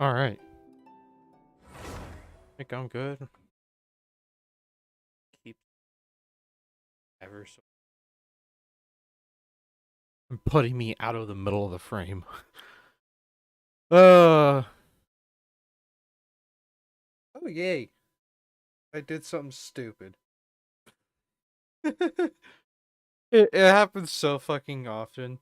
All right. I think I'm good. Keep ever so. I'm putting me out of the middle of the frame. Oh yay! I did something stupid. It happens so fucking often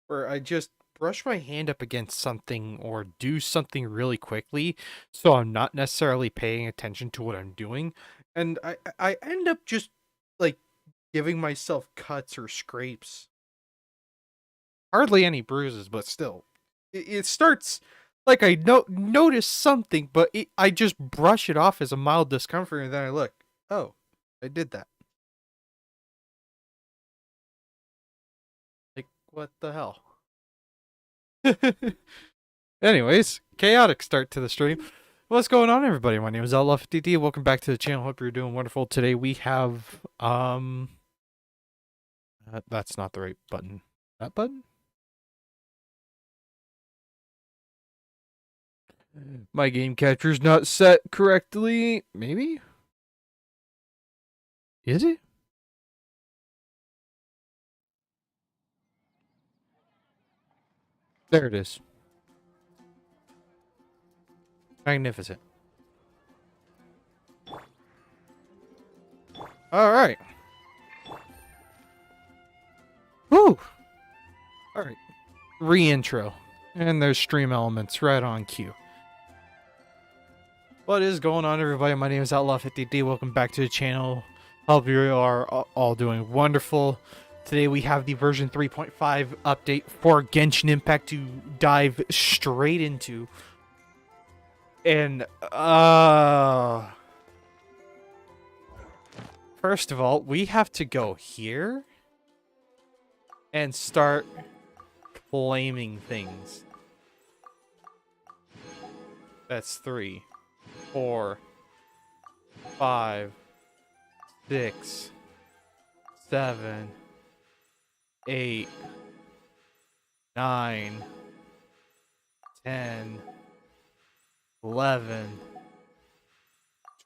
where I just brush my hand up against something or do something really quickly, so I'm not necessarily paying attention to what I'm doing, and I end up just like giving myself cuts or scrapes. Hardly any bruises, but still, it starts like I notice something, but I just brush it off as a mild discomfort, and then I look, oh, I did that. Like, what the hell? Anyways, chaotic start to the stream. What's going on, everybody? My name is Outlaw50D. Welcome back to the channel. Hope you're doing wonderful. Today we have that's not the right button. That button? My game capture's not set correctly. Maybe? Is it? There it is. Magnificent. Alright. Woo! Alright. Re-intro. And there's stream elements right on cue. What is going on, everybody? My name is Outlaw50D. Welcome back to the channel. Hope you are all doing wonderful. Today we have the version 3.5 update for Genshin Impact to dive straight into. And, first of all, we have to go here and start claiming things. That's 3, 4, 5, 6, 7, 8, 9, 10, 11,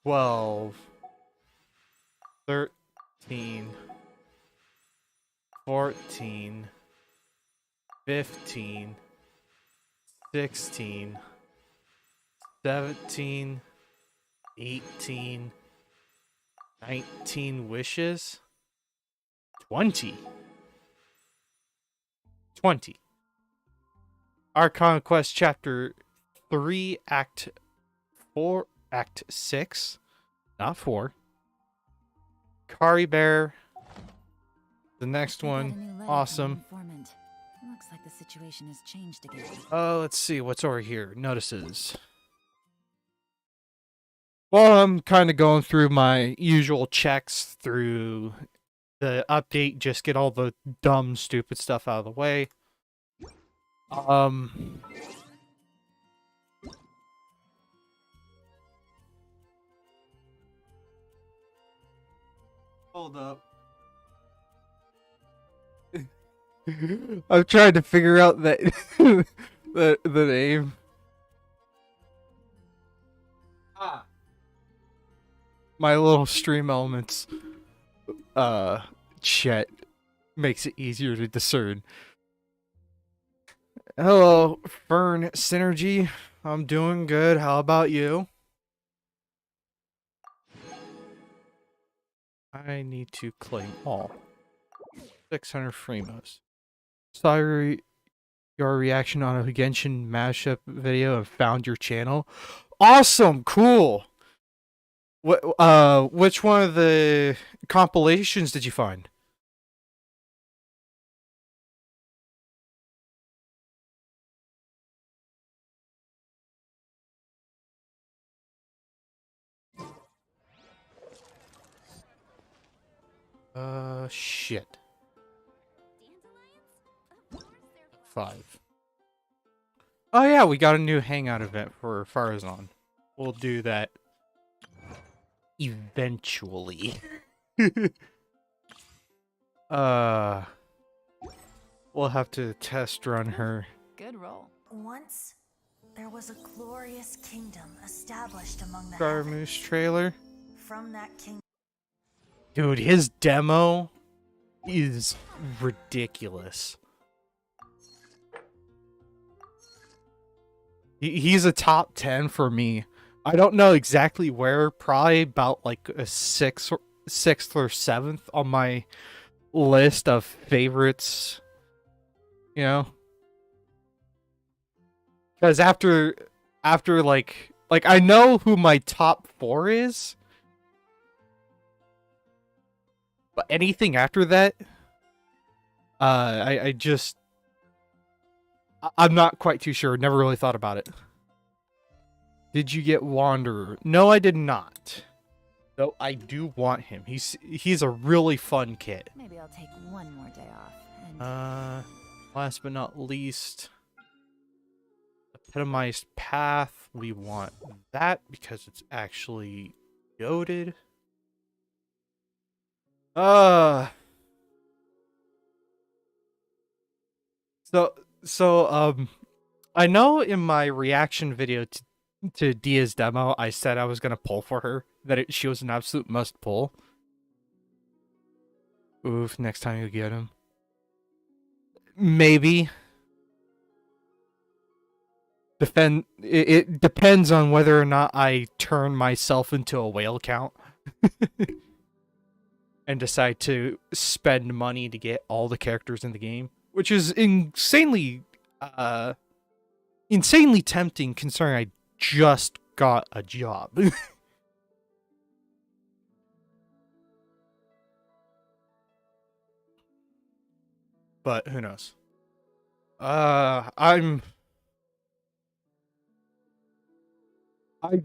12, 13, 14, 15, 16, 17, 18, 19 wishes, 20. Archon Quest Chapter 3, Act 4, Act 6, not 4. Caribert, the next one, awesome. Looks like the situation has changed again. Let's see what's over here. Notices. Well, I'm kind of going through my usual checks through the update, just get all the dumb, stupid stuff out of the way. Hold up. I'm trying to figure out that the name. My little stream elements chat makes it easier to discern. Hello, Fern Synergy. I'm doing good. How about you? I need to claim all. 600 Fremos. Saw your reaction on a Genshin mashup video and found your channel. Awesome, cool. Which one of the compilations did you find? Shit. 5. Oh yeah, we got a new hangout event for Farazan. We'll do that eventually. We'll have to test run her. Good roll. Once There was a glorious kingdom established among the Garmoose heavens. trailer. From that kingdom. Dude, his demo is ridiculous. He's a top 10 for me. I don't know exactly where, probably about like a sixth or seventh on my list of favorites, you know? Because after like I know who my top 4 is, but anything after that, I just I'm not quite too sure. Never really thought about it. Did you get Wanderer? No, I did not. Though I do want him. He's a really fun kid. Maybe I'll take one more day off. And Last but not least, Epitomized Path. We want that because it's actually goated. So I know in my reaction video to Dia's demo, I said I was gonna pull for her, that she was an absolute must pull. Oof, next time you get him. Maybe. It depends on whether or not I turn myself into a whale count. And decide to spend money to get all the characters in the game. Which is insanely tempting considering I just got a job. But who knows? I'm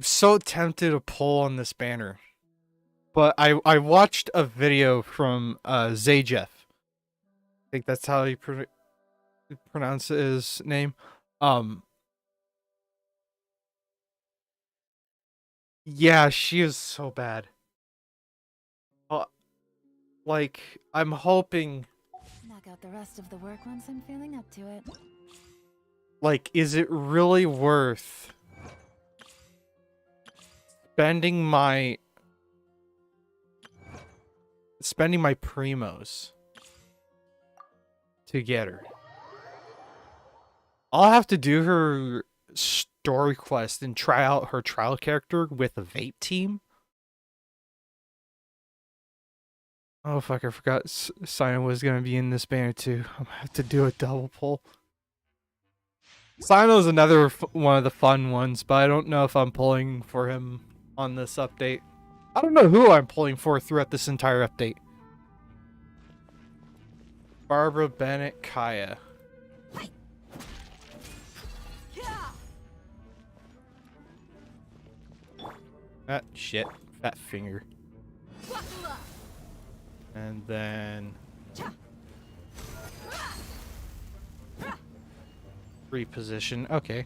so tempted to pull on this banner. But I watched a video from Zajeff. I think that's how you pronounce his name. Yeah, she is so bad. Like, I'm hoping... knock out the rest of the work once I'm feeling up to it. Like, is it really worth spending my primos to get her? I'll have to do her story quest and try out her trial character with a vape team. Oh fuck, I forgot Sino was gonna be in this banner too. I'm gonna have to do a double pull. Sino's another one of the fun ones, but I don't know if I'm pulling for him on this update. I don't know who I'm pulling for throughout this entire update. Barbara, Bennett, Kaya. Ah, shit. Fat finger. And then... reposition. Okay.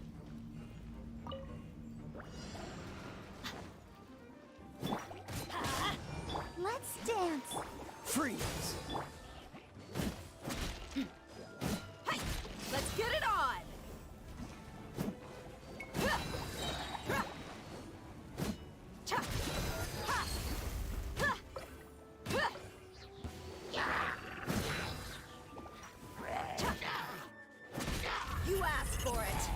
Let's dance. Freeze! Let's get it on. You asked for it.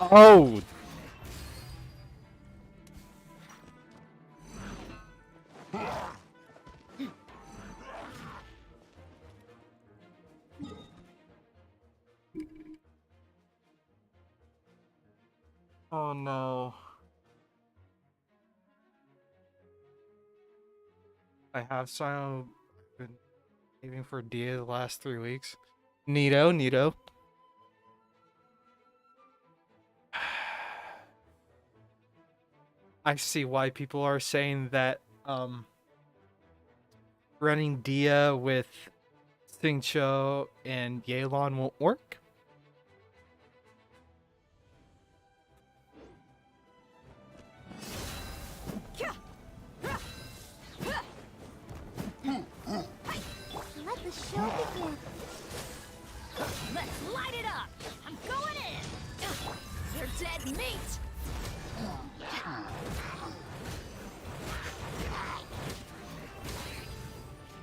Oh! Oh no. I have Sino been saving for Dia the last 3 weeks. Neato. I see why people are saying that running Dia with Xingqiu and Yelan won't work. Let the show begin. Let's Light it up! I'm going in! You're dead meat!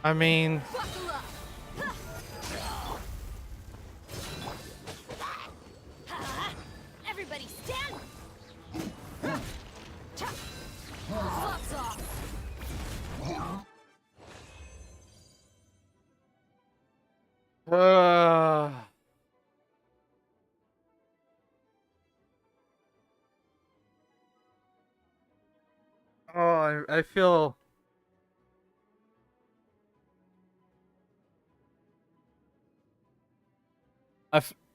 I mean, Buckle up! Everybody stand! Gloves off! uh, oh, I feel.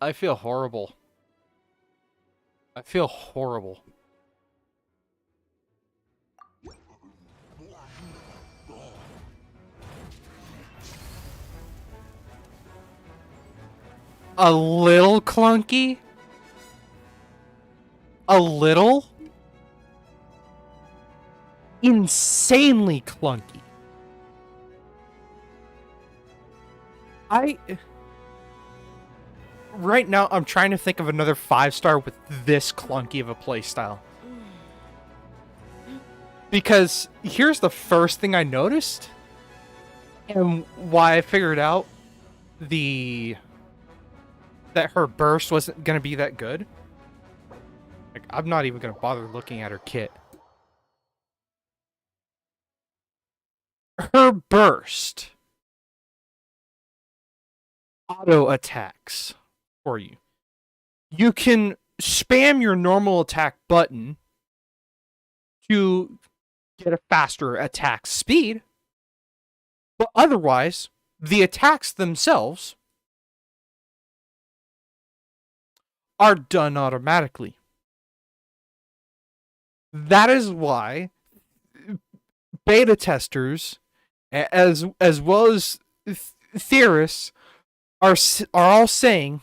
I feel horrible. I feel horrible. A little clunky? A little? Insanely clunky. Right now, I'm trying to think of another 5-star with this clunky of a playstyle. Because here's the first thing I noticed, and why I figured out that her burst wasn't gonna be that good. Like, I'm not even gonna bother looking at her kit. Her burst auto attacks for you. You can spam your normal attack button to get a faster attack speed, but otherwise, the attacks themselves are done automatically. That is why beta testers, as well as theorists, are all saying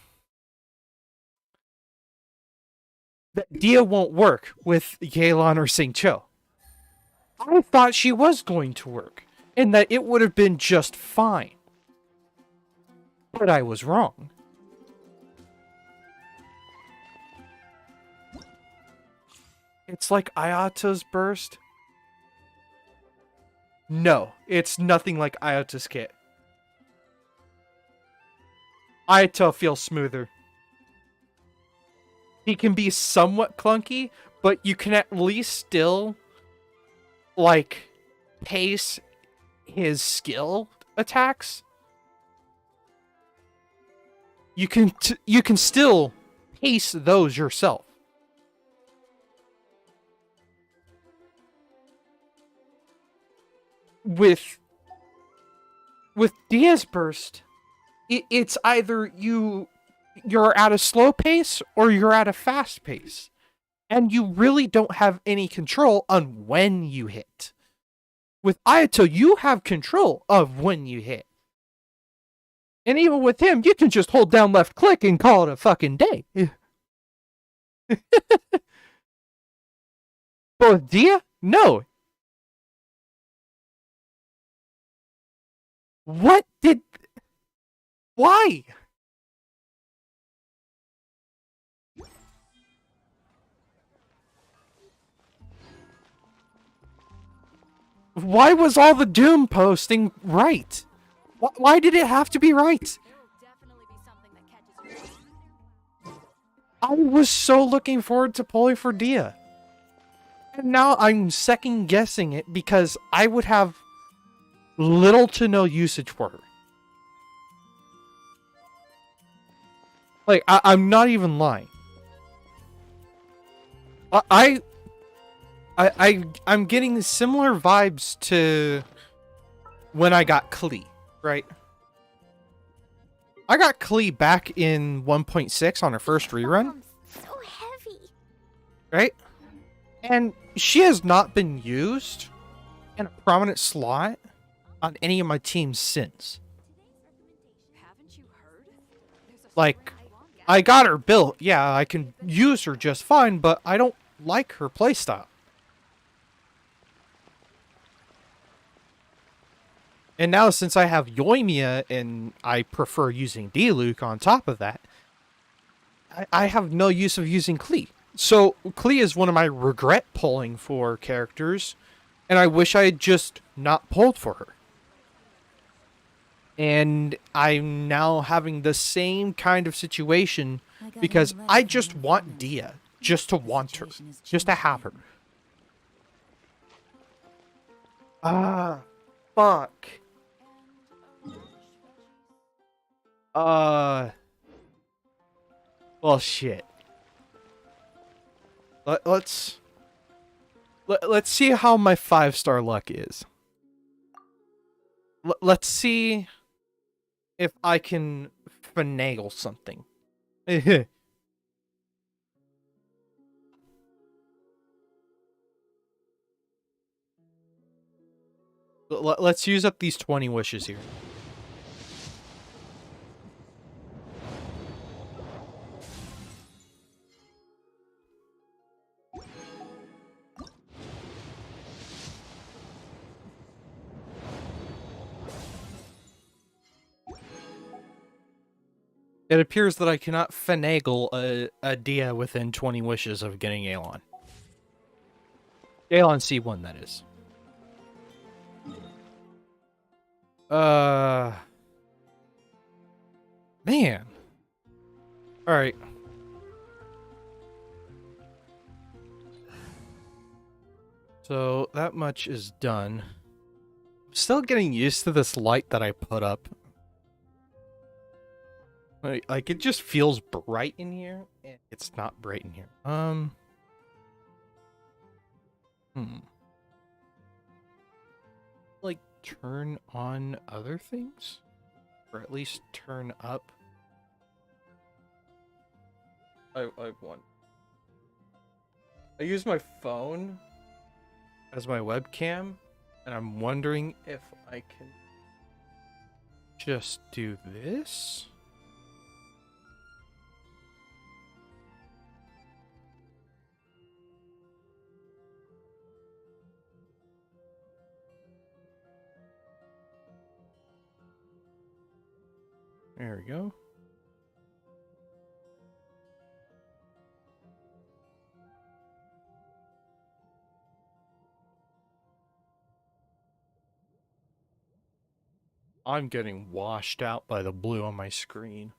that Dia won't work with Yelan or Xingqiu. I thought she was going to work, and that it would have been just fine. But I was wrong. It's like Ayato's burst. No, it's nothing like Ayato's kit. Ayato feels smoother. He can be somewhat clunky, but you can at least still, like, pace his skill attacks. You can still pace those yourself. With Dia's burst, it's either you're at a slow pace or you're at a fast pace, and you really don't have any control on when you hit. With Ayato, you have control of when you hit. And even with him, you can just hold down left click and call it a fucking day. But with Dia, no. Why? Why was all the Doom posting right? Why did it have to be right? I was so looking forward to pulling for Dia. And now I'm second guessing it because I would have little to no usage for her. Like, I'm not even lying. I'm getting similar vibes to when I got Klee, right? I got Klee back in 1.6 on her first rerun. So heavy. Right? And she has not been used in a prominent slot on any of my teams since. Like, I got her built. Yeah, I can use her just fine, but I don't like her playstyle. And now since I have Yoimiya and I prefer using D-Luke on top of that, I have no use of using Klee. So Klee is one of my regret pulling for characters, and I wish I had just not pulled for her. And I'm now having the same kind of situation because I just want Dia, just to want her, just to have her. Ah, fuck. Well, shit. Let's see how my 5-star luck is. Let's see if I can finagle something. Let's use up these 20 wishes here. It appears that I cannot finagle a Dia within 20 wishes of getting Aelon. Aelon C1, that is. Man. Alright. So, that much is done. I'm still getting used to this light that I put up. Like, it just feels bright in here, and it's not bright in here. Like, turn on other things? Or at least turn up? I want. I use my phone as my webcam, and I'm wondering if I can just do this? There we go. I'm getting washed out by the blue on my screen.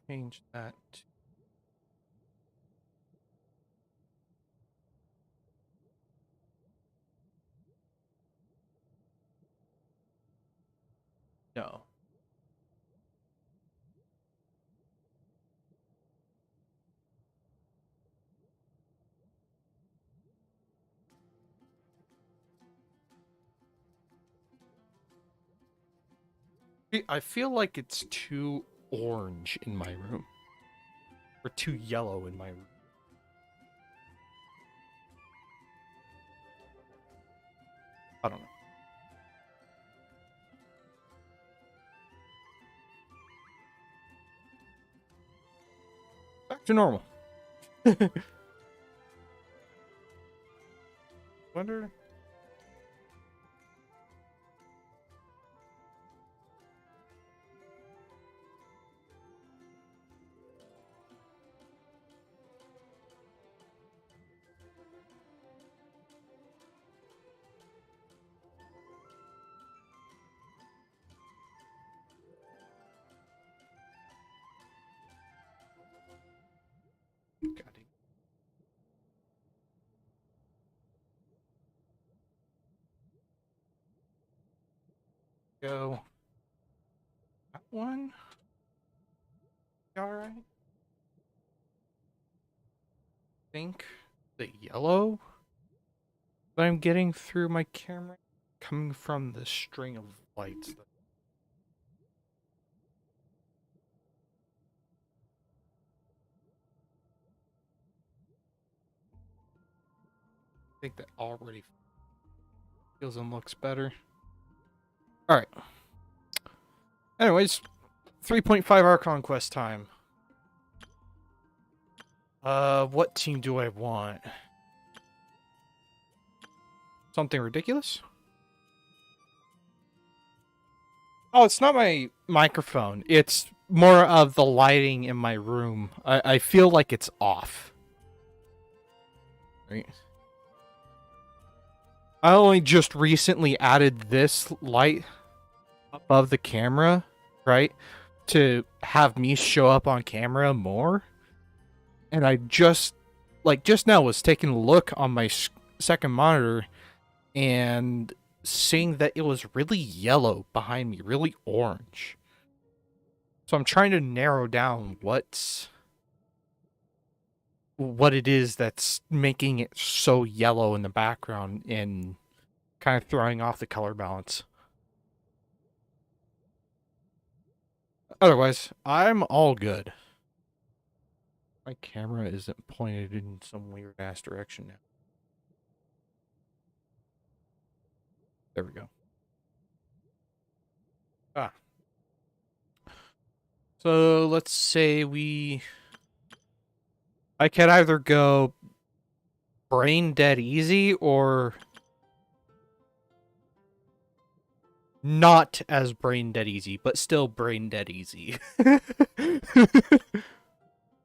Change that to... No. I feel like it's too orange in my room. Or too yellow in my room. I don't know. Back to normal. Wonder... God. Go. That one? Alright. Think the yellow that I'm getting through my camera coming from the string of lights. I think that already feels and looks better. Alright. Anyways, 3.5 Archon quest time. What team do I want? Something ridiculous? Oh, it's not my microphone. It's more of the lighting in my room. I feel like it's off. Right. I only just recently added this light above the camera, right? To have me show up on camera more. And I just now was taking a look on my second monitor and seeing that it was really yellow behind me, really orange. So I'm trying to narrow down what it is that's making it so yellow in the background and kind of throwing off the color balance. Otherwise, I'm all good. My camera isn't pointed in some weird ass direction now. There we go. Ah. So let's say I could either go brain dead easy or not as brain dead easy, but still brain dead easy.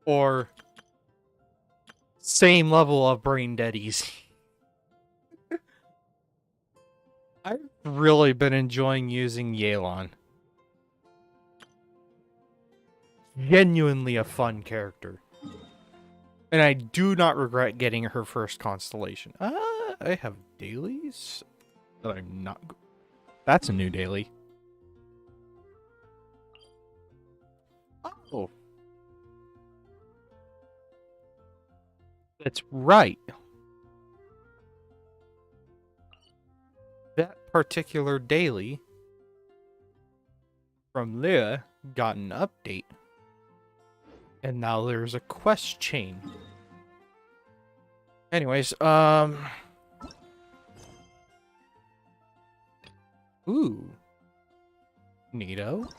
Or same level of brain dead easy. I've really been enjoying using Yelan. Genuinely a fun character. And I do not regret getting her first constellation. I have dailies that I'm not... That's a new daily. Oh. That's right. That particular daily from Leah got an update. And now there's a quest chain. Anyways, ooh. Neato.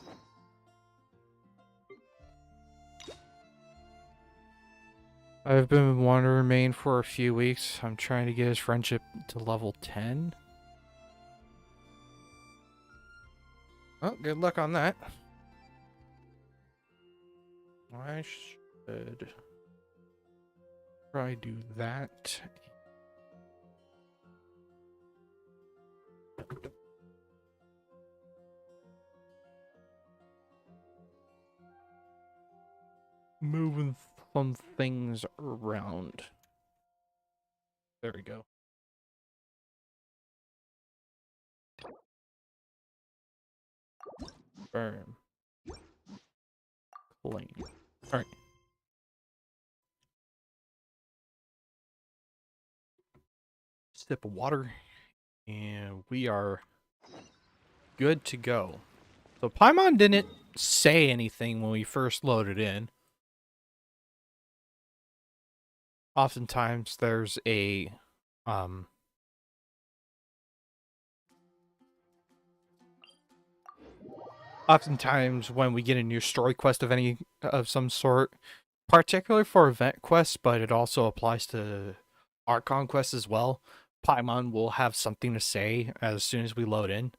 I've been wandering Maine for a few weeks. I'm trying to get his friendship to level 10. Oh, good luck on that. I should probably do that. Moving some things around. There we go. Burn. Clean. Alright. Sip of water. And we are good to go. So Paimon didn't say anything when we first loaded in. Oftentimes there's a oftentimes when we get a new story quest of some sort, particularly for event quests, but it also applies to Archon quests as well, Paimon will have something to say as soon as we load in.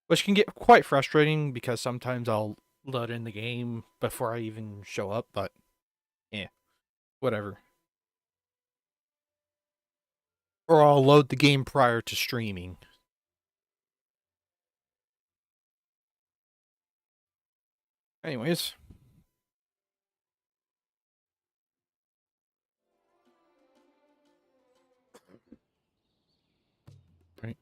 Which can get quite frustrating because sometimes I'll load in the game before I even show up, but yeah, whatever. Or I'll load the game prior to streaming. Anyways. Right.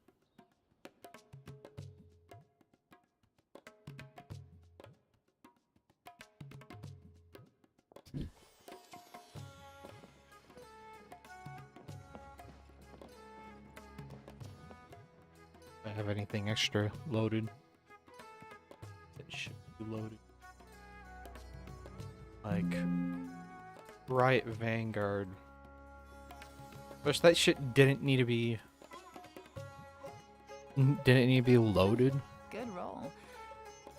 I have anything extra loaded? It should be loaded. Like Riot Vanguard. Which that shit didn't need to be loaded Good roll.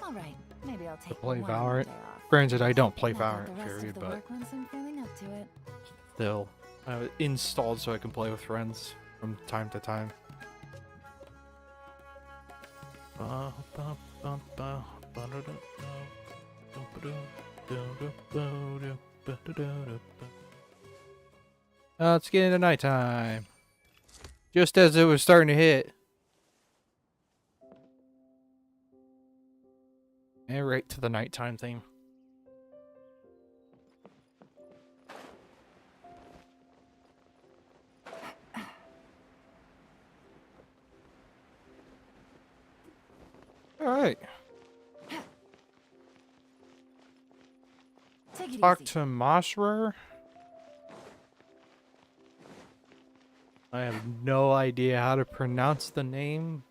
All right, maybe I'll to take play one Valorant. day off. Granted, I don't play Knock out Valorant, the rest period, of the but work once I'm feeling up to it. still, I have it installed so I can play with friends from time to time. It's getting to nighttime. Just as it was starting to hit. And right to the nighttime theme. Alright. Take it Talk easy. to Mosrer. I have no idea how to pronounce the name.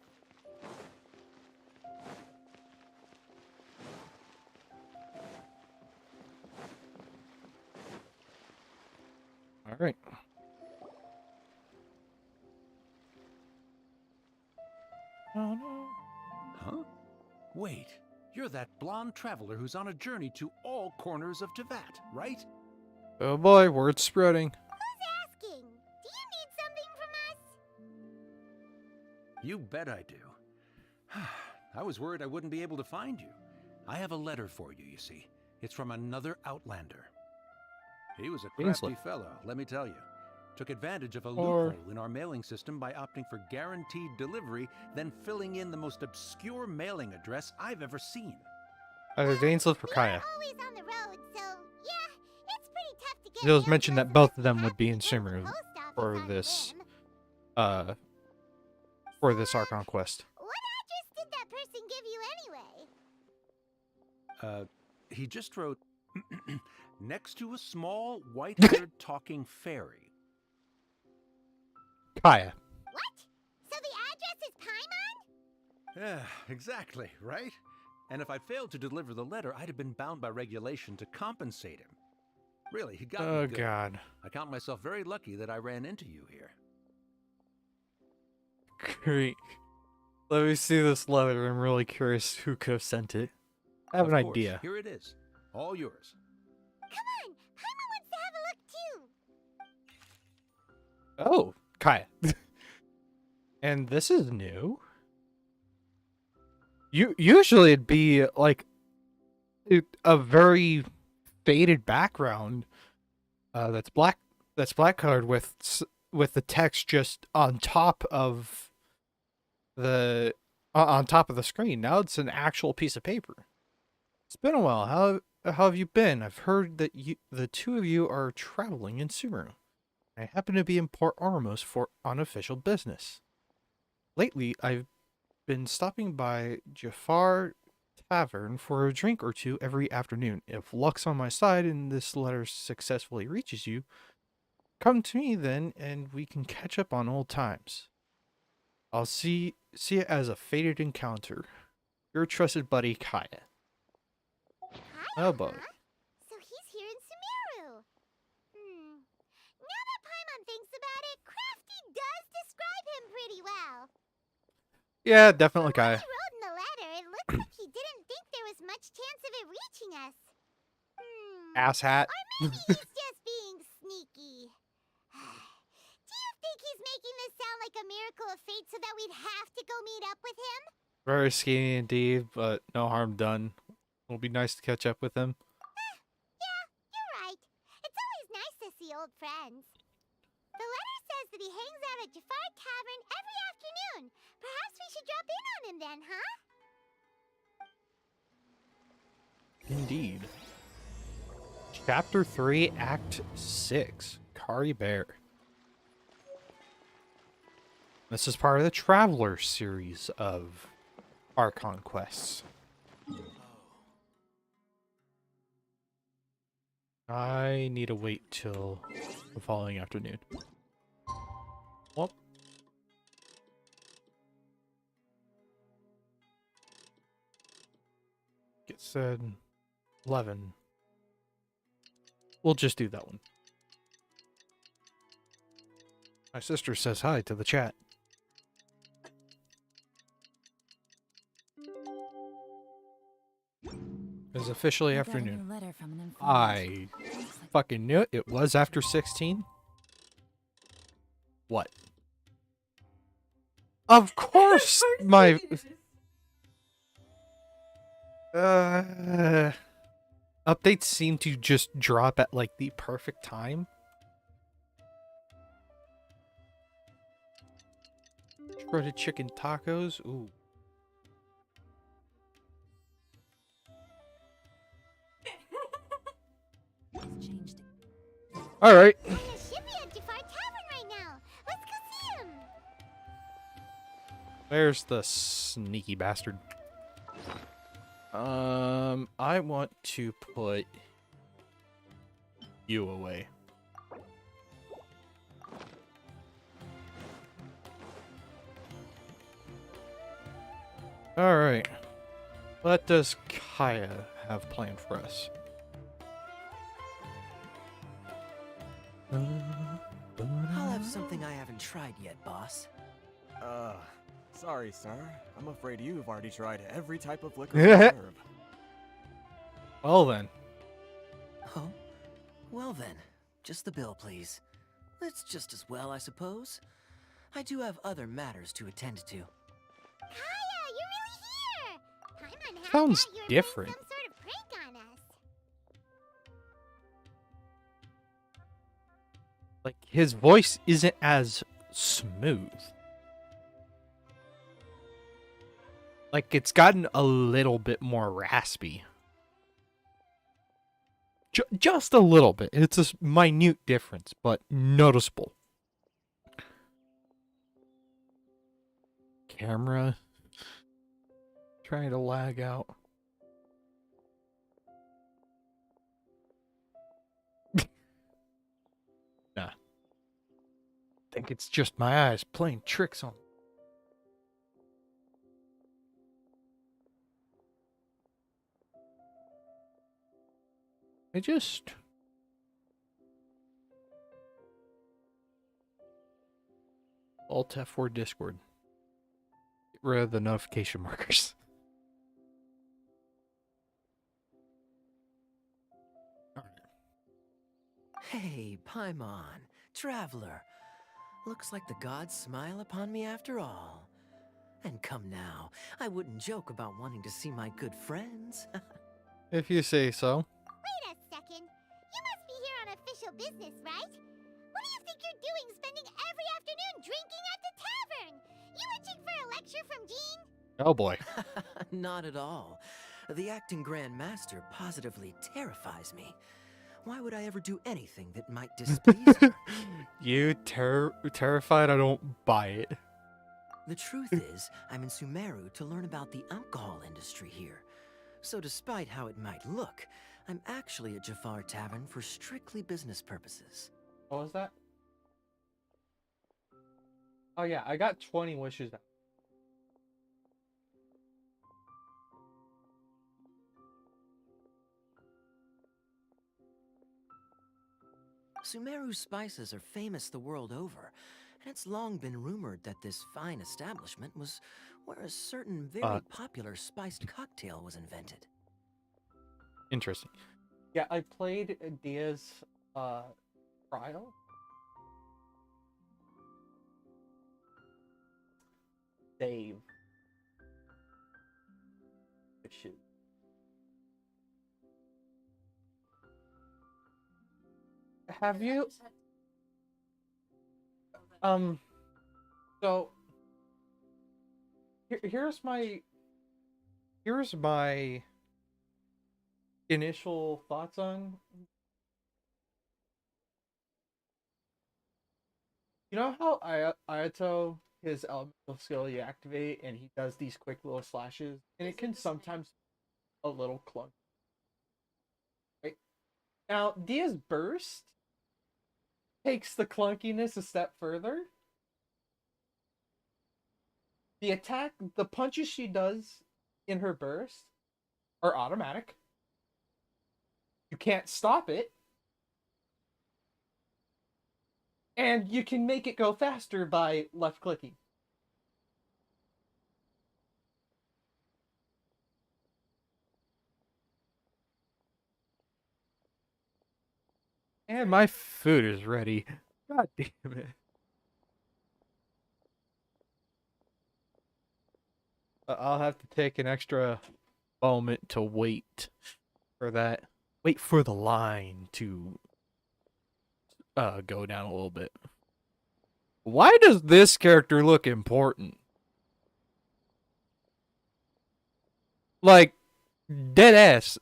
Alright. Huh? Wait, you're that blonde traveler who's on a journey to all corners of Tevat, right? Oh boy, word's spreading. Asking, do you need something from us? You bet I do. I was worried I wouldn't be able to find you. I have a letter for you, you see. It's from another Outlander. He was a crafty Ainsley. fellow, let me tell you. Took advantage of a Or- loophole in our mailing system by opting for guaranteed delivery, then filling in the most obscure mailing address I've ever seen. Either Dainsley or We Kaya. are always on the road, so yeah, it's pretty tough to get. It was mail mentioned that delivered both of to them would half be the in Genshin Sumeru post office for on a this, whim. for this Archon quest. What address did that person give you anyway? He just wrote, next to a small, white-haired talking fairy. Kaya. What? So the address is Paimon? Yeah, exactly, right? And if I failed to deliver the letter, I'd have been bound by regulation to compensate him. Really, he got me Oh good. god. I count myself very lucky that I ran into you here. Great. Let me see this letter. I'm really curious who could have sent it. I have Of an course, idea. Here it is. All yours. Come on, Paimon wants to have a look too. Oh, Kaya. And this is new. Usually it'd be like a very faded background that's black colored with the text just on top of the on top of the screen. Now it's an actual piece of paper. It's been a while. How have you been? I've heard that the two of you are traveling in Sumeru. I happen to be in Port Ormos for unofficial business. Lately, I've been stopping by Jafar Tavern for a drink or two every afternoon. If luck's on my side and this letter successfully reaches you, come to me then and we can catch up on old times. I'll see it as a fated encounter. Your trusted buddy, Kaya. Oh boy. Huh? So he's here in Sumeru. Now that Paimon thinks about it, Crafty does describe him pretty well. Yeah, definitely From Kaya. what he wrote in the letter, it looks like he didn't think there was much chance of it reaching us. Asshat. Or maybe he's just being sneaky. Do you think he's making this sound like a miracle of fate so that we'd have to go meet up with him? Very skinny indeed, but no harm done. It'll be nice to catch up with him. Yeah, you're right. It's always nice to see old friends. The letter says that he hangs out at Jafar Tavern every afternoon. Perhaps we should drop in on him then, huh? Indeed. Chapter 3, Act 6, Caribert. This is part of the Traveler series of Archon quests. I need to wait till the following afternoon. Well. It said 11. We'll just do that one. My sister says hi to the chat. It's officially I got a afternoon. new letter from an informant. I Looks like fucking knew it. It was after 16. What? Of course, my Uh, Updates seem to just drop at like the perfect time. Shredded chicken tacos. Ooh. Changed it. All right. On a shippy at Jafar Tavern right now. Let's go see him. There's the sneaky bastard. I want to put you away. All right. What does Kaya have planned for us? I'll have something I haven't tried yet, boss. Sorry, sir. I'm afraid you've already tried every type of liquor and herb. Well then. Oh? Well then, just the bill, please. That's just as well, I suppose. I do have other matters to attend to. Kaya, you're really here. Paimon had Sounds thought you were different. playing some sort of prank on us. Like, his voice isn't as smooth. Like, it's gotten a little bit more raspy. Just a little bit. It's a minute difference, but noticeable. Camera trying to lag out. Nah. Think it's just my eyes playing tricks on me. I just... Alt F4 Discord. Get rid of the notification markers. Hey, Paimon, traveler. Looks like the gods smile upon me after all. And come now, I wouldn't joke about wanting to see my good friends. If you say so. Wait a second. You must be here on official business, right? What do you think you're doing spending every afternoon drinking at the tavern? You itching for a lecture from Jean? Oh boy. Not at all. The acting Grand Master positively terrifies me. Why would I ever do anything that might displease her? You terrified? I don't buy it. The truth is, I'm in Sumeru to learn about the alcohol industry here. So despite how it might look, I'm actually at Jafar Tavern for strictly business purposes. What was that? Oh yeah, I got 20 wishes. Sumeru's spices are famous the world over, and it's long been rumored that this fine establishment was where a certain very popular spiced cocktail was invented. Interesting. Yeah, I played Dia's trial. Save. Shoot. Have you so here's my initial thoughts on, you know how Ayato, his elemental skill, you activate and he does these quick little slashes and it can sometimes a little clunky. Right? Now Dia's burst takes the clunkiness a step further. The punches she does in her burst are automatic. You can't stop it. And you can make it go faster by left clicking. And my food is ready. God damn it. I'll have to take an extra moment to wait for that. Wait for the line to go down a little bit. Why does this character look important? Like, dead ass.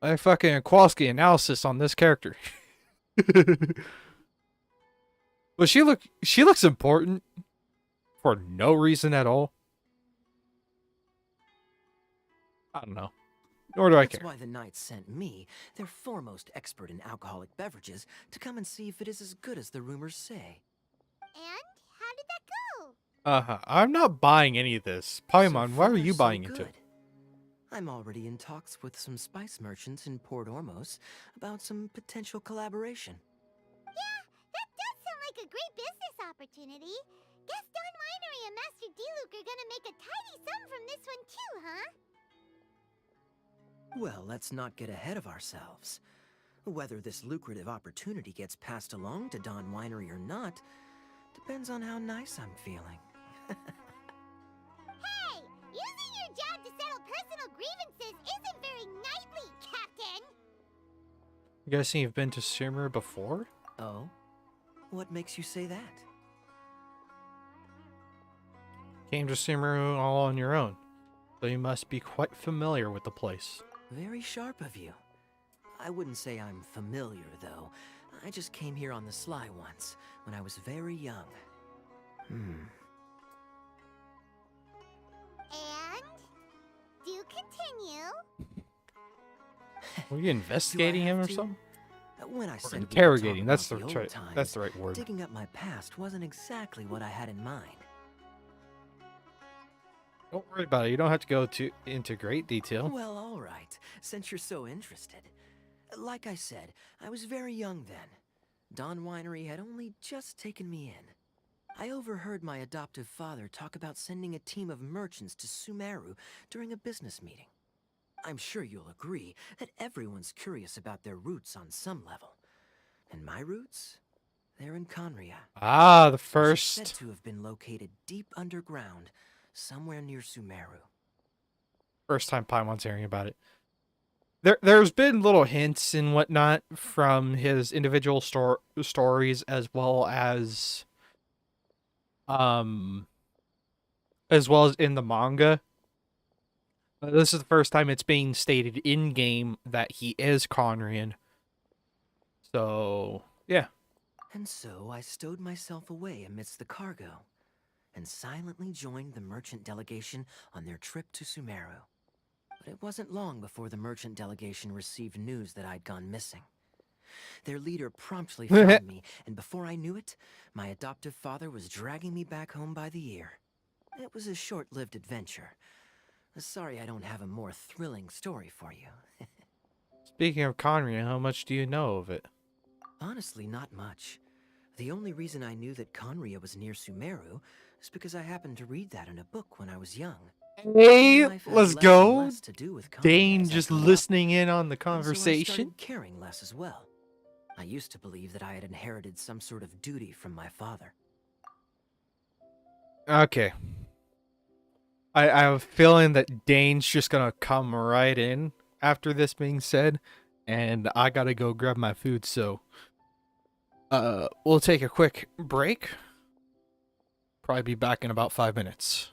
I fucking Kowalski analysis on this character. But she looks important for no reason at all. I don't know. Nor do I That's care. why the knights sent me, their foremost expert in alcoholic beverages, to come and see if it is as good as the rumors say. And how did that go? I'm not buying any of this. Paimon, why So are far, you so buying into it? good. I'm already in talks with some spice merchants in Port Ormos about some potential collaboration. Yeah, that does sound like a great business opportunity. Guess Dawn Winery and Master Diluc are gonna make a tidy sum from this one too, huh? Well, let's not get ahead of ourselves. Whether this lucrative opportunity gets passed along to Dawn Winery or not depends on how nice I'm feeling. Hey, using your job to settle personal grievances isn't very knightly, Captain. You guys think you've been to Sumer before? Oh? What makes you say that? Came to Sumer all on your own, so you must be quite familiar with the place. Very sharp of you. I wouldn't say I'm familiar, though. I just came here on the sly once, when I was very young. And? Do continue. Were you investigating him or have to? something? When I Or said we could interrogating, talk that's about the old right, times, that's the right word. digging up my past wasn't exactly what I had in mind. Don't worry about it. You don't have to go into great detail. Well, all right, since you're so interested. Like I said, I was very young then. Dawn Winery had only just taken me in. I overheard my adoptive father talk about sending a team of merchants to Sumeru during a business meeting. I'm sure you'll agree that everyone's curious about their roots on some level. And my roots? They're in Conria. Ah, the Which is said first to have been located deep underground, somewhere near Sumeru. time Paimon's hearing about it. There's been little hints and whatnot from his individual stories um as well as in the manga. This is the first time it's being stated in game that he is Conrian. So yeah. And so I stowed myself away amidst the cargo, and silently joined the merchant delegation on their trip to Sumeru. But it wasn't long before the merchant delegation received news that I'd gone missing. Their leader promptly found me, and before I knew it, my adoptive father was dragging me back home by the ear. It was a short-lived adventure. Sorry I don't have a more thrilling story for you. Speaking of Conrian, how much do you know of it? Honestly, not much. The only reason I knew that Conria was near Sumeru is because I happened to read that in a book when I was young. Hey, Life has let's less and go. less to do with Conria Dain as I just grew up, listening in on the and so I conversation. started caring less as well. I used to believe that I had inherited some sort of duty from my father. Okay. I have a feeling that Dane's just gonna come right in after this being said, and I gotta go grab my food, so we'll take a quick break. Probably be back in about 5 minutes.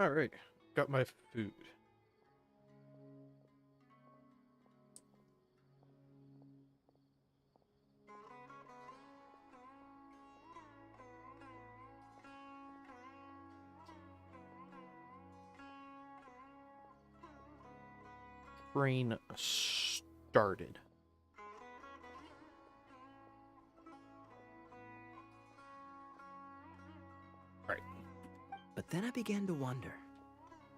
Alright, got my food. Train started. Right. But then I began to wonder.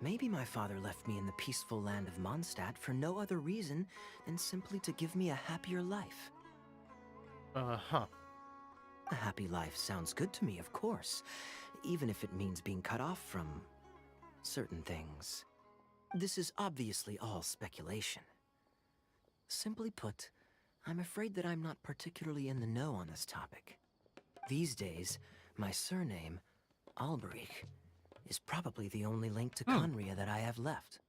Maybe my father left me in the peaceful land of Mondstadt for no other reason than simply to give me a happier life. Uh-huh. A happy life sounds good to me, of course, even if it means being cut off from certain things. This is obviously all speculation. Simply put, I'm afraid that I'm not particularly in the know on this topic. These days, my surname, Alberich, is probably the only link to Conria that I have left.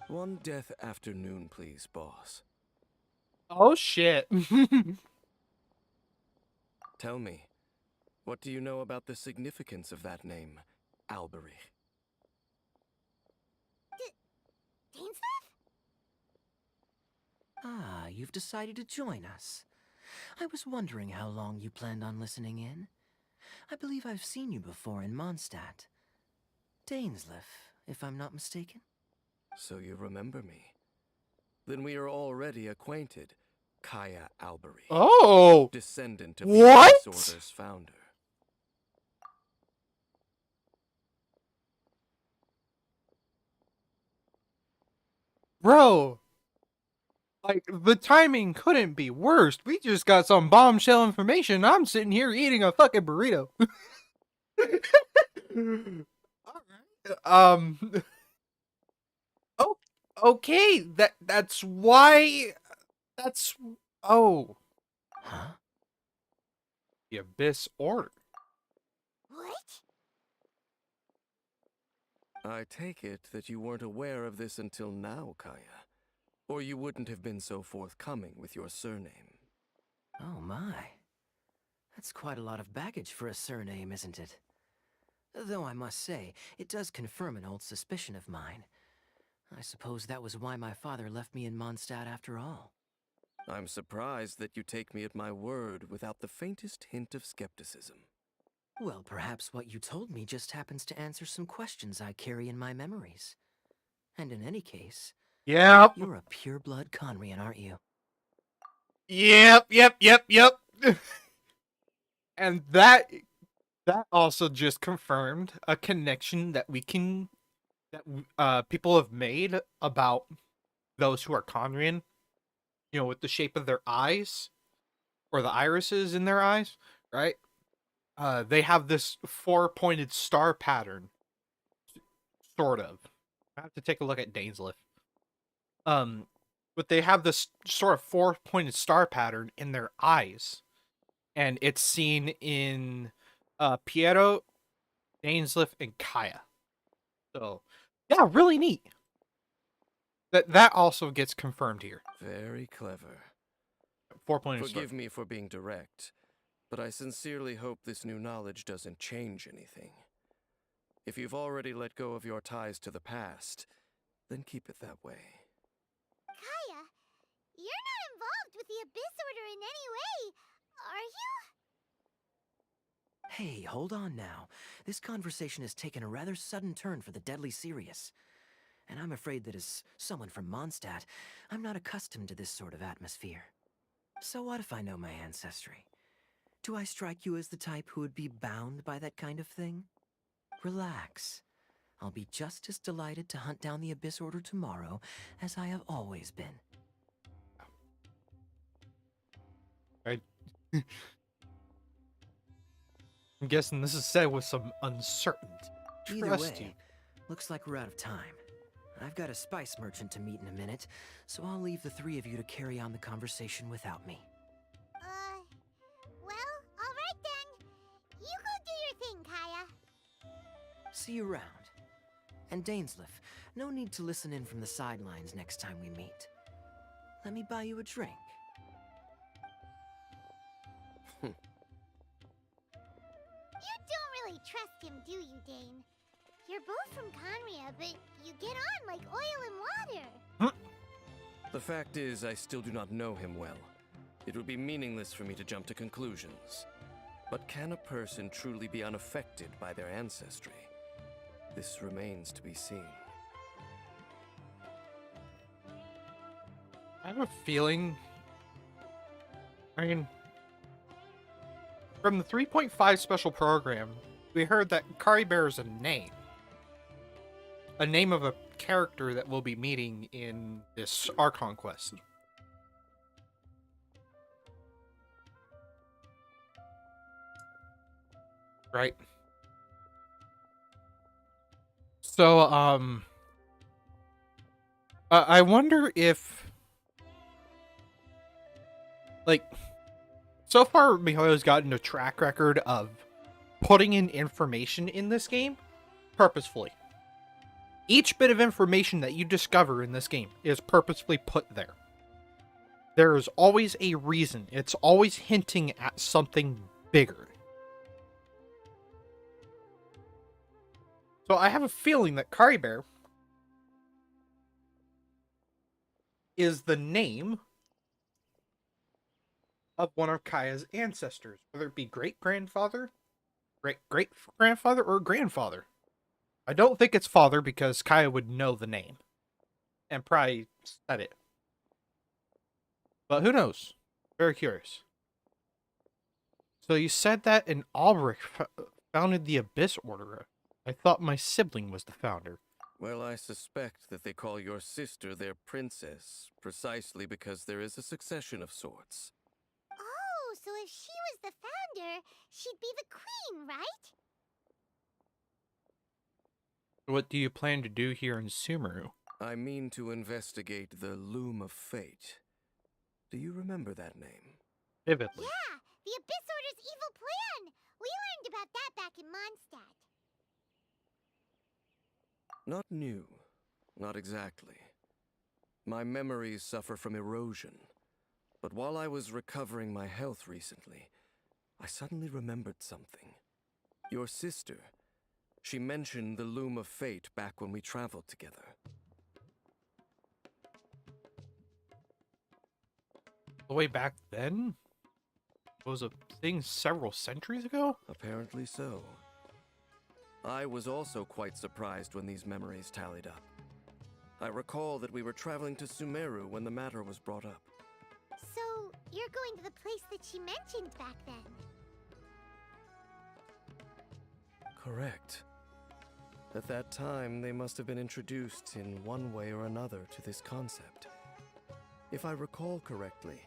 One death afternoon, please, boss. Oh shit. Tell me, what do you know about the significance of that name, Alberich? Dainsleif? Ah, you've decided to join us. I was wondering how long you planned on listening in. I believe I've seen you before in Mondstadt. Dainsleif, if I'm not mistaken. So you remember me. Then we are already acquainted, Kaya Alberich, Oh! descendant of What? the Abyss Order's founder. Bro! Like, the timing couldn't be worse. We just got some bombshell information. I'm sitting here eating a fucking burrito. Alright. Oh, okay. That's why. That's. Oh. Huh? The Abyss Order. What? I take it that you weren't aware of this until now, Kaya. Or you wouldn't have been so forthcoming with your surname. Oh my. That's quite a lot of baggage for a surname, isn't it? Though I must say, it does confirm an old suspicion of mine. I suppose that was why my father left me in Mondstadt after all. I'm surprised that you take me at my word without the faintest hint of skepticism. Well, perhaps what you told me just happens to answer some questions I carry in my memories. And in any case, Yep. you're a pure-blood Conrian, aren't you? Yep. And that also just confirmed a connection that people have made about those who are Conrian, with the shape of their eyes or the irises in their eyes, right? They have this four-pointed star pattern, sort of. I have to take a look at Dainsleif. But they have this sort of four-pointed star pattern in their eyes, and it's seen in Piero, Dainsleif, and Kaya. So, yeah, really neat. That also gets confirmed here. Very clever. Four-pointed star. Forgive me for being direct, but I sincerely hope this new knowledge doesn't change anything. If you've already let go of your ties to the past, then keep it that way. Kaya, you're not involved with the Abyss Order in any way, are you? Hey, hold on now. This conversation has taken a rather sudden turn for the deadly serious. And I'm afraid that as someone from Mondstadt, I'm not accustomed to this sort of atmosphere. So what if I know my ancestry? Do I strike you as the type who would be bound by that kind of thing? Relax. I'll be just as delighted to hunt down the Abyss Order tomorrow as I have always been. I'm guessing this is said with some uncertainty. Either Trust way, you. looks like we're out of time. I've got a spice merchant to meet in a minute, so I'll leave the three of you to carry on the conversation without me. Well, alright then. You go do your thing, Kaya. See you around. And Dainsleif, no need to listen in from the sidelines next time we meet. Let me buy you a drink. You don't really trust him, do you, Dain? You're both from Conria, but you get on like oil and water. The fact is, I still do not know him well. It would be meaningless for me to jump to conclusions. But can a person truly be unaffected by their ancestry? This remains to be seen. I have a feeling. I mean, from the 3.5 special program, we heard that Caribert is a name. A name of a character that we'll be meeting in this Archon quest. Right? So, I wonder if, like, so far MiHoYo's gotten a track record of putting in information in this game purposefully. Each bit of information that you discover in this game is purposefully put there. There is always a reason. It's always hinting at something bigger. So I have a feeling that Caribert is the name of one of Kaya's ancestors, whether it be great-grandfather, great-great-grandfather, or grandfather. I don't think it's father because Kaya would know the name and probably said it. But who knows? Very curious. So you said that an Albrecht founded the Abyss Order. I thought my sibling was the founder. Well, I suspect that they call your sister their princess, precisely because there is a succession of sorts. Oh, so if she was the founder, she'd be the queen, right? What do you plan to do here in Sumeru? I mean to investigate the Loom of Fate. Do you remember that name? Vividly. Yeah, the Abyss Order's evil plan. We learned about that back in Mondstadt. Not new. Not exactly. My memories suffer from erosion. But while I was recovering my health recently, I suddenly remembered something. Your sister. She mentioned the Loom of Fate back when we traveled together. The way back then? Was a thing several centuries ago? Apparently so. I was also quite surprised when these memories tallied up. I recall that we were traveling to Sumeru when the matter was brought up. So, you're going to the place that she mentioned back then? Correct. At that time, they must have been introduced in one way or another to this concept. If I recall correctly,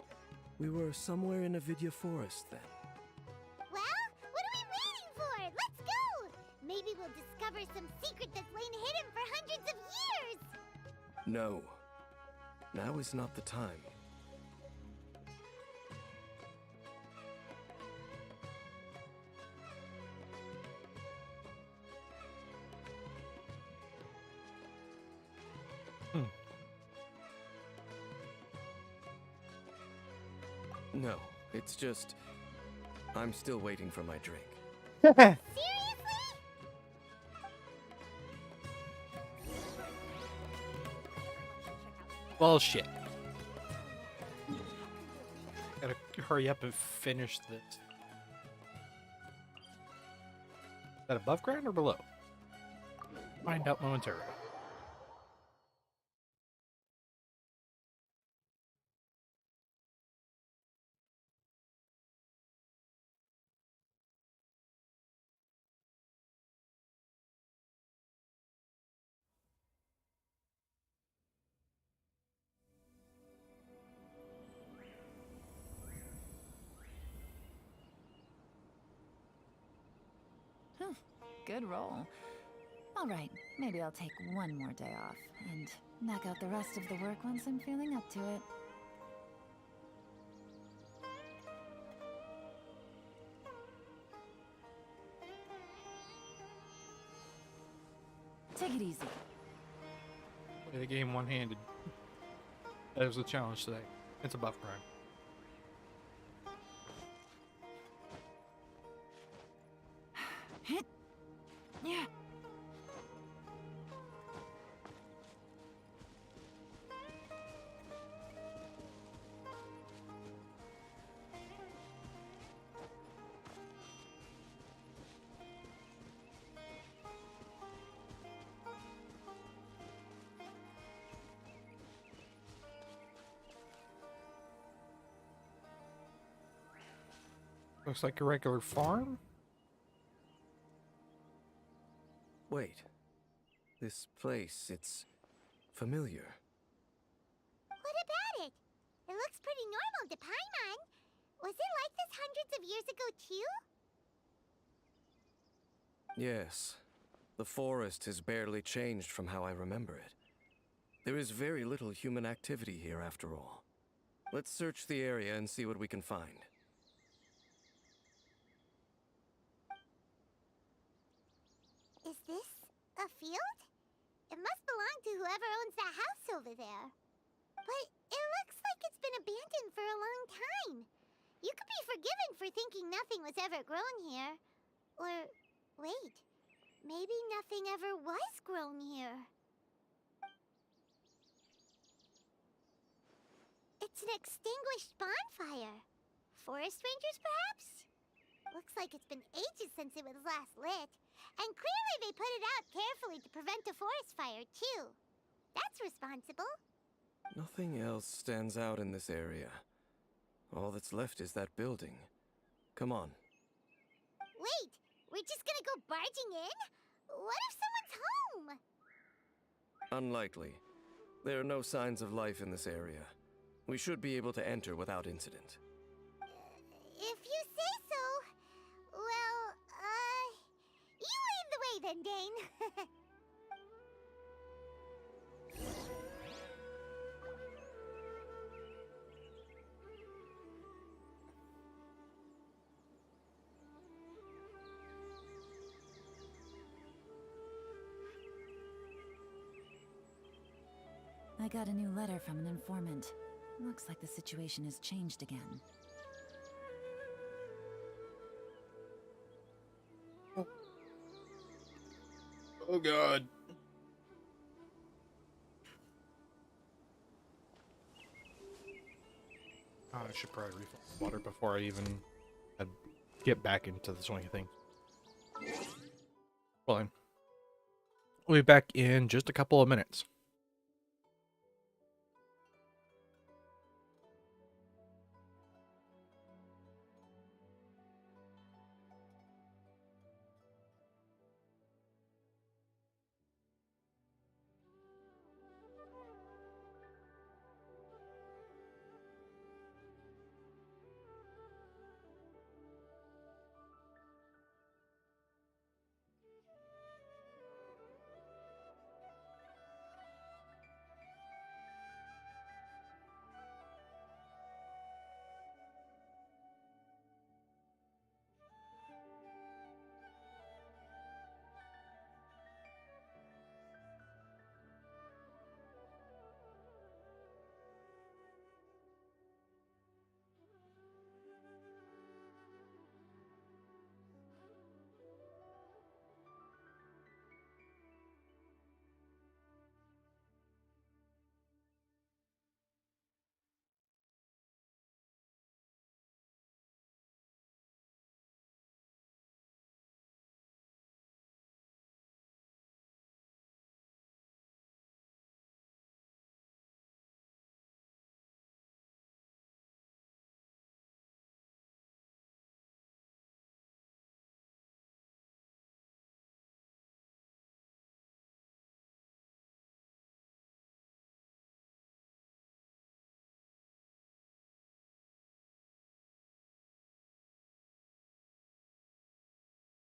we were somewhere in Avidya Forest then. Well, what are we waiting for? Let's go! Maybe we'll discover some secret that's lain hidden for hundreds of years! No. Now is not the time. No, it's just... I'm still waiting for my drink. Seriously? Well, shit. Gotta hurry up and finish this. Is that above ground or below? Find out momentarily. Good roll. All right, maybe I'll take one more day off and knock out the rest of the work once I'm feeling up to it. Take it easy. Play the game one-handed. That was the challenge today. It's above ground. Yeah. Looks like a regular farm. Wait. This place, it's familiar. What about it? It looks pretty normal to Paimon. Was it like this hundreds of years ago, too? Yes. The forest has barely changed from how I remember it. There is very little human activity here after all. Let's search the area and see what we can find. Is this a field? It must belong to whoever owns that house over there. But it looks like it's been abandoned for a long time. You could be forgiven for thinking nothing was ever grown here. Or, wait, maybe nothing ever was grown here. It's an extinguished bonfire. Forest rangers, perhaps? Looks like it's been ages since it was last lit. And clearly they put it out carefully to prevent a forest fire, too. That's responsible. Nothing else stands out in this area. All that's left is that building. Come on. Wait, we're just gonna go barging in? What if someone's home? Unlikely. There are no signs of life in this area. We should be able to enter without incident. If you say so. Well, you lead the way then, Dain. I got a new letter from an informant. Looks like the situation has changed again. Oh god. I should probably refill the water before I even get back into the swing of things. Well then, we'll be back in just a couple of minutes.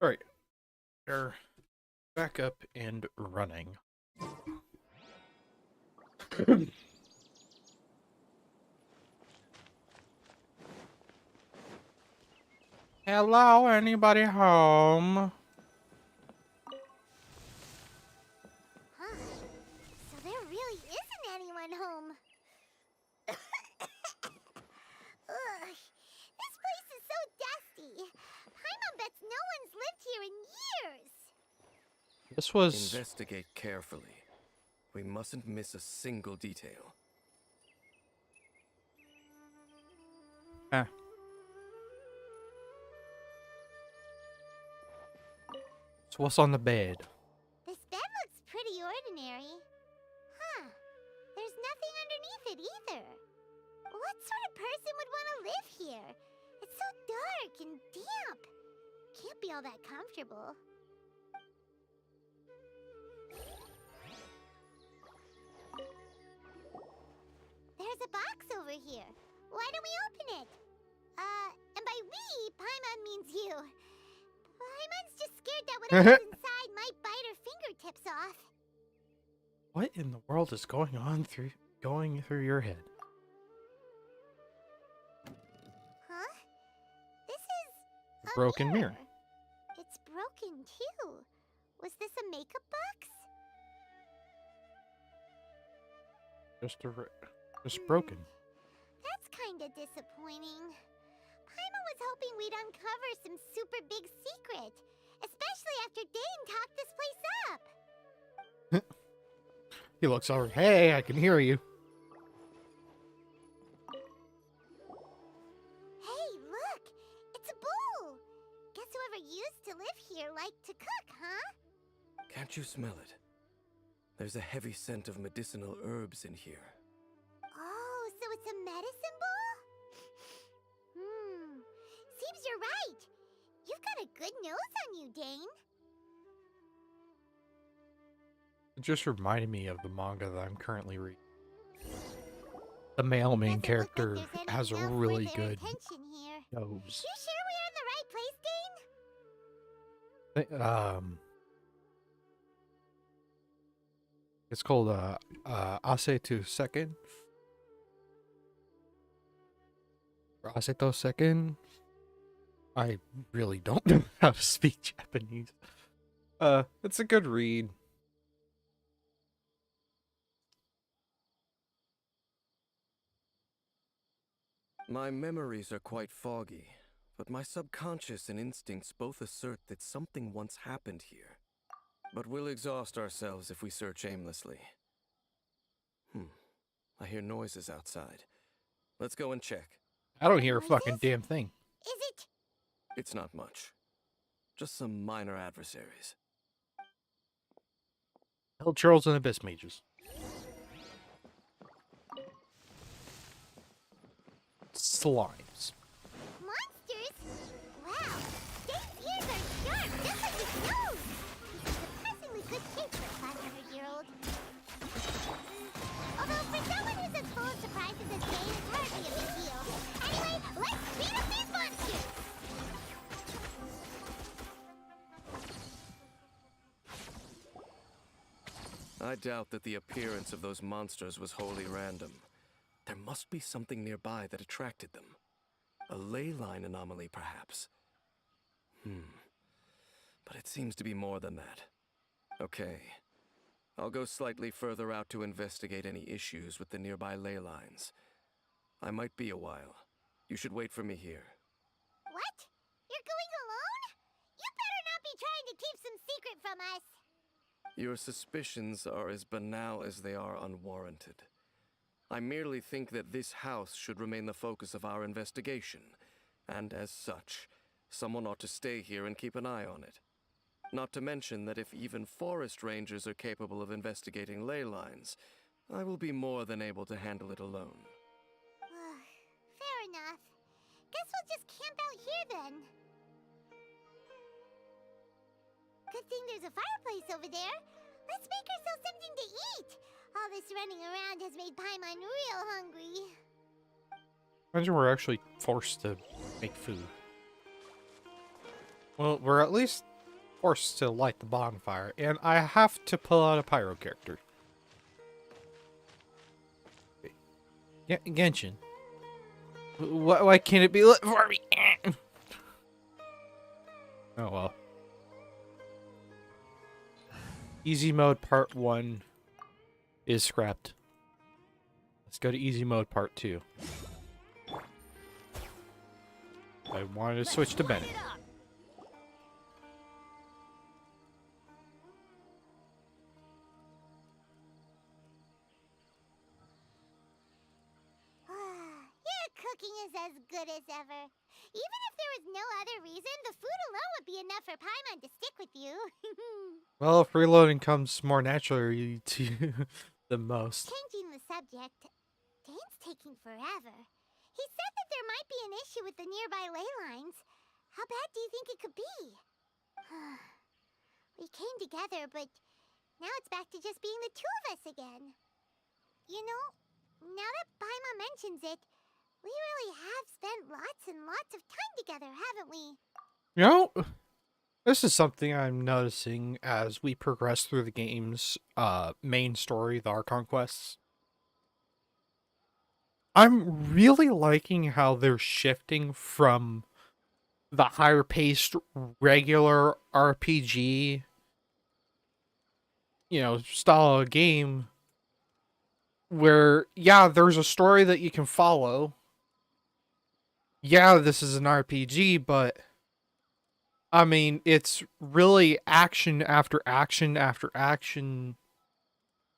Alright, they're back up and running. Hello, anybody home? Huh. So there really isn't anyone home. Ugh. This place is so dusty. Paimon bets no one's lived here in years. This was... Investigate carefully. We mustn't miss a single detail. Ah. So what's on the bed? This bed looks pretty ordinary. Huh. There's nothing underneath it either. What sort of person would want to live here? It's so dark and can't be all that comfortable. There's a box over here. Why don't we open it? And by we, Paimon means you. Paimon's just scared that whatever's inside might bite her fingertips off. What in the world is going through your head? Huh? This is A broken mirror. It's broken too. Was this a makeup box? Just broken. That's kinda disappointing. Paimon was hoping we'd uncover some super big secret, especially after Dain talked this place up. He looks over. Hey, I can hear you. Hey, look! It's a bowl! Guess whoever used to live here liked to cook, huh? Can't you smell it? There's a heavy scent of medicinal herbs in here. Oh, so it's a medicine bowl? Seems you're right. You've got a good nose on you, Dain. It just reminded me of the manga that I'm currently reading. The male main Doesn't look like character there's has a anything else really worth their good attention here. nose. You sure we're in the right place, Dain? It's called Aseto Second. Or Aseto Second. I really don't know how to speak Japanese. It's a good read. My memories are quite foggy, but my subconscious and instincts both assert that something once happened here. But we'll exhaust ourselves if we search aimlessly. I hear noises outside. Let's go and check. I don't hear a Noises? fucking damn thing. Is it? It's not much. Just some minor adversaries. Hell, Charles and Abyss Mages. Slimes. Monsters? Wow, Dain's ears are sharp, just like his nose. He's in surprisingly good shape for a 500-year-old. Although for someone who's as full of surprises as Dain, it's hardly a big deal. Anyway, let's beat up these monsters! I doubt that the appearance of those monsters was wholly random. There must be something nearby that attracted them. A ley line anomaly, perhaps. But it seems to be more than that. Okay. I'll go slightly further out to investigate any issues with the nearby ley lines. I might be a while. You should wait for me here. What? You're going alone? You better not be trying to keep some secret from us. Your suspicions are as banal as they are unwarranted. I merely think that this house should remain the focus of our investigation, and as such, someone ought to stay here and keep an eye on it. Not to mention that if even forest rangers are capable of investigating ley lines, I will be more than able to handle it alone. Fair enough. Guess we'll just camp out here then. Good thing there's a fireplace over there. Let's make ourselves something to eat. All this running around has made Paimon real hungry. Imagine we're actually forced to make food. Well, we're at least forced to light the bonfire, and I have to pull out a pyro character. Genshin. Why can't it be lit for me? Oh well. Easy mode part 1 is scrapped. Let's go to easy mode part 2. I wanted to switch to Bennett. Your cooking is as good as ever. Even if there was no other reason, the food alone would be enough for Paimon to stick with you. Well, if reloading comes more naturally to you than most. Changing the subject, Dain's taking forever. He said that there might be an issue with the nearby ley lines. How bad do you think it could be? We came together, but now it's back to just being the two of us again. You know, now that Paimon mentions it, we really have spent lots and lots of time together, haven't we? You know, this is something I'm noticing as we progress through the game's main story, the Archon quests. I'm really liking how they're shifting from the higher paced regular RPG, style of game where, yeah, there's a story that you can follow. Yeah, this is an RPG, but I mean, it's really action after action after action,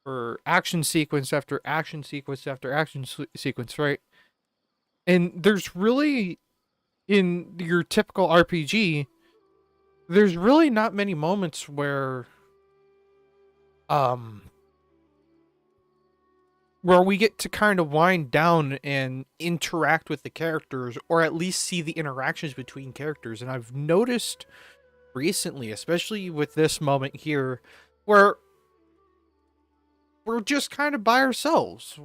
or action sequence after action sequence after action sequence, right? And there's really, in your typical RPG, there's really not many moments um where we get to kind of wind down and interact with the characters, or at least see the interactions between characters. And I've noticed recently, especially with this moment here, where we're just kind of by ourselves.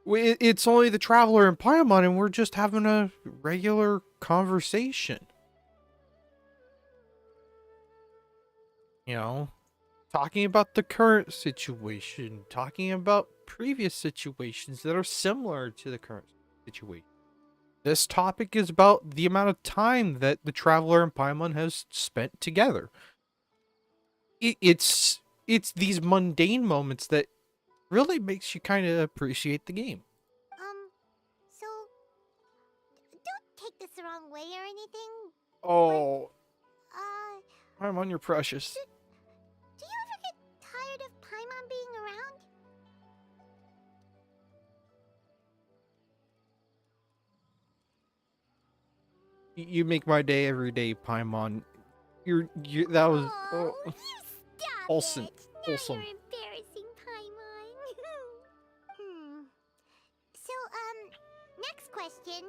It's only the Traveler and Paimon, and we're just having a regular conversation. You know, talking about the current situation, talking about previous situations that are similar to the current situation. This topic is about the amount of time that the Traveler and Paimon has spent together. It's these mundane moments that really makes you kind of appreciate the game. So, don't take this the wrong way or anything. Oh, Uh, Paimon, you're precious. do you ever get tired of Paimon being around? You make my day every day, Paimon. That was You stop wholesome. it. Now Wholesome. you're embarrassing Paimon. So, next question.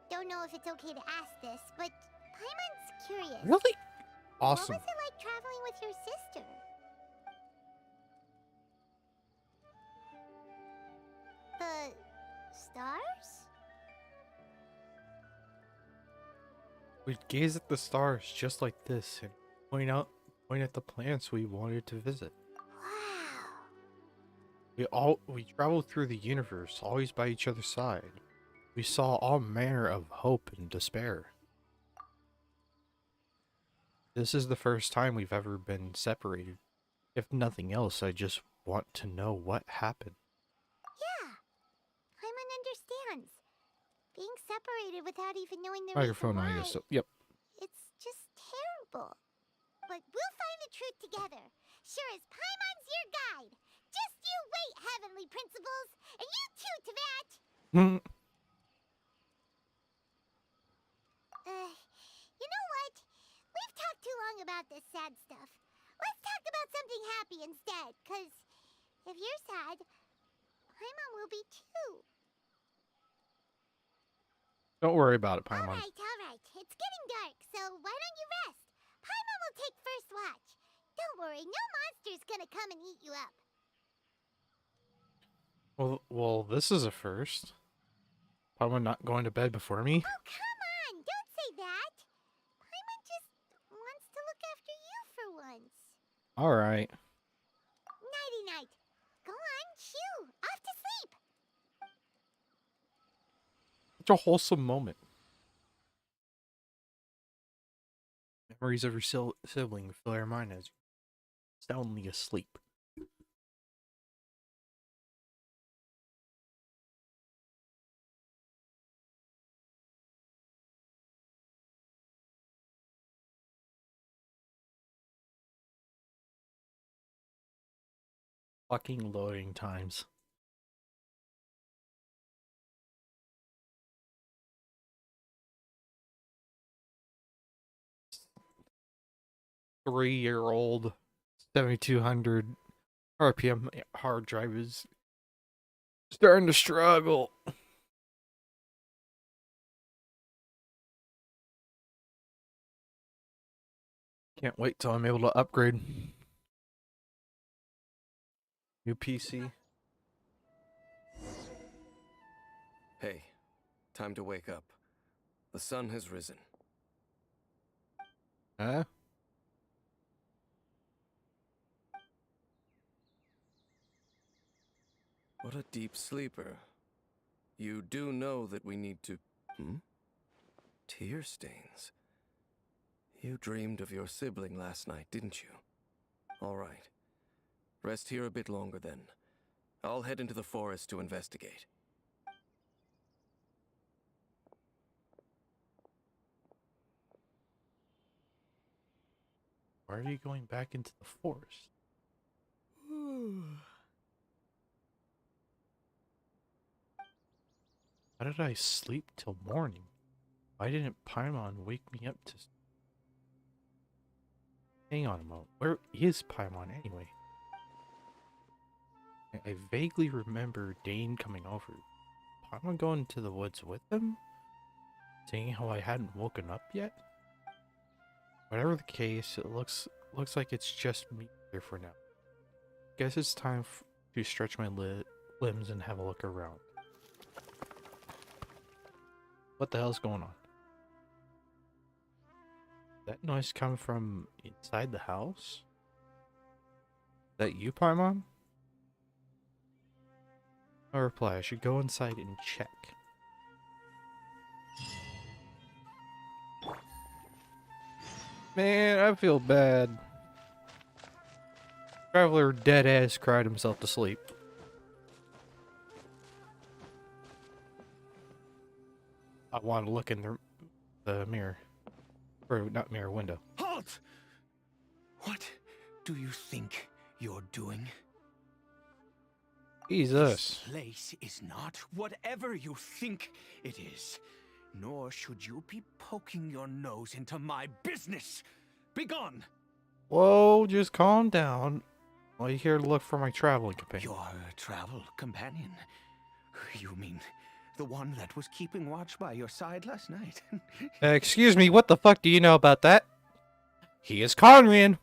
Don't know if it's okay to ask this, but Paimon's curious. Really awesome. What was it like traveling with your sister? The stars? We'd gaze at the stars just like this and point at the planets we wanted to visit. Wow. We traveled through the universe, always by each other's side. We saw all manner of hope and despair. This is the first time we've ever been separated. If nothing else, I just want to know what happened. Yeah. Paimon understands. Being separated without even knowing the Microphone reason on, I why. guess. So, yep. It's just terrible. But we'll find the truth together. Sure as Paimon's your guide. Just you wait, Heavenly Principles. And you too, Teyvat. You know what? We've talked too long about this sad stuff. Let's talk about something happy instead. Cause if you're sad, Paimon will be too. Don't worry about it, Paimon. Alright. It's getting dark, so why don't you rest? Paimon will take first watch. Don't worry, no monster's gonna come and eat you up. Well, this is a first. Paimon not going to bed before me. Oh, come on! Don't say that! Paimon just wants to look after you for once. Alright. Nighty-night. Go on, shoo! Off to sleep! Such a wholesome moment. Memories of your sibling fill your mind as you're soundly asleep. Fucking loading times. Three-year-old 7200 RPM hard drive is starting to struggle. Can't wait till I'm able to upgrade. New PC. Hey, time to wake up. The sun has risen. Huh? What a deep sleeper. You do know that we need to... Tear stains. You dreamed of your sibling last night, didn't you? All right. Rest here a bit longer then. I'll head into the forest to investigate. Why are you going back into the forest? How did I sleep till morning? Why didn't Paimon wake me up to... Hang on a moment. Where is Paimon anyway? I vaguely remember Dain coming over. Paimon going into the woods with him? Seeing how I hadn't woken up yet? Whatever the case, it looks like it's just me here for now. Guess it's time to stretch my limbs and have a look around. What the hell's going on? That noise come from inside the house? That you, Paimon? No reply. I should go inside and check. Man, I feel bad. Traveler dead ass cried himself to sleep. I want to look in the mirror. Or not mirror, window. Halt! What do you think you're doing? Jesus. This place is not whatever you think it is. Nor should you be poking your nose into my business. Begone! Whoa, just calm down. Well, you here to look for my traveling companion. Your travel companion? You mean the one that was keeping watch by your side last night? Excuse me, what the fuck do you know about that? He is Conran.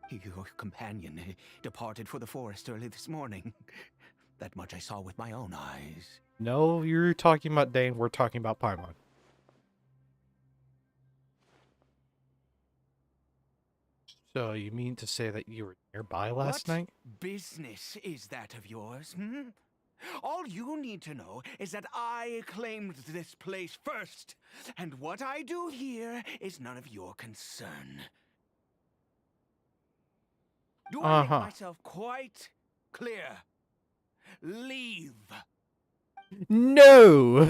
Your companion departed for the forest early this morning. That much I saw with my own eyes. No, you're talking about Dain, we're talking about Paimon. So you mean to say that you were nearby last night? What business is that of yours? All you need to know is that I claimed this place first, and what I do here is none of your concern. Do I make myself quite clear? Leave. No!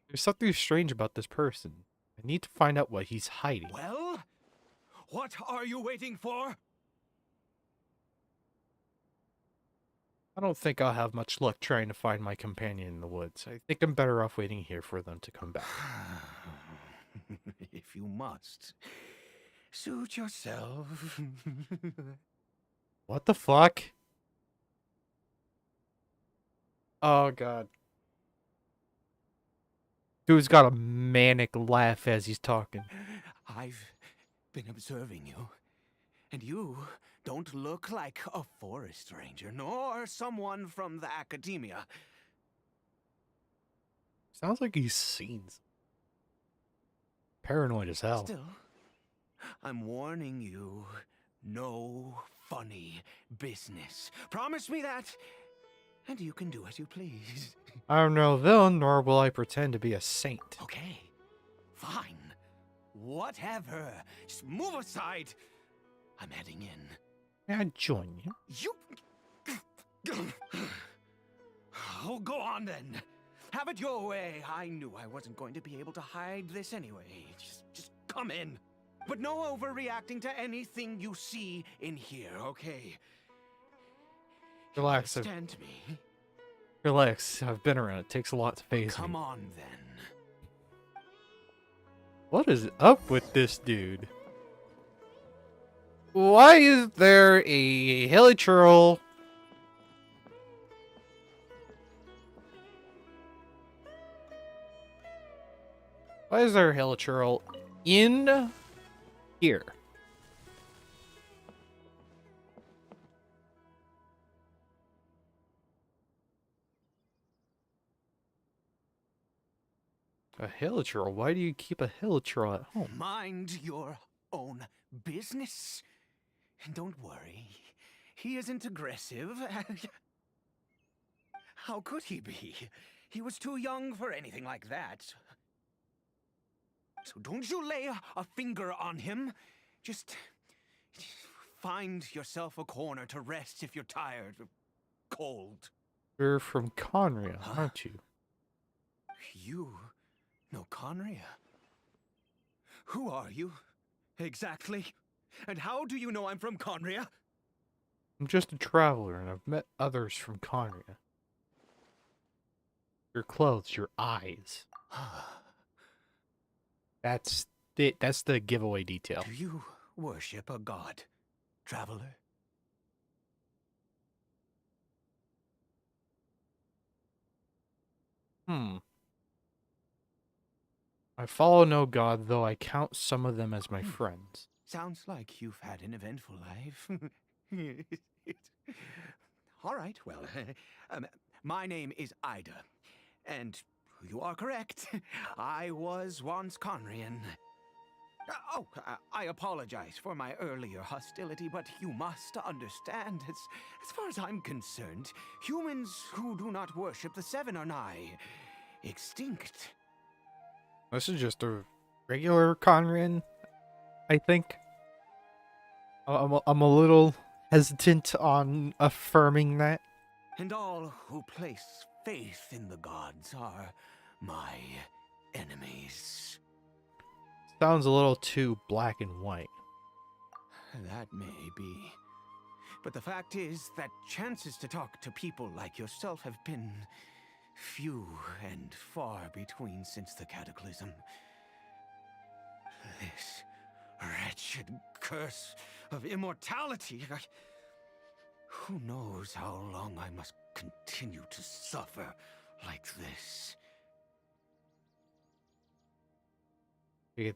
There's something strange about this person. I need to find out what he's hiding. Well, what are you waiting for? I don't think I'll have much luck trying to find my companion in the woods. I think I'm better off waiting here for them to come back. If you must, suit yourself. What the fuck? Oh god. Dude's got a manic laugh as he's talking. I've been observing you, and you don't look like a forest ranger, nor someone from the academia. Sounds like he's seen. Paranoid as hell. Still, I'm warning you, no funny business. Promise me that, and you can do as you please. I'm no villain, nor will I pretend to be a saint. Okay, fine. Whatever. Just move aside. I'm heading in. May I join you? You... Oh, go on then. Have it your way. I knew I wasn't going to be able to hide this anyway. Just come in. But no overreacting to anything you see in here, okay? Relax. Understand me? Relax. I've been around. It takes a lot to phase me. Come on then. What is up with this dude? Why is there a hilichurl? Why is there a hilichurl in here. A hilichurl? Why do you keep a hilichurl at home? Mind your own business. And don't worry, he isn't aggressive. How could he be? He was too young for anything like that. So don't you lay a finger on him. Just find yourself a corner to rest if you're tired or cold. You're from Conria, aren't you? You know Conria? Who are you, exactly? And how do you know I'm from Conria? I'm just a traveler, and I've met others from Conria. Your clothes, your eyes. That's the giveaway detail. Do you worship a god, traveler? I follow no god, though I count some of them as my friends. Sounds like you've had an eventful life. All right, well, my name is Ida, and you are correct. I was once Conrian. I apologize for my earlier hostility, but you must understand, as far as I'm concerned, humans who do not worship the Seven are nigh extinct. This is just a regular Conrian, I think. I'm a little hesitant on affirming that. And all who place faith in the gods are my enemies. Sounds a little too black and white. That may be. But the fact is that chances to talk to people like yourself have been few and far between since the cataclysm. This wretched curse of immortality. Who knows how long I must continue to suffer like this?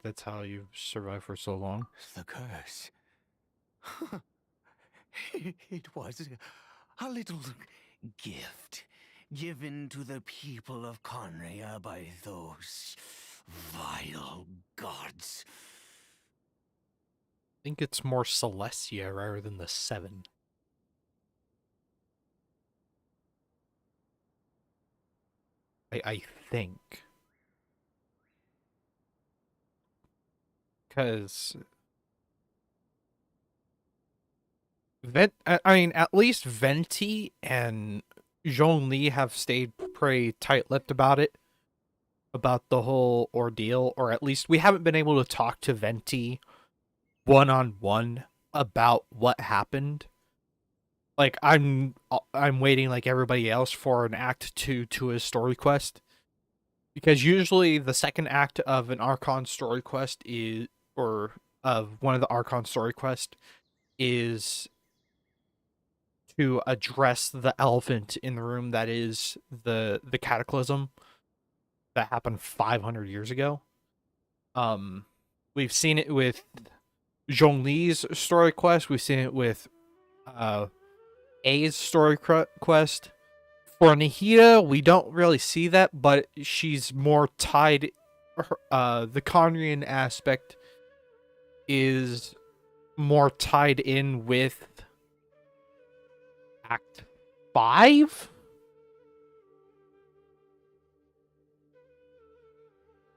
That's how you've survived for so long. The curse. It was a little gift given to the people of Conria by those vile gods. I think it's more Celestia rather than the Seven. I think. Because I mean, at least Venti and Zhongli have stayed pretty tight-lipped about it, about the whole ordeal, or at least we haven't been able to talk to Venti one-on-one about what happened. Like, I'm waiting like everybody else for an act 2 to his story quest, because usually the second act of an Archon story quest is, or of one of the Archon story quest, is to address the elephant in the room that is the cataclysm that happened 500 years ago. We've seen it with Zhongli's story quest. We've seen it with A's story quest. For Nahida, we don't really see that, but she's more tied. The Conrian aspect is more tied in with Act 5?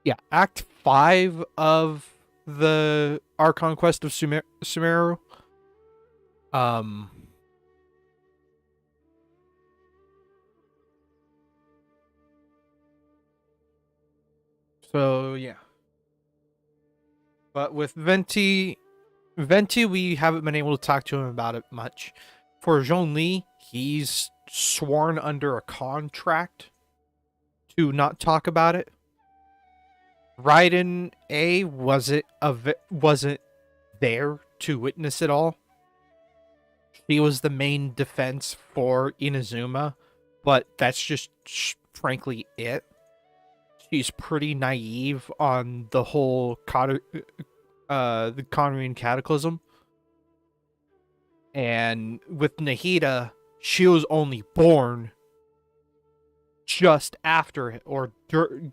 Yeah, Act 5 of the Archon Quest of Sumeru. So, yeah. But with Venti, we haven't been able to talk to him about it much. For Zhongli, he's sworn under a contract to not talk about it. Raiden A wasn't there to witness it all. He was the main defense for Inazuma, but that's just frankly it. she's pretty naive on the whole the Conrian Cataclysm. And with Nahida, she was only born just after it, or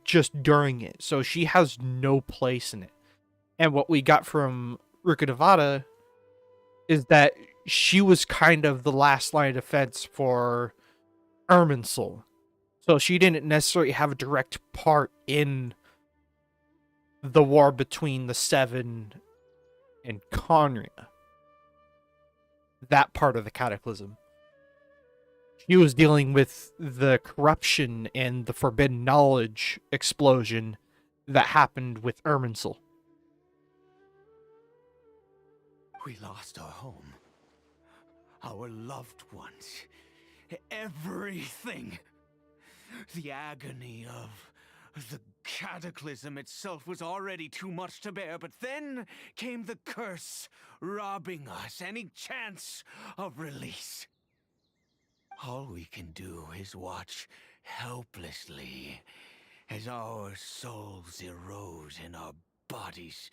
just during it. So she has no place in it. And what we got from Rukkhadevata is that she was kind of the last line of defense for Irminsul. So she didn't necessarily have a direct part in the war between the Seven and Conria. That part of the Cataclysm. She was dealing with the corruption and the forbidden knowledge explosion that happened with Irminsul. We lost our home, our loved ones, everything. The agony of the cataclysm itself was already too much to bear, but then came the curse, robbing us any chance of release. All we can do is watch helplessly as our souls erode and our bodies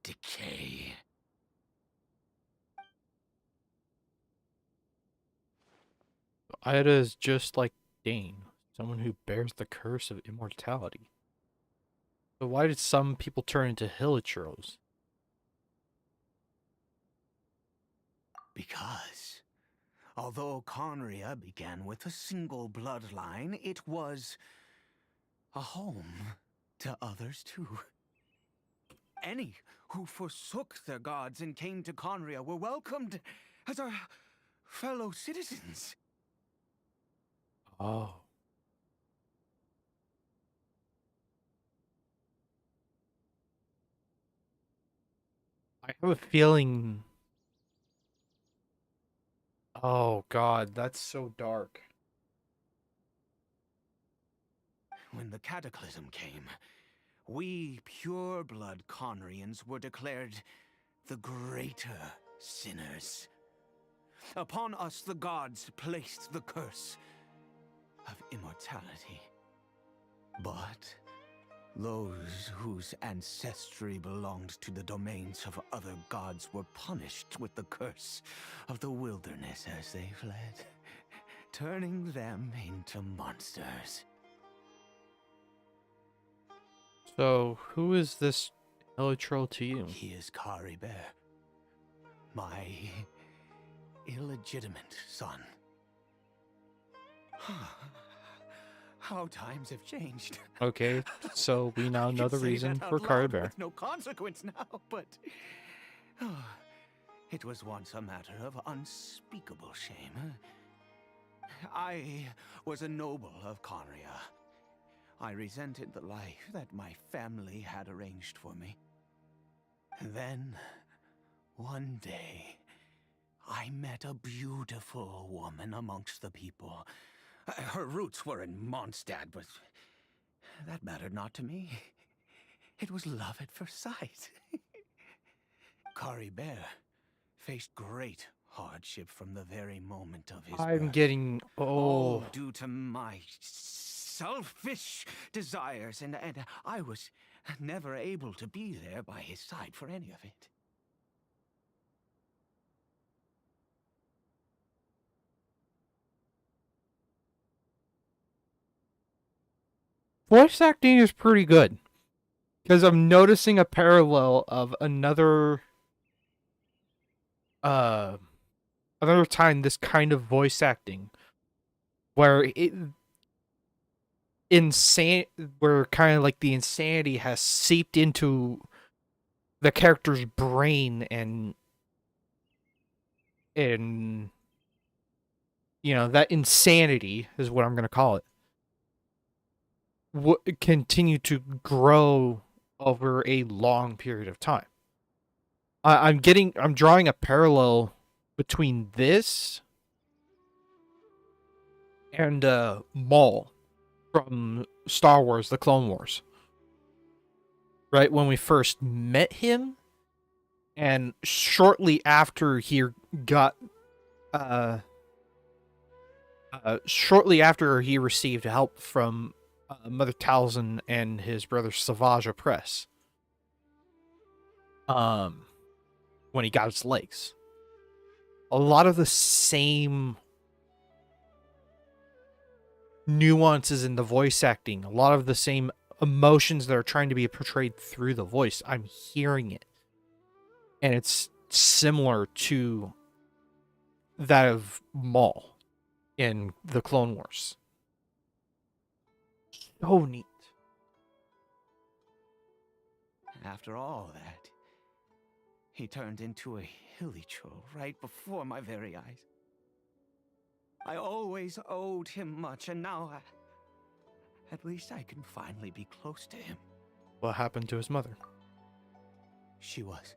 decay. Ida is just like Dain, someone who bears the curse of immortality. But why did some people turn into Hilichurls? Because, although Conria began with a single bloodline, it was a home to others too. Any who forsook their gods and came to Conria were welcomed as our fellow citizens. Oh. I have a feeling. Oh god, that's so dark. When the cataclysm came, we pure-blood Conrians were declared the greater sinners. Upon us the gods placed the curse of immortality. But those whose ancestry belonged to the domains of other gods were punished with the curse of the wilderness as they fled, turning them into monsters. So, who is this Hilichurl to you? He is Caribert, my illegitimate son. How times have changed. Okay, so we now I know can the say reason that for out loud Caribert. with no consequence now, but it was once a matter of unspeakable shame. I was a noble of Conria. I resented the life that my family had arranged for me. Then, one day, I met a beautiful woman amongst the people. Her roots were in Mondstadt, but that mattered not to me. It was love at first sight. Caribert faced great hardship from the very moment of his I'm birth. getting. All Oh. due to my selfish desires, and I was never able to be there by his side for any of it. Voice acting is pretty good. Because I'm noticing a parallel of uh another time this kind of voice acting where where kind of like the insanity has seeped into the character's brain, and that insanity is what I'm going to call it, continue to grow over a long period of time. I'm drawing a parallel between this and Maul from Star Wars: The Clone Wars. Right when we first met him, and shortly after he got, shortly after he received help from Mother Talzin and his brother Savage oppress. When he got his legs. A lot of the same nuances in the voice acting, a lot of the same emotions that are trying to be portrayed through the voice. I'm hearing it. And it's similar to that of Maul in the Clone Wars. So neat. After all that, he turned into a Hilichurl right before my very eyes. I always owed him much, and now at least I can finally be close to him. What happened to his mother? She was.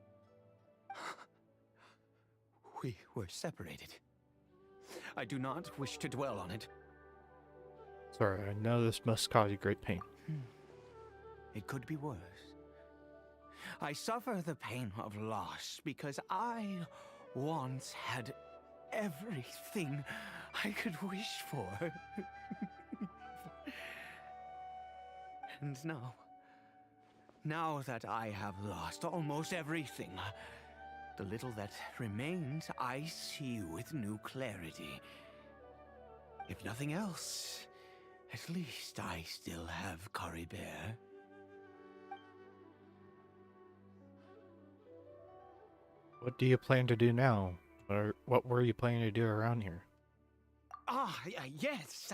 We were separated. I do not wish to dwell on it. Sorry, I know this must cause you great pain. It could be worse. I suffer the pain of loss because I once had everything I could wish for. And now that I have lost almost everything, the little that remains I see with new clarity. If nothing else, at least I still have Caribert. What do you plan to do now? Or what were you planning to do around here? Yes,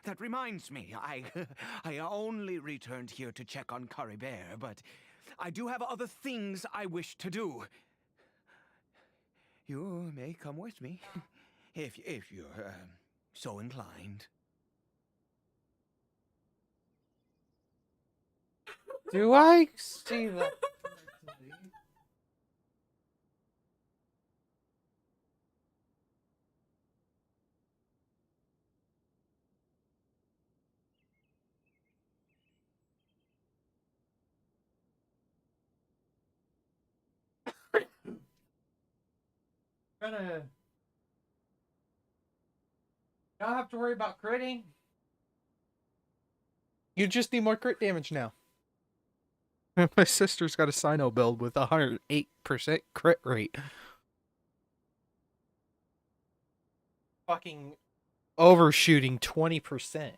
that reminds me. I only returned here to check on Caribert, but I do have other things I wish to do. You may come with me, if you're so inclined. Do I see that? Gonna not have to worry about critting. You just need more crit damage now. My sister's got a Sino build with 108% crit rate. Fucking overshooting 20%.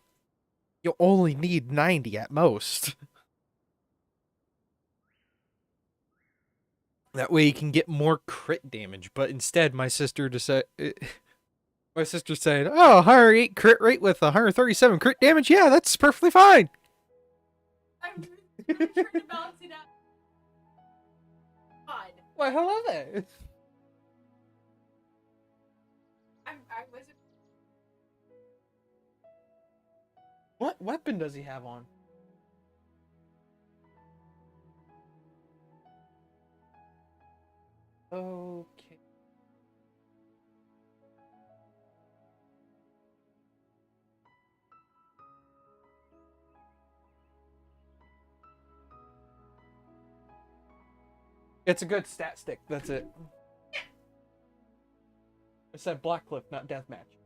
You only need 90 at most. That way you can get more crit damage. But instead, my sister decided. My sister said, "Oh, 108 crit rate with 137 crit damage. Yeah, that's perfectly fine." I'm really trying to balance it out. God. Why, hello there. I wasn't. What weapon does he have on? Okay. It's a good stat stick, that's it. I said Blackcliff, not Deathmatch.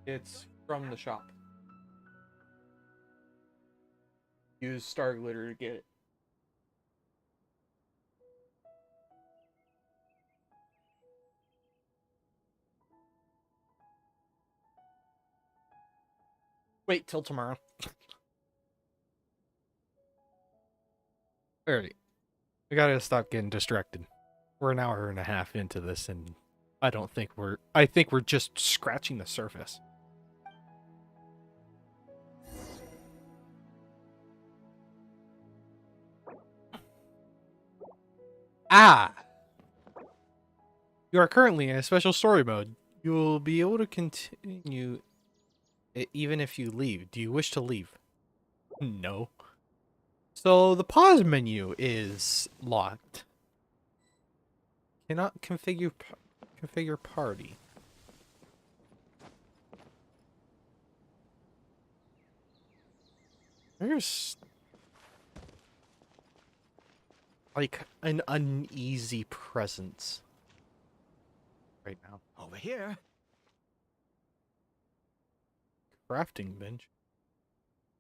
It's from the shop. Use Star Glitter to get it. Wait till tomorrow. Alright. We gotta stop getting distracted. We're an hour and a half into this, and I think we're just scratching the surface. Ah! You are currently in a special story mode. You will be able to continue even if you leave. Do you wish to leave? No. So the pause menu is locked. Cannot configure party. There's like an uneasy presence right now. Over here. Crafting bench.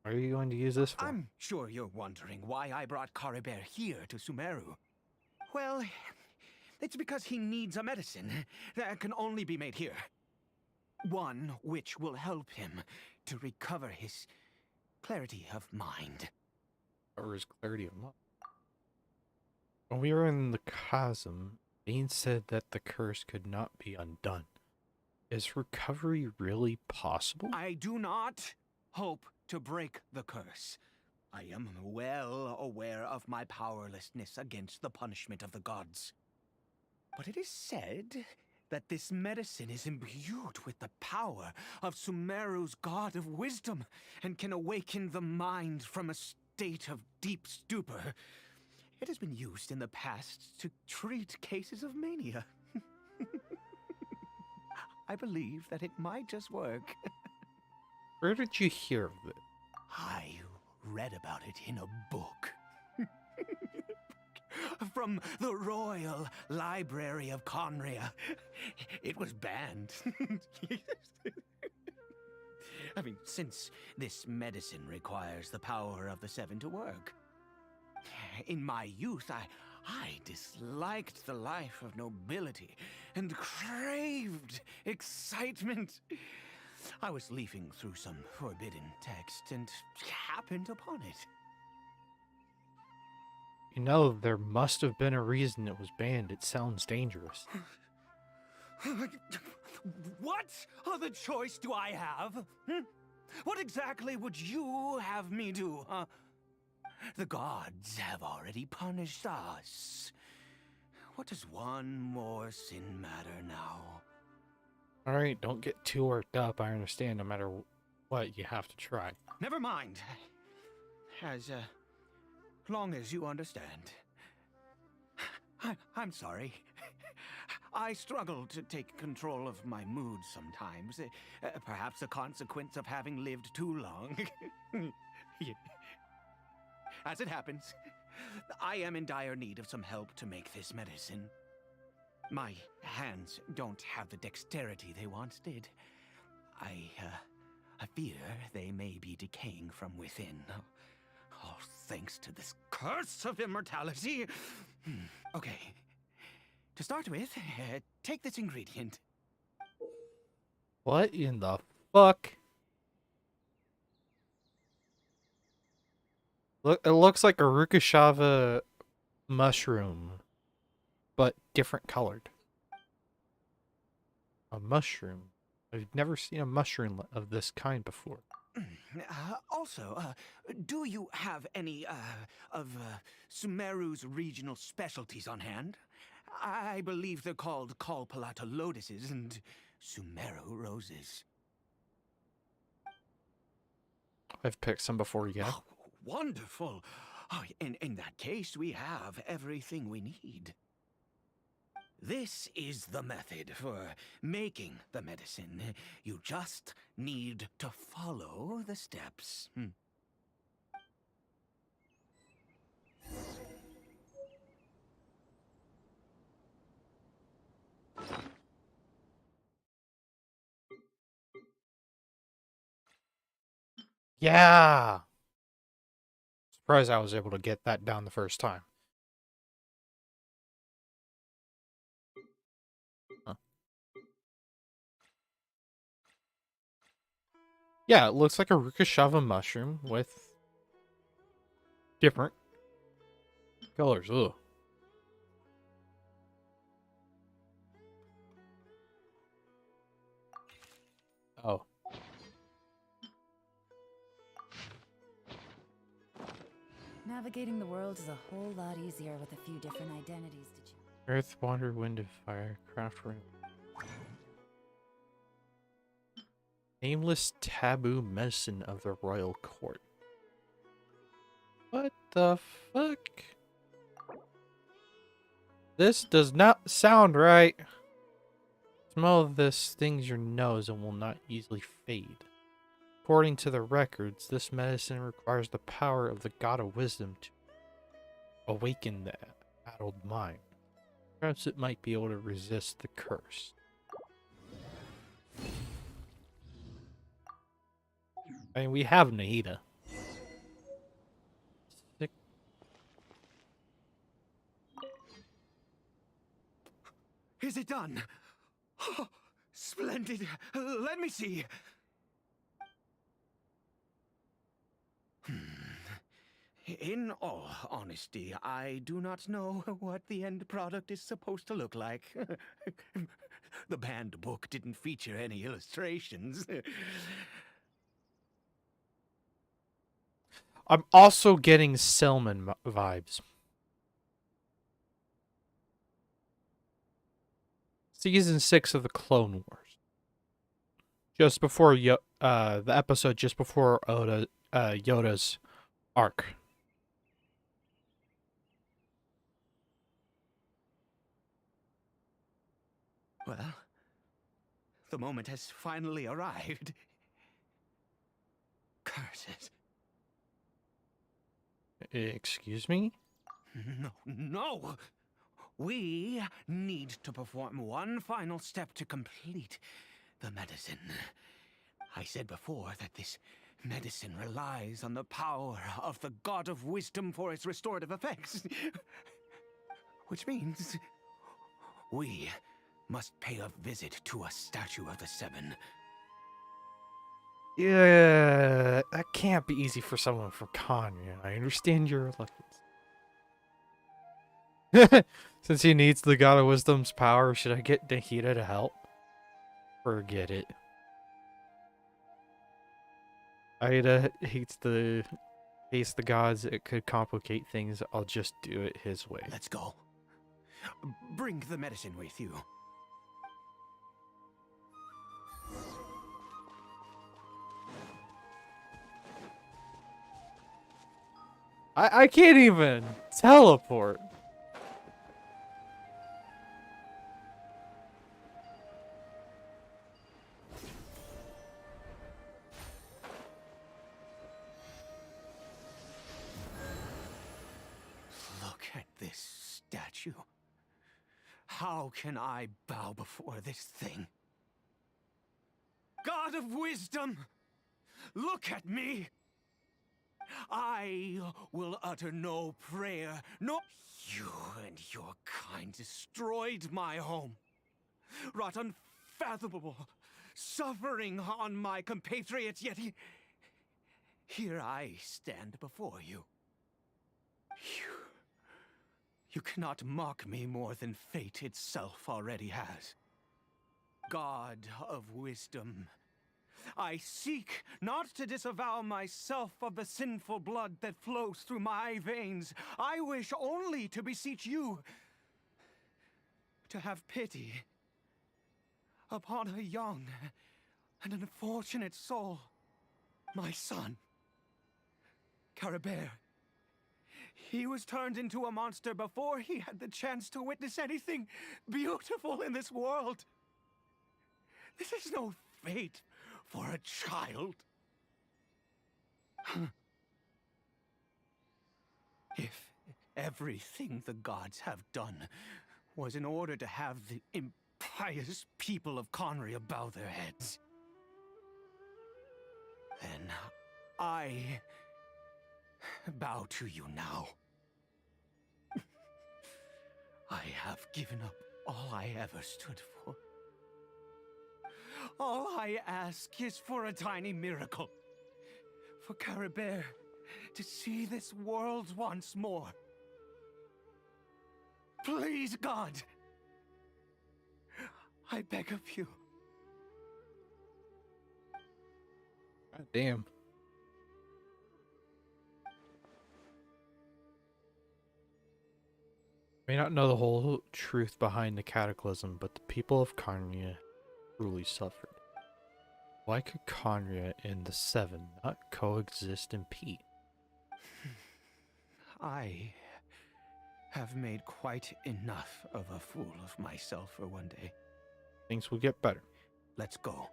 What are you going to use this for? I'm sure you're wondering why I brought Caribert here to Sumeru. Well, it's because he needs a medicine that can only be made here. One which will help him to recover his clarity of mind. Or his clarity of mind? When we were in the chasm, Dain said that the curse could not be undone. Is recovery really possible? I do not hope to break the curse. I am well aware of my powerlessness against the punishment of the gods. But it is said that this medicine is imbued with the power of Sumeru's god of wisdom and can awaken the mind from a state of deep stupor. It has been used in the past to treat cases of mania. I believe that it might just work. Where did you hear of it? I read about it in a book. From the Royal Library of Conria. It was banned. I mean, since this medicine requires the power of the Seven to work. In my youth, I disliked the life of nobility and craved excitement. I was leafing through some forbidden text and happened upon it. You know, there must have been a reason it was banned. It sounds dangerous. What other choice do I have? What exactly would you have me do, huh? The gods have already punished us. What does one more sin matter now? Alright, don't get too worked up. I understand no matter what, you have to try. Never mind. As long as you understand. I'm sorry. I struggle to take control of my mood sometimes. Perhaps a consequence of having lived too long. As it happens, I am in dire need of some help to make this medicine. My hands don't have the dexterity they once did. I fear they may be decaying from within. All thanks to this curse of immortality. Okay. To start with, take this ingredient. What in the fuck? Look, it looks like a Rukashava mushroom, but different colored. A mushroom. I've never seen a mushroom of this kind before. Also, do you have any, of Sumeru's regional specialties on hand? I believe they're called Kalpalata lotuses and Sumeru roses. I've picked some before, yeah. Oh, wonderful! Oh, in that case, we have everything we need. This is the method for making the medicine. You just need to follow the steps. Yeah! Surprised I was able to get that down the first time. Huh. Yeah, it looks like a Rukashava mushroom with different colors. Ugh. Oh. Navigating the world is a whole lot easier with a few different identities to choose. Earth, water, wind, and fire. Craft room. Nameless taboo medicine of the royal court. What the fuck? This does not sound right. Smell this stings your nose and will not easily fade. According to the records, this medicine requires the power of the god of wisdom to awaken that. addled mind. Perhaps it might be able to resist the curse. I mean, we have Nahida. Sick. Is it done? Oh, splendid. Let me see. In all honesty, I do not know what the end product is supposed to look like. The banned book didn't feature any illustrations. I'm also getting Selman vibes. Season 6 of the Clone Wars. Just before the episode just before Yoda's arc. Well, the moment has finally arrived. Curses. Excuse me? No! We need to perform one final step to complete the medicine. I said before that this medicine relies on the power of the God of Wisdom for its restorative effects. Which means we must pay a visit to a statue of the Seven. Yeah, that can't be easy for someone from Kanye. I understand your reluctance. Since he needs the God of Wisdom's power, should I get Nahida to help? Forget it. Aida hates the gods. It could complicate things. I'll just do it his way. Let's go. Bring the medicine with you. I can't even teleport. Look at this statue. How can I bow before this thing? God of Wisdom, look at me. I will utter no prayer, no... You and your kind destroyed my home, wrought unfathomable suffering on my compatriots, yet here I stand before you. You cannot mock me more than fate itself already has. God of Wisdom, I seek not to disavow myself of the sinful blood that flows through my veins. I wish only to beseech you to have pity upon a young and unfortunate soul, my son, Caribert. He was turned into a monster before he had the chance to witness anything beautiful in this world. This is no fate for a child. If everything the gods have done was in order to have the impious people of Conria bow their heads, then I bow to you now. I have given up all I ever stood for. All I ask is for a tiny miracle. For Caribert to see this world once more. Please, God. I beg of you. God damn. May not know the whole truth behind the cataclysm, but the people of Carnia truly suffered. Why could Conria and the Seven not coexist in peace? I have made quite enough of a fool of myself for one day. Things will get better. Let's go.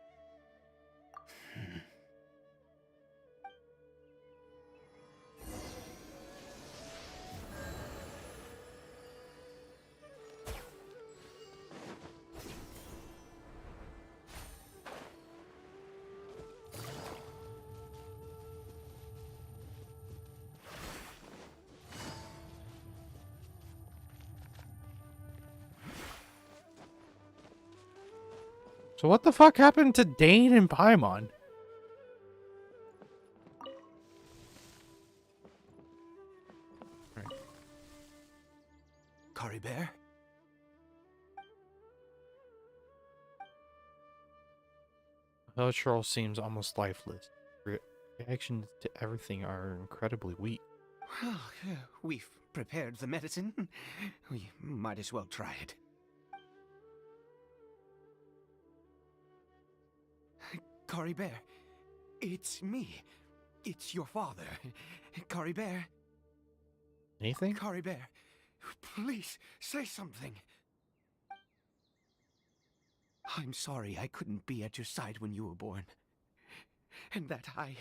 So what the fuck happened to Dain and Paimon? Caribert? The troll seems almost lifeless. Reactions to everything are incredibly weak. Well, we've prepared the medicine. We might as well try it. Caribert, it's me. It's your father. Caribert. Anything? Caribert, please say something. I'm sorry I couldn't be at your side when you were born. And that I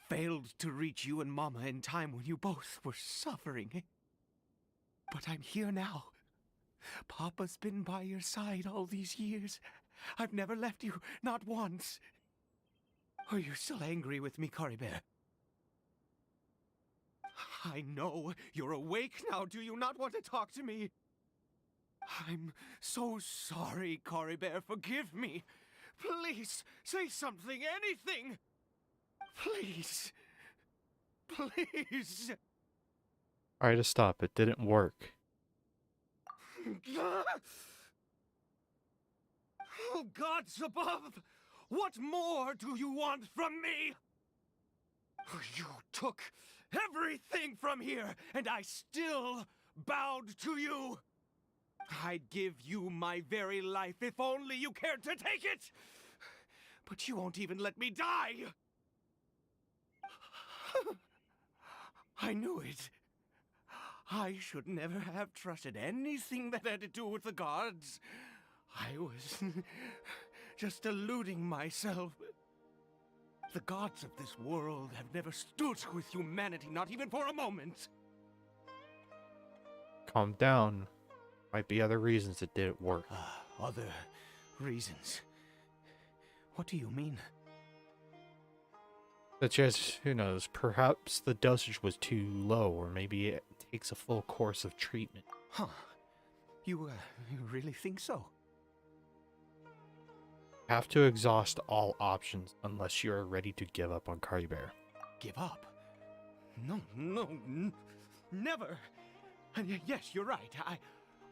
failed to reach you and Mama in time when you both were suffering. But I'm here now. Papa's been by your side all these years. I've never left you, not once. Are you still angry with me, Caribert? I know you're awake now. Do you not want to talk to me? I'm so sorry, Caribert. Forgive me. Please, say something, anything. Please. Please. Try to stop. It didn't work. Oh, gods above! What more do you want from me? You took everything from here, and I still bowed to you. I'd give you my very life if only you cared to take it. But you won't even let me die. I knew it. I should never have trusted anything that had to do with the gods. I was just deluding myself. The gods of this world have never stood with humanity, not even for a moment. Calm down. Might be other reasons it didn't work. Other reasons? What do you mean? Such as, who knows, perhaps the dosage was too low, or maybe it takes a full course of treatment. Huh. You really think so? Have to exhaust all options unless you are ready to give up on Caribert. Give up? No, never. And yes, you're right.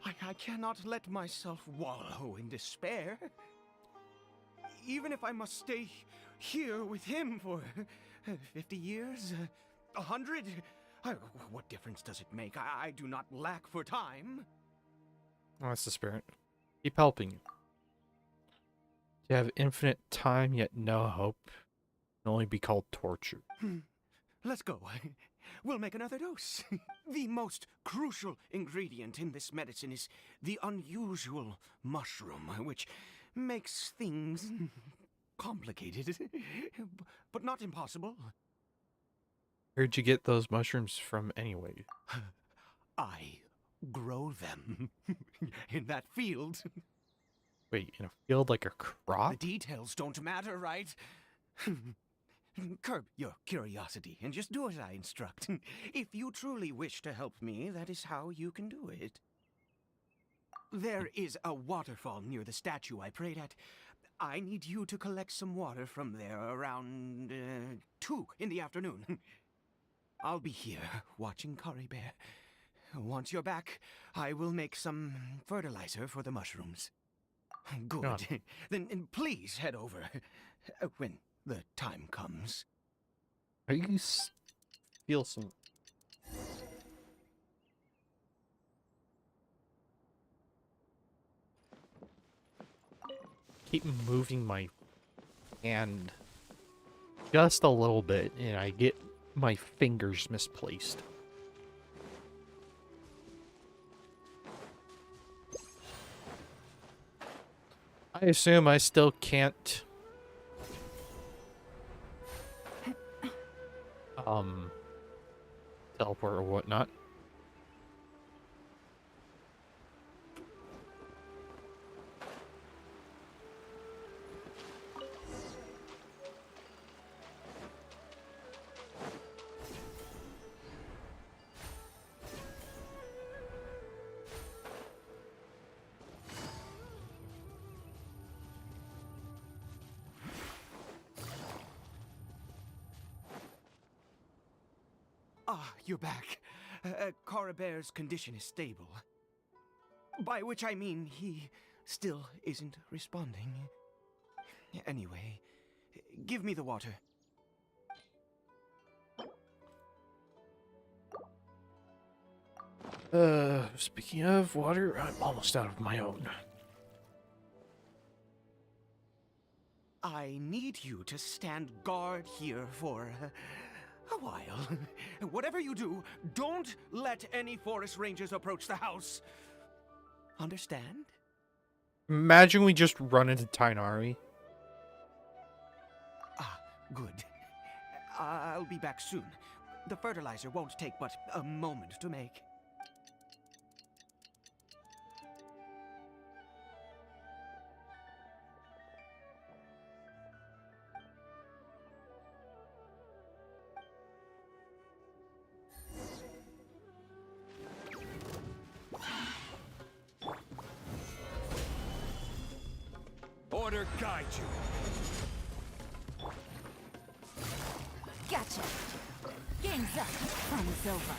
I cannot let myself wallow in despair. Even if I must stay here with him for 50 years, 100, what difference does it make? I do not lack for time. Oh, that's the spirit. Keep helping you. To have infinite time yet no hope can only be called torture. Let's go. We'll make another dose. The most crucial ingredient in this medicine is the unusual mushroom, which makes things complicated, but not impossible. Where'd you get those mushrooms from anyway? I grow them in that field. Wait, in a field like a crop? The details don't matter, right? Curb your curiosity and just do as I instruct. If you truly wish to help me, that is how you can do it. There is a waterfall near the statue I prayed at. I need you to collect some water from there around 2 in the afternoon. I'll be here watching Caribert. Once you're back, I will make some fertilizer for the mushrooms. Good. God. Then please head over when the time comes. Are you feel some? Keep moving my hand just a little bit, and I get my fingers misplaced. I assume I still can't teleport or whatnot. Ah, you're back. Caribert's condition is stable. By which I mean he still isn't responding. Anyway, give me the water. Speaking of water, I'm almost out of my own. I need you to stand guard here for a while. Whatever you do, don't let any forest rangers approach the house. Understand? Imagine we just run into Tainari. Ah, good. I'll be back soon. The fertilizer won't take but a moment to make. Order guide you. Gotcha. Game's up. Fun is over.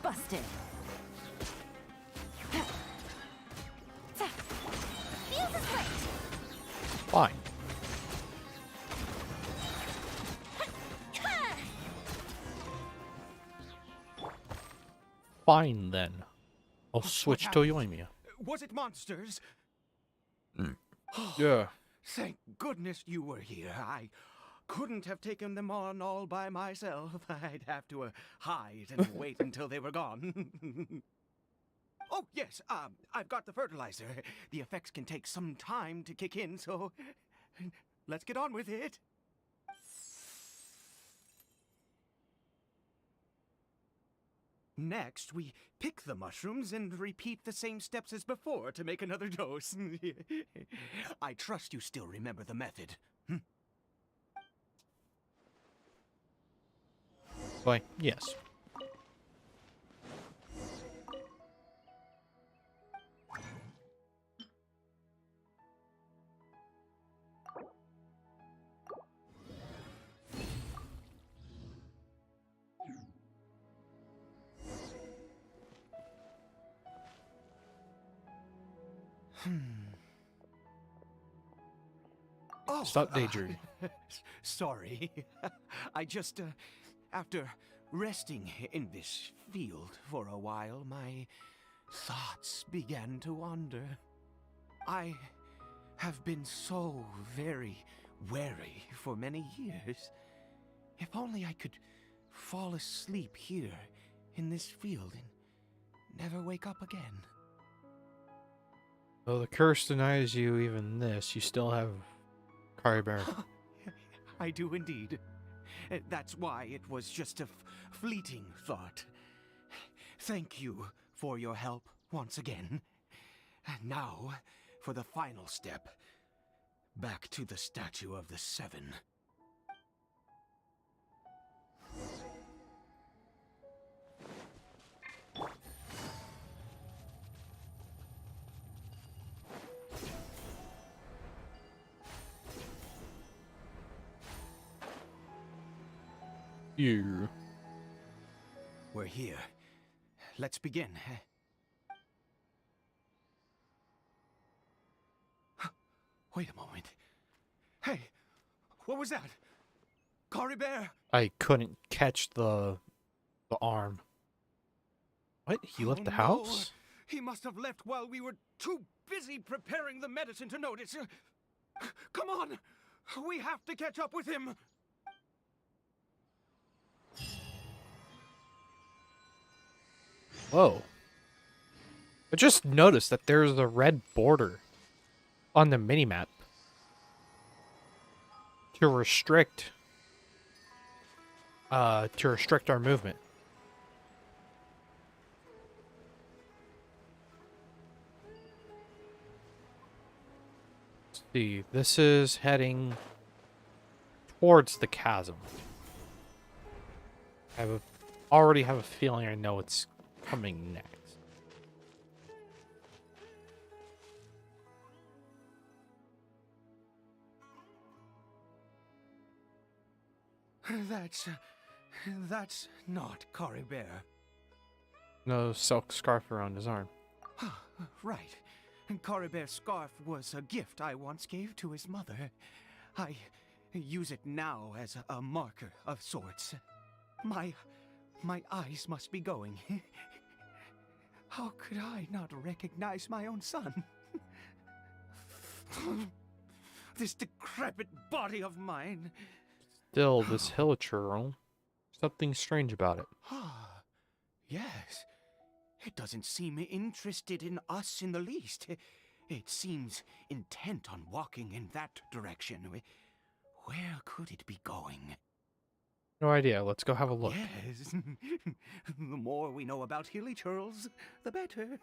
Busted. Feels is great. Fine. Fine then. I'll switch to Yoimiya. Was it monsters? Yeah. Thank goodness you were here. I couldn't have taken them on all by myself. I'd have to hide and wait until they were gone. Oh, yes, I've got the fertilizer. The effects can take some time to kick in, so let's get on with it. Next, we pick the mushrooms and repeat the same steps as before to make another dose. I trust you still remember the method. Why, yes. Oh, Stop daydreaming. Sorry. I just, after resting in this field for a while, my thoughts began to wander. I have been so very wary for many years. If only I could fall asleep here in this field and never wake up again. Though the curse denies you even this, you still have Caribert. I do indeed. That's why it was just a fleeting thought. Thank you for your help once again. And now, for the final step. Back to the Statue of the Seven. You. We're here. Let's begin. Wait a moment. Hey, what was that? Caribert! I couldn't catch the arm. What? He left the no. house? He must have left while we were too busy preparing the medicine to notice. Come on! We have to catch up with him! Whoa. I just noticed that there's a red border on the minimap to restrict our movement. Let's see, this is heading towards the chasm. Already have a feeling I know it's coming next. That's That's not Caribert. No silk scarf around his arm. Right. Caribert's scarf was a gift I once gave to his mother. I use it now as a marker of sorts. My eyes must be going. How could I not recognize my own son? This decrepit body of mine. Still, this hill churl. Something strange about it. Ah, yes. It doesn't seem interested in us in the least. It seems intent on walking in that direction. Where could it be going? No idea. Let's go have a look. Yes. The more we know about hilly churls, the better.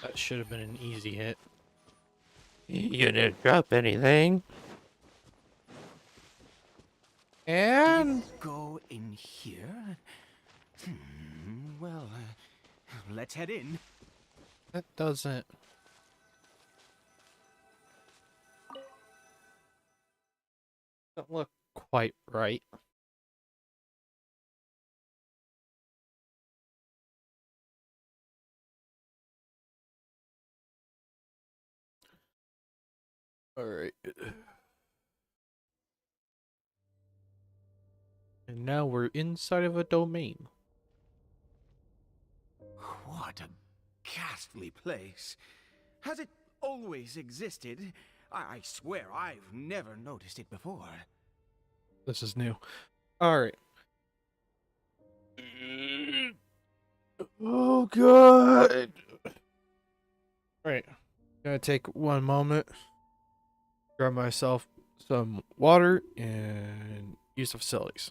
That should have been an easy hit. You didn't drop anything. And Go in here? Well, let's head in. that doesn't. Don't look quite right. All right. And now we're inside of a domain. What a ghastly place. Has it always existed? I swear I've never noticed it before. This is new. All right. Oh god. All right. Gonna take one moment. Grab myself some water and use the facilities.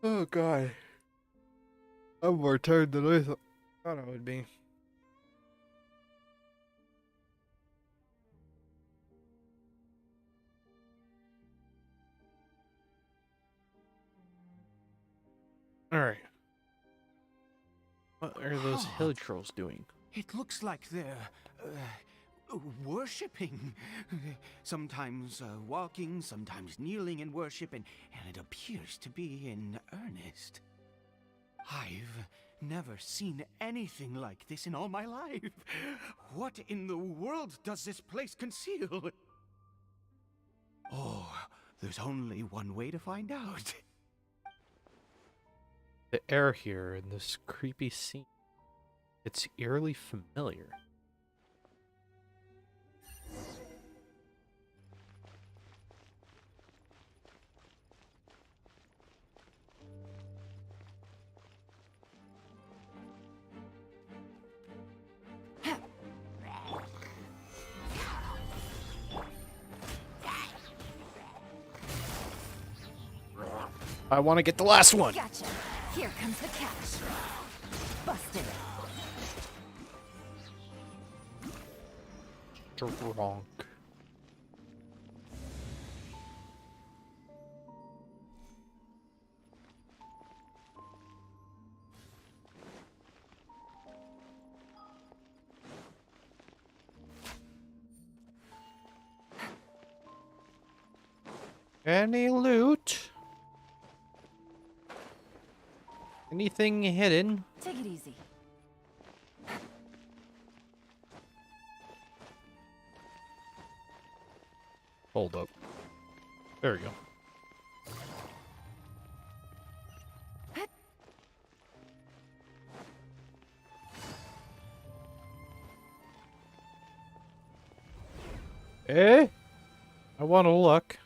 Oh god. I'm more tired than I thought I would be. Alright. What are those hill trolls doing? It looks like they're worshipping. Sometimes walking, sometimes kneeling in worship, and it appears to be in earnest. I've never seen anything like this in all my life. What in the world does this place conceal? Oh, there's only one way to find out. The air here in this creepy scene. It's eerily familiar. I want to get the last one. Gotcha. Here comes the catch. Busted. Drunk. Any loot? Anything hidden? Take it easy. Hold up. There we go. Eh? I want to look.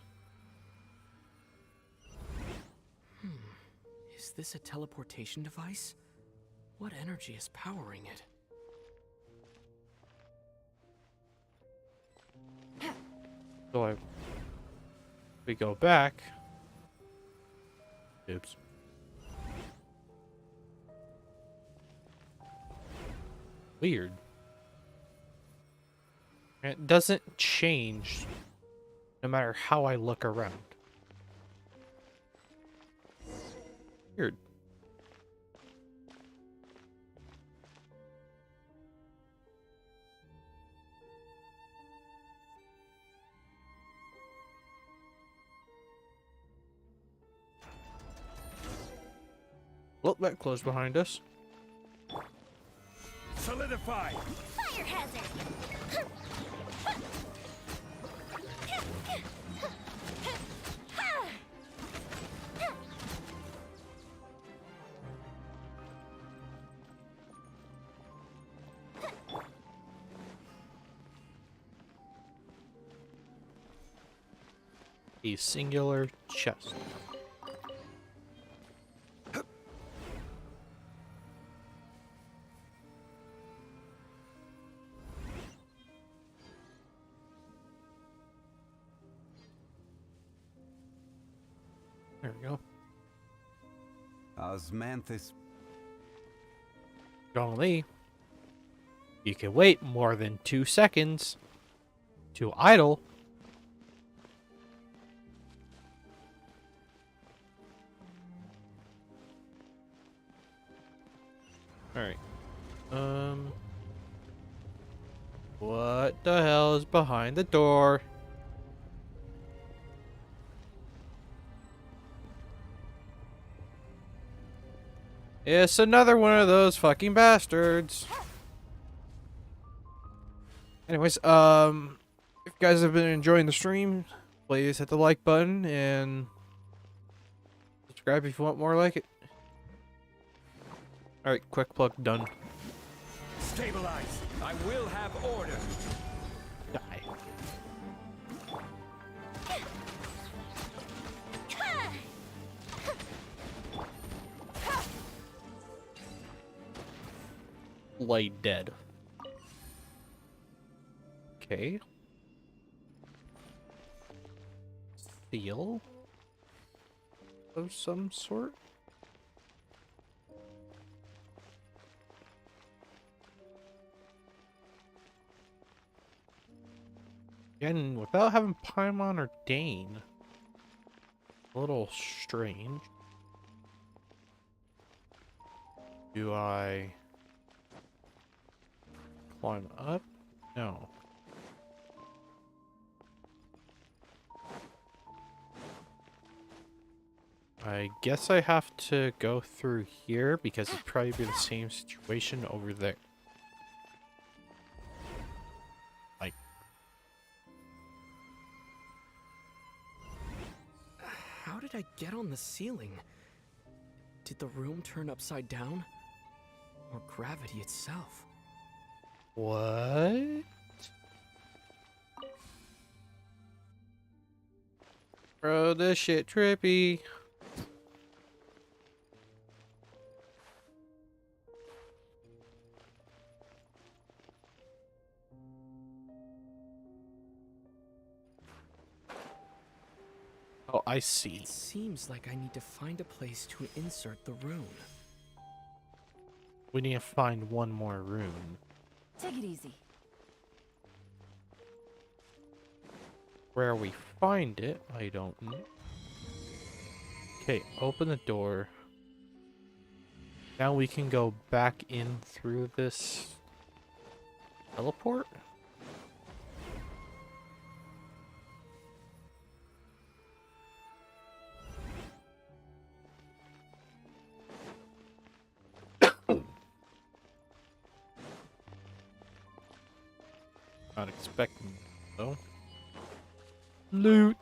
Is this a teleportation device? What energy is powering it? So we go back. Oops. Weird. It doesn't change no matter how I look around. Weird. Well, that closed behind us. Solidify! Fire hazard! A singular chest. There we go. Osmanthus. Golly. You can wait more than 2 seconds to idle. Alright. What the hell is behind the door? It's another one of those fucking bastards. Anyways, if you guys have been enjoying the stream, please hit the like button and subscribe if you want more like it. Alright, quick plug done. Stabilize! I will have order! Die. Lay dead. Okay. Seal of some sort. Again, without having Paimon or Dain. A little strange. Do I climb up? No. I guess I have to go through here because it'd probably be the same situation over there. Like, How did I get on the ceiling? Did the room turn upside down? Or gravity itself? what? Bro, this shit trippy. Oh, I see. It seems like I need to find a place to insert the rune. We need to find one more rune. Take it easy. Where we find it, I don't know. Okay, open the door. Now we can go back in through this teleport? Not expecting it, though. Loot.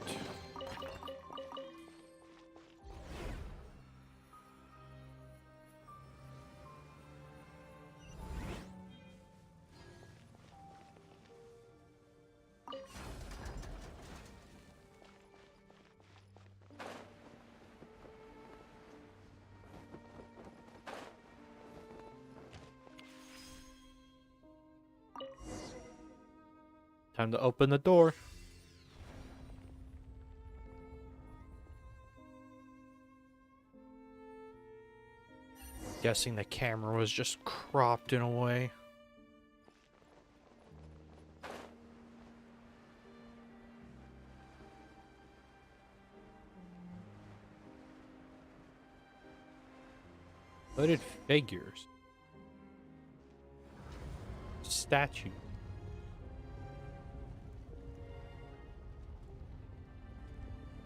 Time to open the door. Guessing the camera was just cropped in a way. Hooded figures. Statue.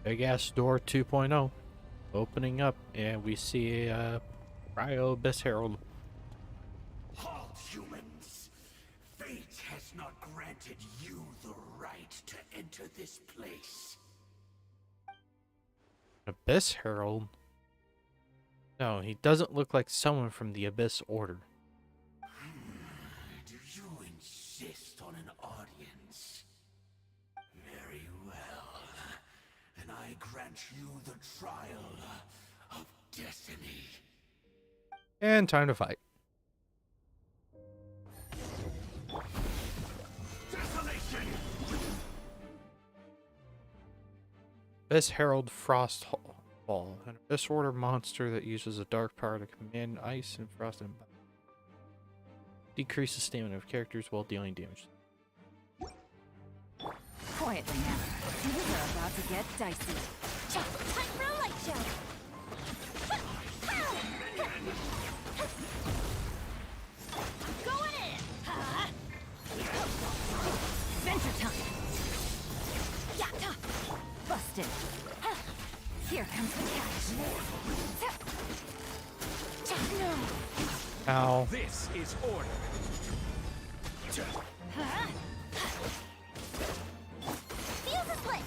Big ass door 2.0 opening up, and we see a Cryo Abyss Herald. Halt, humans! Fate has not granted you the right to enter this place. Abyss Herald? No, he doesn't look like someone from the Abyss Order. Do you insist on an audience? Very well. Then I grant you the trial of destiny. And time to fight. Desolation! Abyss Herald Frostfall. An Abyss Order monster that uses a dark power to command ice and frost and decrease the stamina of characters while dealing damage. Quietly now. Things are about to get dicey. Time for a light show. Going in. Adventure time! Yatta! Busted! Here comes the catch! No! Ow. This is order. Fuse is lit.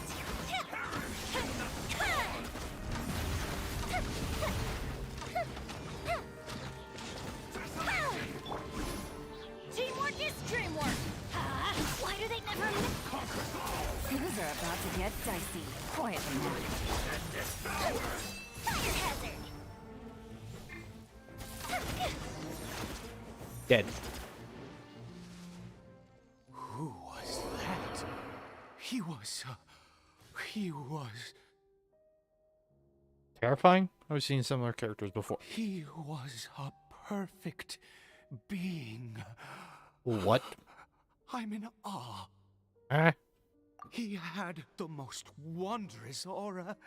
Teamwork is dreamwork. Why do they never? Things are about to get dicey. Quietly now. Fire hazard. Dead. Who was that? He was Terrifying? I've seen similar characters before. a perfect being. What? I'm in awe. Eh? He had the most wondrous aura,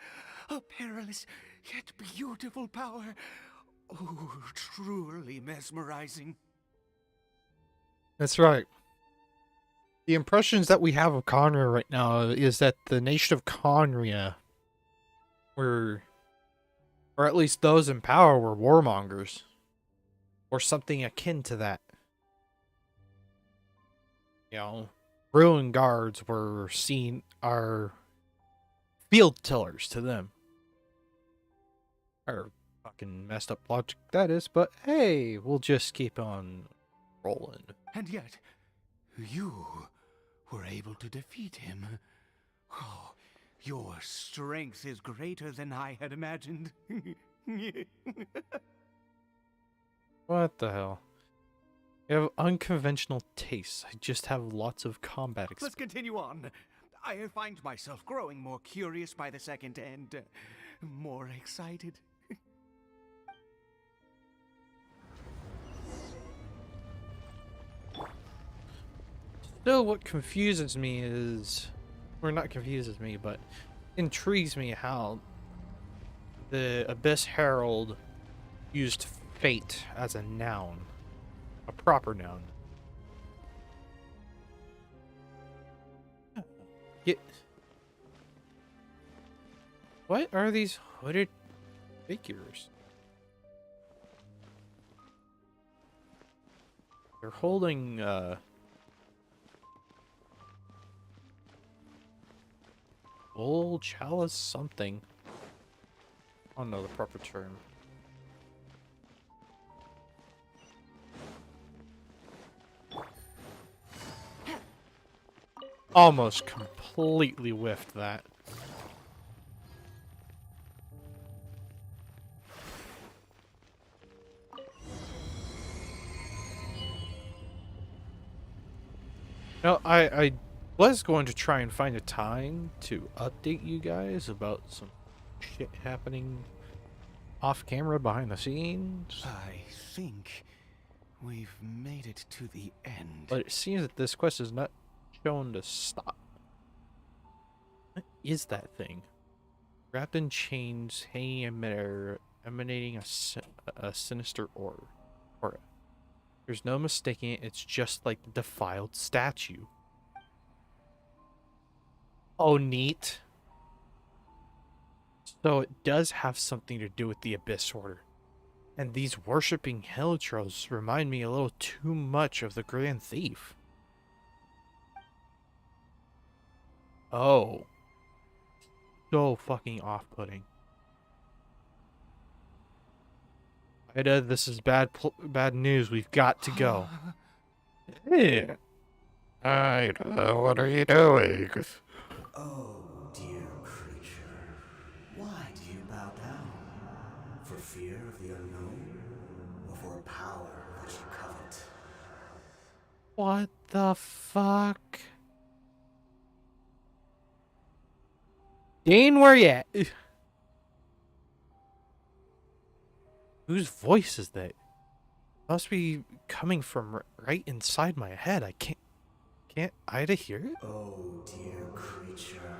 a perilous yet beautiful power. Oh, truly mesmerizing. That's right. The impressions that we have of Conria right now is that the nation of Conria were Or at least those in power were warmongers. Or something akin to that. You know, ruin guards were seen are field tillers to them. Or fucking messed up logic that is, but hey, we'll just keep on rolling. And yet, you were able to defeat him. Oh, your strength is greater than I had imagined. What the hell? You have unconventional tastes. I just have lots of combat Let's continue on. I find myself growing more curious by the second and more excited. Still, what confuses me is, or not confuses me, but intrigues me how the Abyss Herald used fate as a noun, a proper noun. Get. What are these hooded figures? They're holding, bowl, chalice, something. I don't know the proper term. Almost completely whiffed that. No, I was going to try and find a time to update you guys about some shit happening off camera behind the scenes. I think we've made it to the end. But it seems that this quest is not shown to stop. What is that thing? Wrapped in chains, hanging in midair, emanating a sinister aura. There's no mistaking it, it's just like the defiled statue. Oh, neat. So it does have something to do with the Abyss Order. And these worshipping Heliotros remind me a little too much of the Grand Thief. Oh. So fucking off-putting. Ida, this is bad news. We've got to go. Hey, Ida, what are you doing? Oh, dear creature, why do you bow down? For fear of the unknown, or for a power that you covet? What the fuck? Dain, where you at? Whose voice is that? Must be coming from right inside my head. I can't Ida hear it? Oh, dear creature,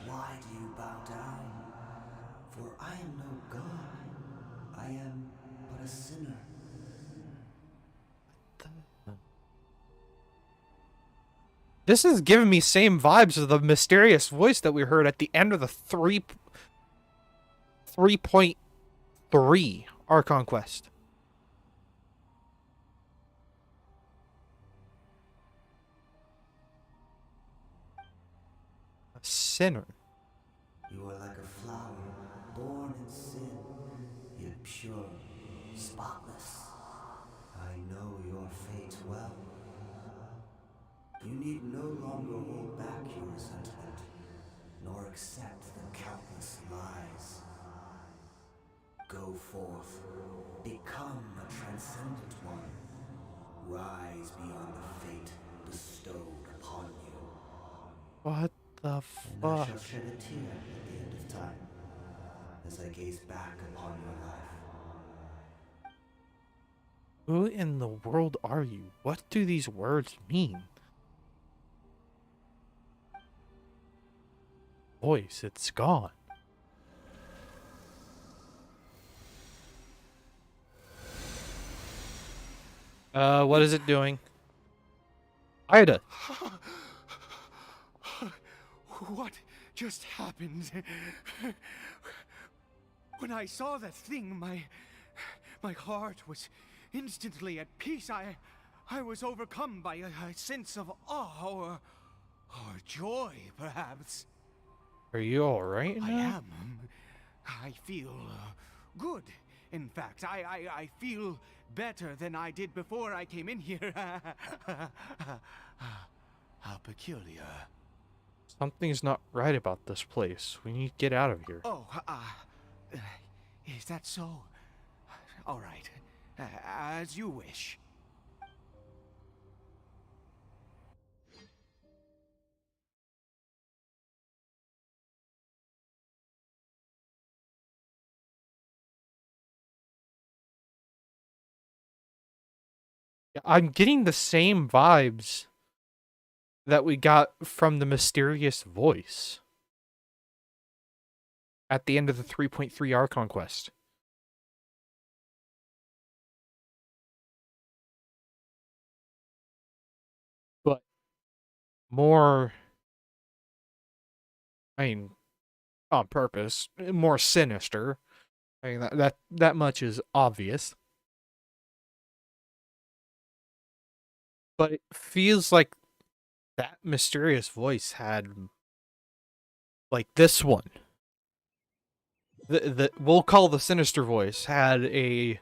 why do you bow down? For I am no god. I am but a sinner. This is giving me same vibes of the mysterious voice that we heard at the end of the 3.3 Archon quest. A sinner. You are like a flower, born in sin, yet pure, spotless. I know your fate well. You need no longer hold back your resentment, nor accept the countless lies. Go forth, become a transcendent one. Rise beyond the fate bestowed upon you. What the And I fuck? shall shed a tear at the end of time, as I gaze back upon your life. Who in the world are you? What do these words mean? Voice, it's gone. What is it doing? Ida. What just happened? When I saw that thing, my heart was instantly at peace. I was overcome by a sense of awe or joy, perhaps. Are you alright I now? am. I feel good. In fact, I feel better than I did before I came in here. How peculiar. Something's not right about this place. We need to get out of here. Oh, is that so? All right. As you wish. I'm getting the same vibes that we got from the mysterious voice at the end of the 3.3 Archon quest. But more, I mean, on purpose, more sinister. I mean, that much is obvious. But it feels like that mysterious voice had, like this one. The we'll call the sinister voice had the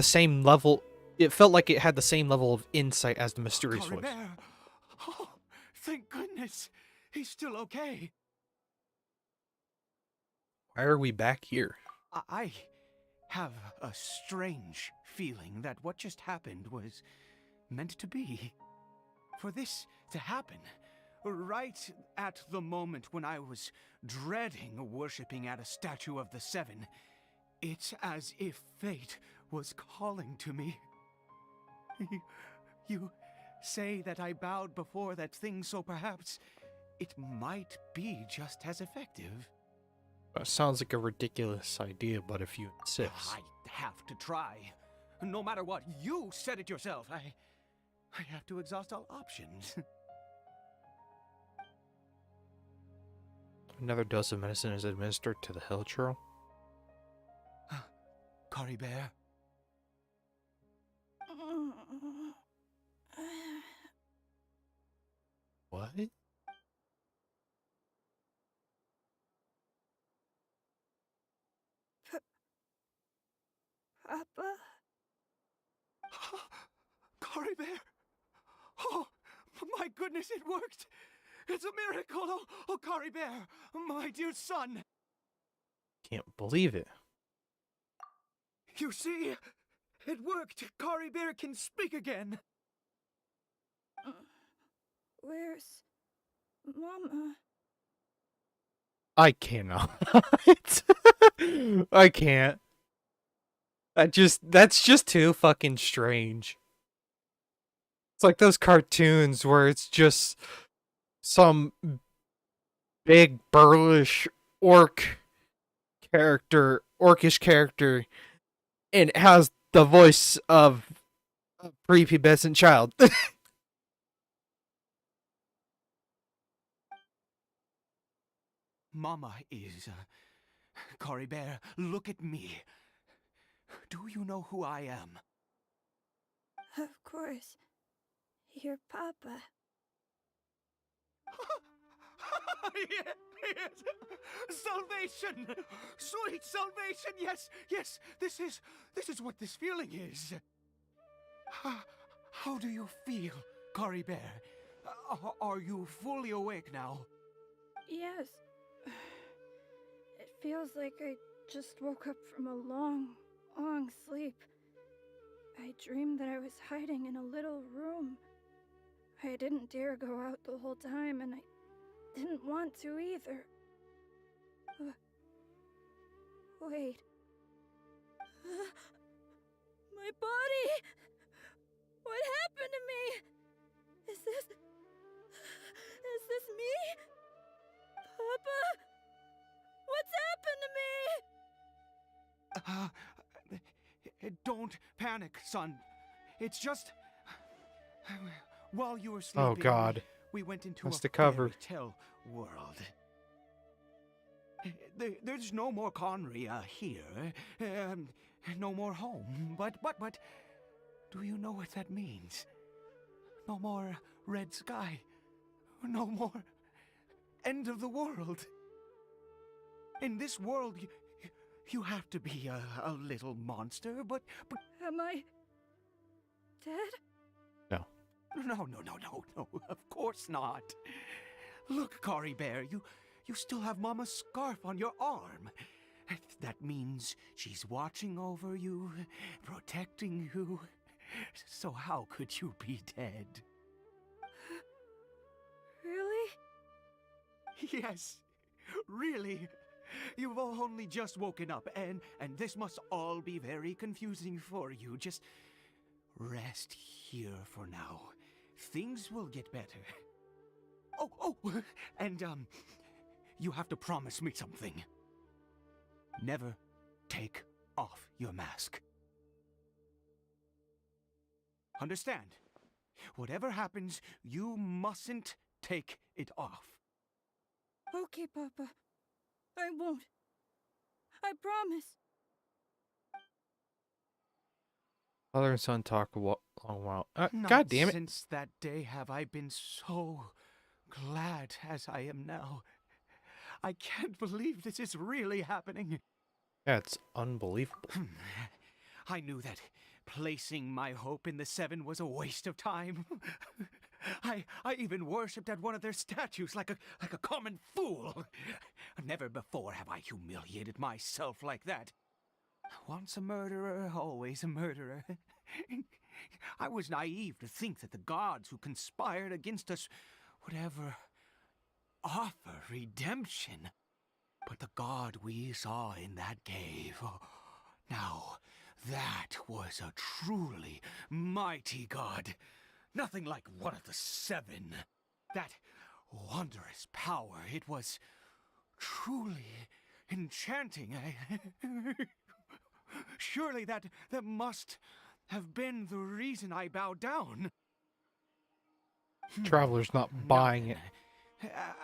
same level. It felt like it had the same level of insight as the mysterious voice. Caribert. Oh, thank goodness. He's still okay. Why are we back here? I have a strange feeling that what just happened was meant to be. For this to happen, right at the moment when I was dreading worshipping at a statue of the Seven, it's as if fate was calling to me. You say that I bowed before that thing, so perhaps it might be just as effective. That sounds like a ridiculous idea, but if you insist. I have to try. No matter what, you said it yourself. I have to exhaust all options. Another dose of medicine is administered to the hill churl. Caribert. What? Papa? Caribert! Oh, my goodness, it worked! It's a miracle! Oh, Caribert, my dear son! Can't believe it. You see, it worked! Caribert can speak again! Where's Mama? I cannot. I can't. That's just too fucking strange. It's like those cartoons where it's just some big burlish orcish character, and it has the voice of a prepubescent child. Mama is... Caribert, look at me. Do you know who I am? Of course. Your Papa. Yes! Salvation! Sweet salvation! Yes! This is what this feeling is. How do you feel, Caribert? Are you fully awake now? Yes. It feels like I just woke up from a long sleep. I dreamed that I was hiding in a little room. I didn't dare go out the whole time, and I didn't want to either. Wait. My body! What happened to me? Is this me? Papa? What's happened to me? Don't panic, son. It's just... While you were sleeping, Oh God. we went into That's a the cover. fairy tale world. There's no more Conria here. No more home. But, do you know what that means? No more red sky. No more end of the world. In this world, you have to be a little monster, but... Am I dead? No. No, of course not. Look, Caribert, you still have Mama's scarf on your arm. That means she's watching over you, protecting you. So how could you be dead? Really? Yes, really. You've only just woken up, and this must all be very confusing for you. Just rest here for now. Things will get better. Oh, and you have to promise me something. Never take off your mask. Understand? Whatever happens, you mustn't take it off. Okay, Papa. I won't. I promise. Father and son talk a long while. Not God damn it. since that day have I been so glad as I am now. I can't believe this is really happening. Yeah, it's unbelievable. I knew that placing my hope in the Seven was a waste of time. I even worshipped at one of their statues like a common fool. Never before have I humiliated myself like that. Once a murderer, always a murderer. I was naive to think that the gods who conspired against us would ever offer redemption. But the god we saw in that cave, now that was a truly mighty god. Nothing like one of the Seven. That wondrous power, it was truly enchanting. Surely that must have been the reason I bowed down. Traveler's not buying it.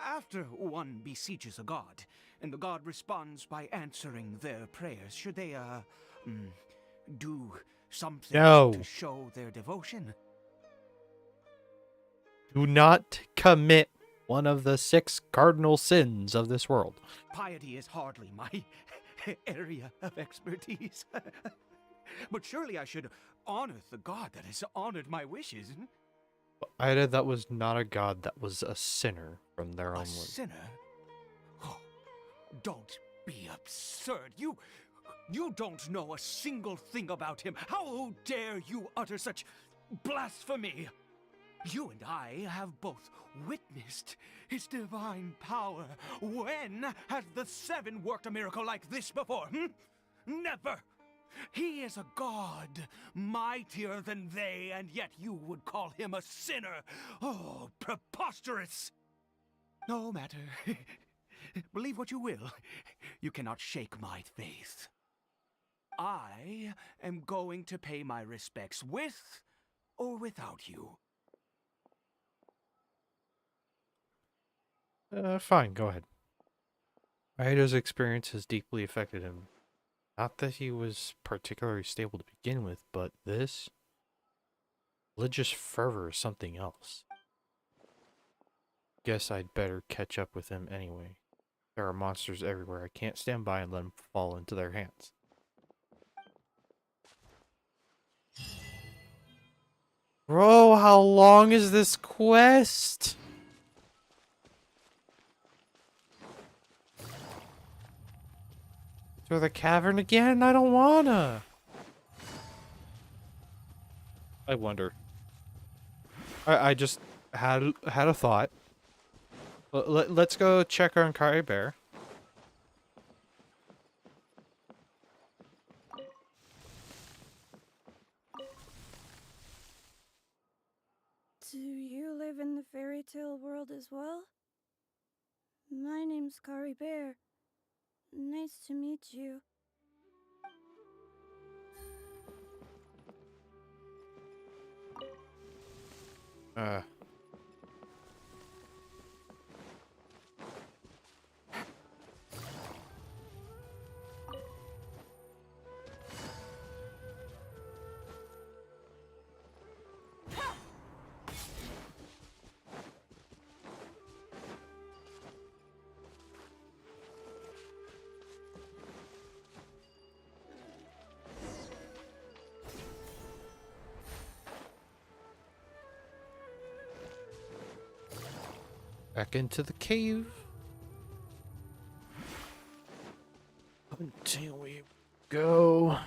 After one besieges a god, and the god responds by answering their prayers, should they, do something to show their devotion? Do not commit one of the 6 cardinal sins of this world. Piety is hardly my area of expertise. But surely I should honor the god that has honored my wishes. Ida, that was not a god, that was a sinner from their own words. A sinner? Oh, don't be absurd. You don't know a single thing about him. How dare you utter such blasphemy? You and I have both witnessed his divine power. When has the Seven worked a miracle like this before? Never! He is a god, mightier than they, and yet you would call him a sinner. Oh, preposterous! No matter. Believe what you will. You cannot shake my faith. I am going to pay my respects with or without you. Fine, go ahead. Ida's experience has deeply affected him. Not that he was particularly stable to begin with, but this religious fervor is something else. Guess I'd better catch up with him anyway. There are monsters everywhere. I can't stand by and let them fall into their hands. Bro, how long is this quest? Through the cavern again? I don't wanna. I wonder. I just had a thought. Let's go check on Caribert. Do you live in the fairy tale world as well? My name's Caribert. Nice to meet you. Back into the cave. Until we go.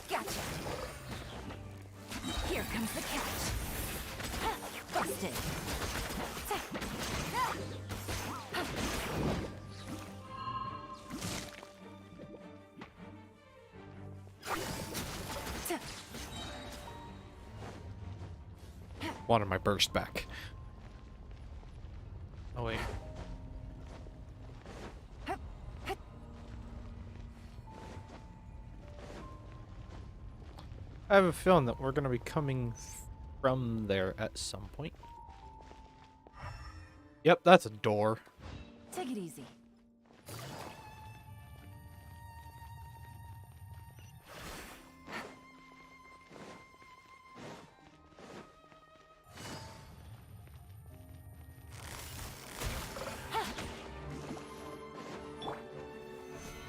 Gotcha. Here comes the catch. Busted. Wanted my burst back. Oh wait. I have a feeling that we're going to be coming from there at some point. Yep, that's a door. Take it easy.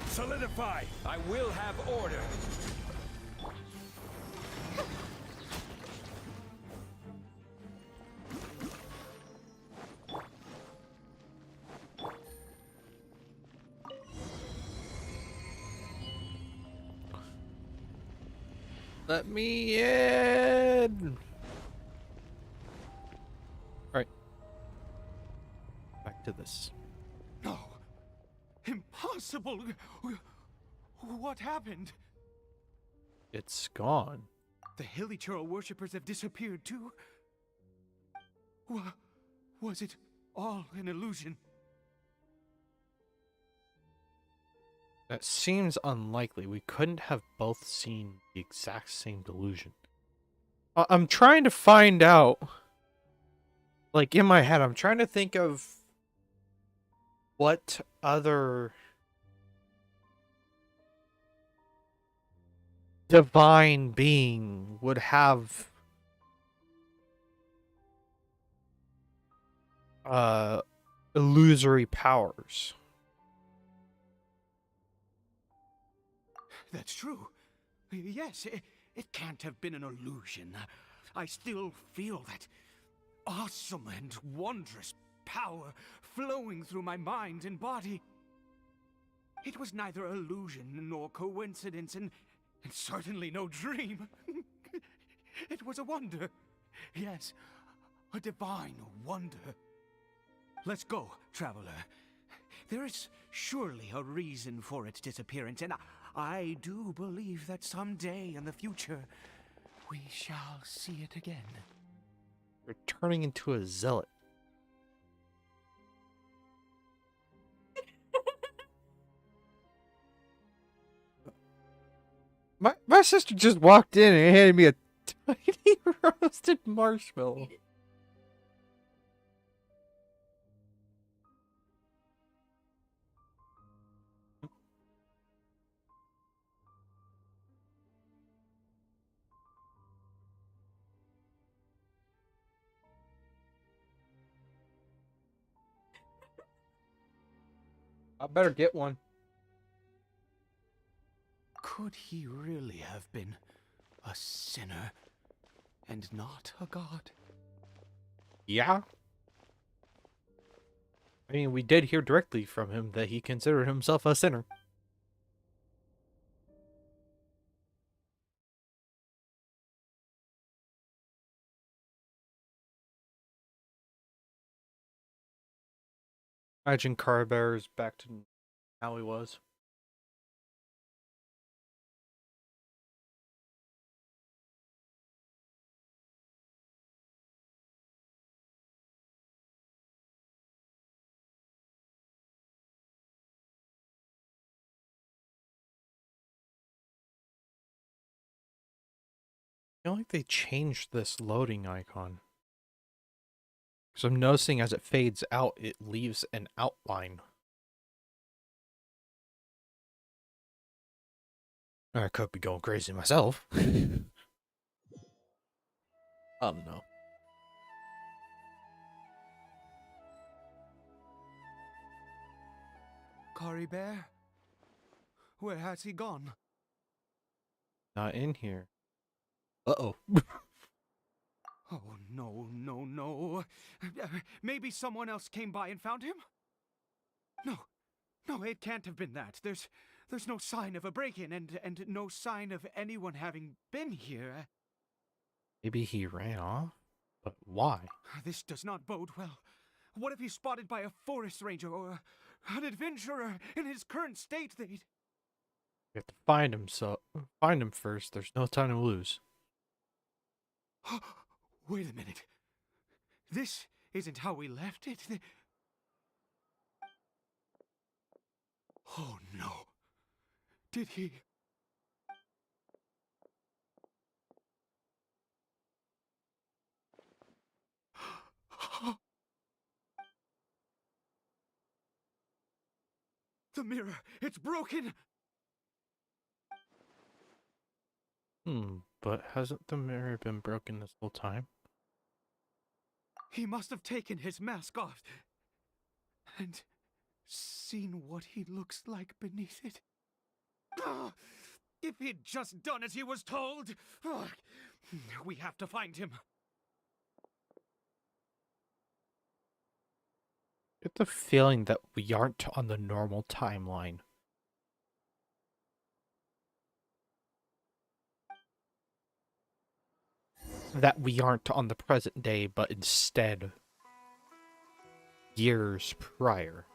Solidify! I will have order! Let me in! Alright. Back to this. No! Impossible! What happened? It's gone. The Hilichurl worshippers have disappeared too? Was it all an illusion? That seems unlikely. We couldn't have both seen the exact same delusion. I'm trying to find out. Like, in my head, I'm trying to think of what other divine being would have illusory powers. That's true. Yes, it can't have been an illusion. I still feel that awesome and wondrous power flowing through my mind and body. It was neither illusion nor coincidence, and certainly no dream. It was a wonder. Yes, a divine wonder. Let's go, traveler. There is surely a reason for its disappearance, and I do believe that someday in the future, we shall see it again. You're turning into a zealot. My sister just walked in and handed me a tiny roasted marshmallow. I better get one. Could he really have been a sinner and not a god? Yeah. I mean, we did hear directly from him that he considered himself a sinner. Imagine Caribert is back to how he was. I feel like they changed this loading icon. So I'm noticing as it fades out, it leaves an outline. I could be going crazy myself. I don't know. Caribert? Where has he gone? Not in here. Uh-oh. Oh, no, no, no. Maybe someone else came by and found him? No, no, it can't have been that. There's no sign of a break-in and no sign of anyone having been here. Maybe he ran off? But why? This does not bode well. What if he's spotted by a forest ranger or an adventurer in his current state? They'd... We have to find him, so find him first. There's no time to lose. Wait a minute. This isn't how we left it. Oh no. Did he... The mirror, it's broken! But hasn't the mirror been broken this whole time? He must have taken his mask off and seen what he looks like beneath it. If he'd just done as he was told! We have to find him. Get the feeling that we aren't on the normal timeline. That we aren't on the present day, but instead years prior.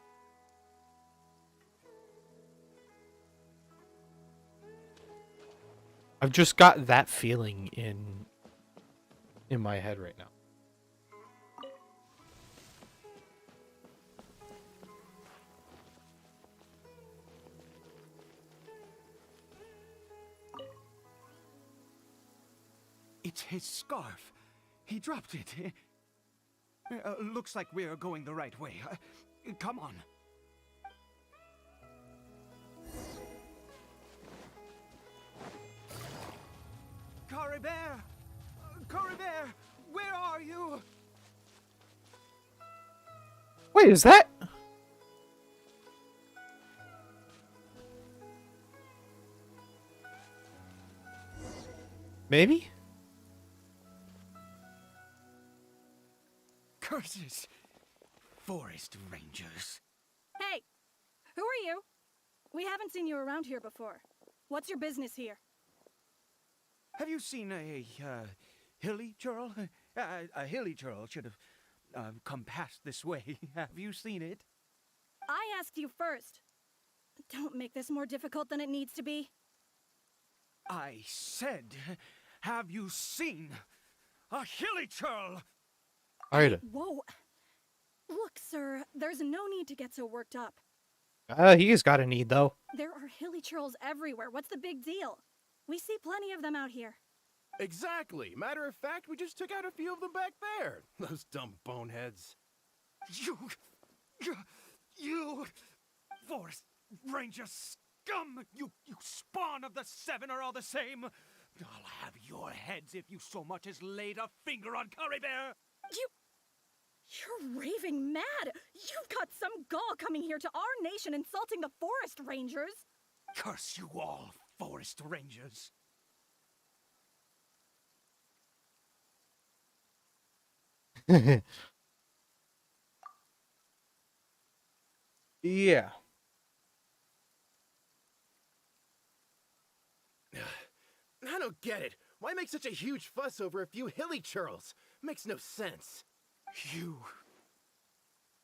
I've just got that feeling in my head right now. It's his scarf. He dropped it. Looks like we're going the right way. Come on. Caribert! Caribert! Where are you? Wait, is that? Maybe? Curses! Forest rangers. Hey! Who are you? We haven't seen you around here before. What's your business here? Have you seen a hilly churl? A hilly churl should have come past this way. Have you seen it? I asked you first. Don't make this more difficult than it needs to be. I said, have you seen a hilly churl? Alright. Whoa. Look, sir, there's no need to get so worked up. He's got a need, though. There are hilly churls everywhere. What's the big deal? We see plenty of them out here. Exactly. Matter of fact, we just took out a few of them back there. Those dumb boneheads. You, forest ranger scum! You spawn of the seven are all the same. I'll have your heads if you so much as laid a finger on Caribert. You're raving mad! You've got some gall coming here to our nation insulting the forest rangers! Curse you all, forest rangers. Yeah. I don't get it. Why make such a huge fuss over a few hilly churls? Makes no sense.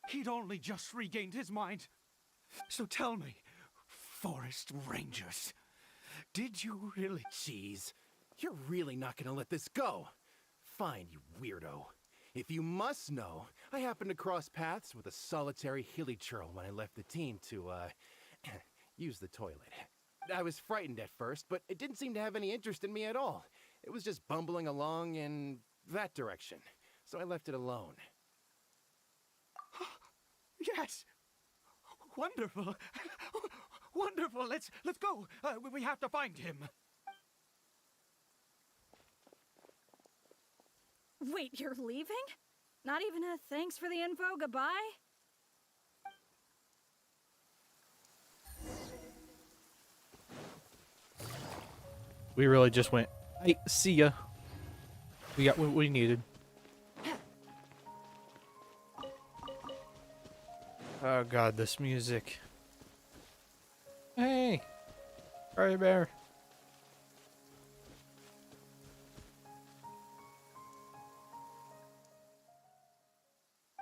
He'd only just regained his mind. So tell me, forest rangers, did you really... Jeez, you're really not gonna let this go. Fine, you weirdo. If you must know, I happened to cross paths with a solitary hilly churl when I left the team to, use the toilet. I was frightened at first, but it didn't seem to have any interest in me at all. It was just bumbling along in that direction, so I left it alone. Yes. Wonderful. Wonderful. Let's go. We have to find him. Wait, you're leaving? Not even a thanks for the info, goodbye? We really just went, hey, see ya. We got what we needed. Oh god, this music. Hey! Caribert.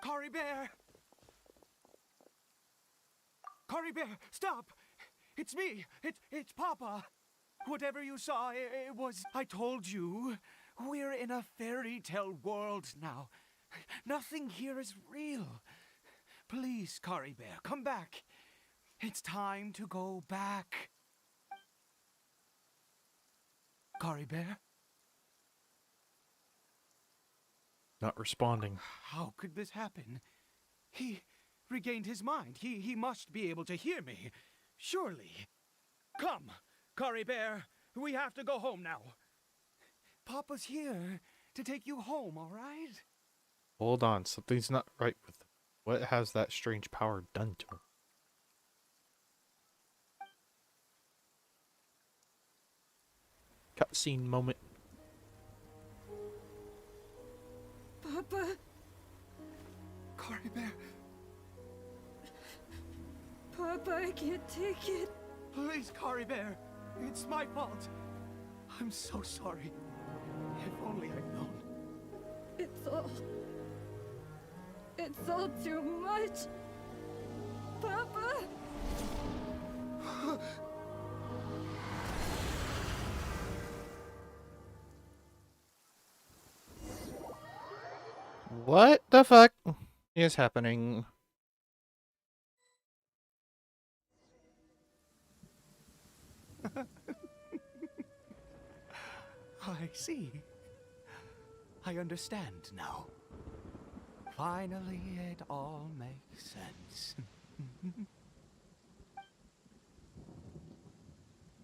Caribert! Caribert, stop! It's me! It's Papa! Whatever you saw, it was... I told you, we're in a fairy tale world now. Nothing here is real. Please, Caribert, come back. It's time to go back. Caribert? Not responding. How could this happen? He regained his mind. He must be able to hear me. Surely. Come, Caribert. We have to go home now. Papa's here to take you home, all right? Hold on, something's not right with him. What has that strange power done to him? Cutscene moment. Papa. Caribert. Papa, I can't take it. Please, Caribert. It's my fault. I'm so sorry. If only I'd known. It's all too much. Papa. What the fuck is happening? I see. I understand now. Finally, it all makes sense.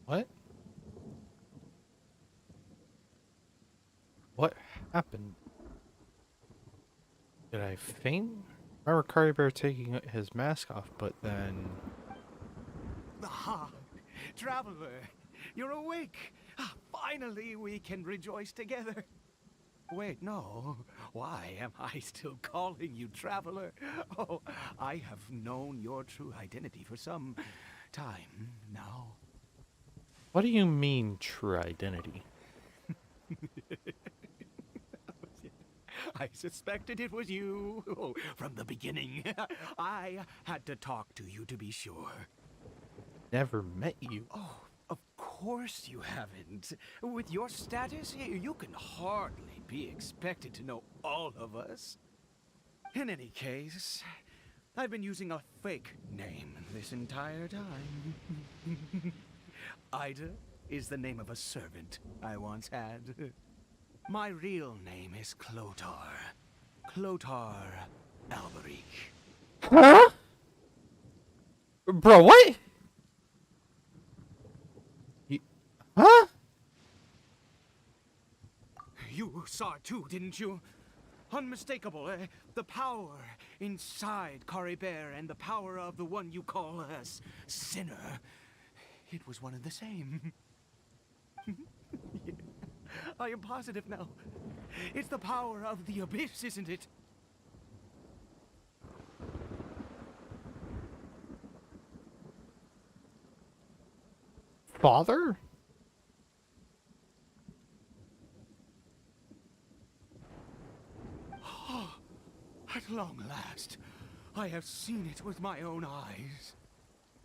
What? What happened? Did I faint? I remember Caribert taking his mask off, but then... Ah, Traveler, you're awake. Finally, we can rejoice together. Wait, no. Why am I still calling you Traveler? Oh, I have known your true identity for some time now. What do you mean, true identity? I suspected it was you. Oh, from the beginning. I had to talk to you to be sure. Never met you. Oh, of course you haven't. With your status, you can hardly be expected to know all of us. In any case, I've been using a fake name this entire time. Ida is the name of a servant I once had. My real name is Clotar. Clotar Alberic. Huh? Bro, what? Huh? You saw it too, didn't you? Unmistakable, the power inside Caribert and the power of the one you call a sinner. It was one and the same. Yeah, I am positive now. It's the power of the abyss, isn't it? Father? At long last, I have seen it with my own eyes.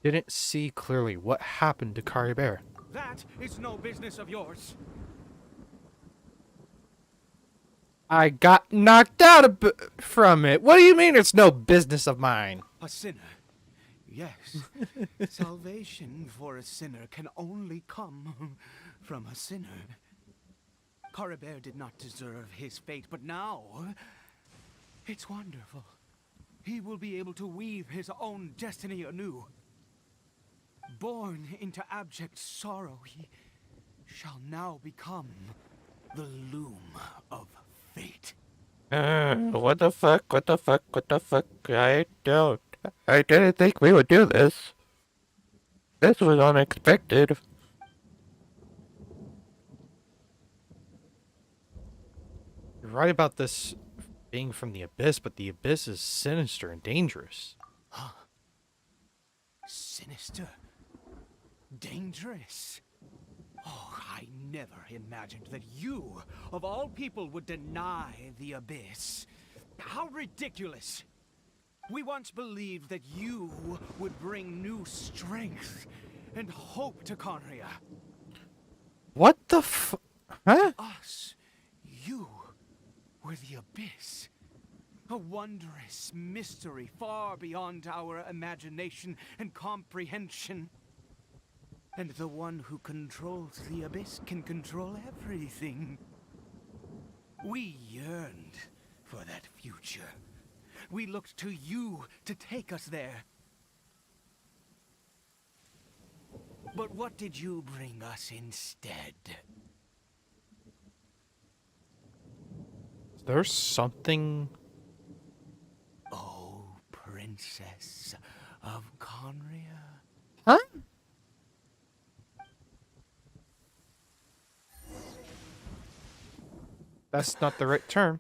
Didn't see clearly what happened to Caribert. That is no business of yours. I got knocked out from it. What do you mean it's no business of mine? A sinner. Yes. Salvation for a sinner can only come from a sinner. Caribert did not deserve his fate, but now it's wonderful. he will be able to weave his own destiny anew. Born into abject sorrow, he shall now become the loom of fate. What the fuck? What the fuck? What the fuck? I didn't think we would do this. This was unexpected. You're right about this being from the Abyss, but the Abyss is sinister and dangerous. Huh? Sinister? Dangerous? Oh, I never imagined that you, of all people, would deny the Abyss. How ridiculous! We once believed that you would bring new strength and hope to Conria. What the Huh? Us, you, were the Abyss. A wondrous mystery far beyond our imagination and comprehension. And the one who controls the Abyss can control everything. We yearned for that future. We looked to you to take us there. But what did you bring us instead? There's something... Oh, Princess of Conria. Huh? That's not the right term.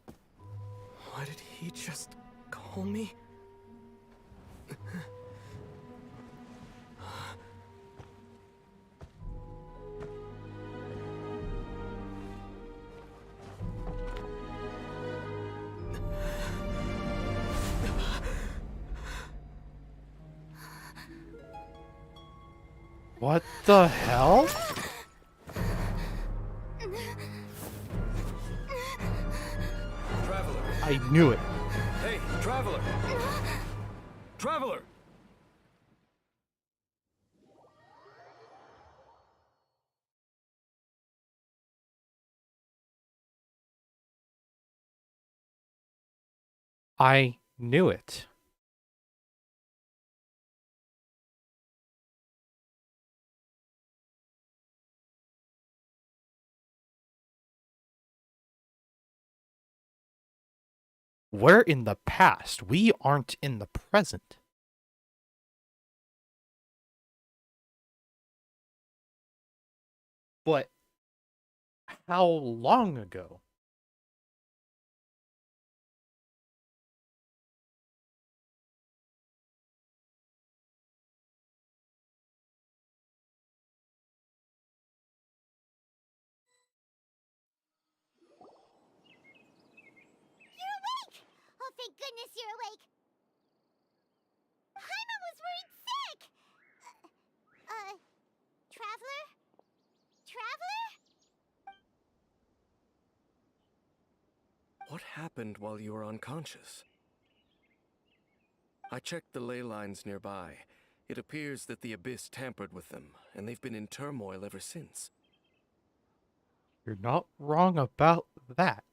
What did he just call me? What the hell? Traveler. I knew it. Hey, Traveler. Traveler. I knew it. We're in the past. We aren't in the present. But how long ago? You're awake! Oh, thank goodness you're awake! Paimon was worried sick! Traveler? Traveler? What happened while you were unconscious? I checked the ley lines nearby. It appears that the Abyss tampered with them, and they've been in turmoil ever since. You're not wrong about that.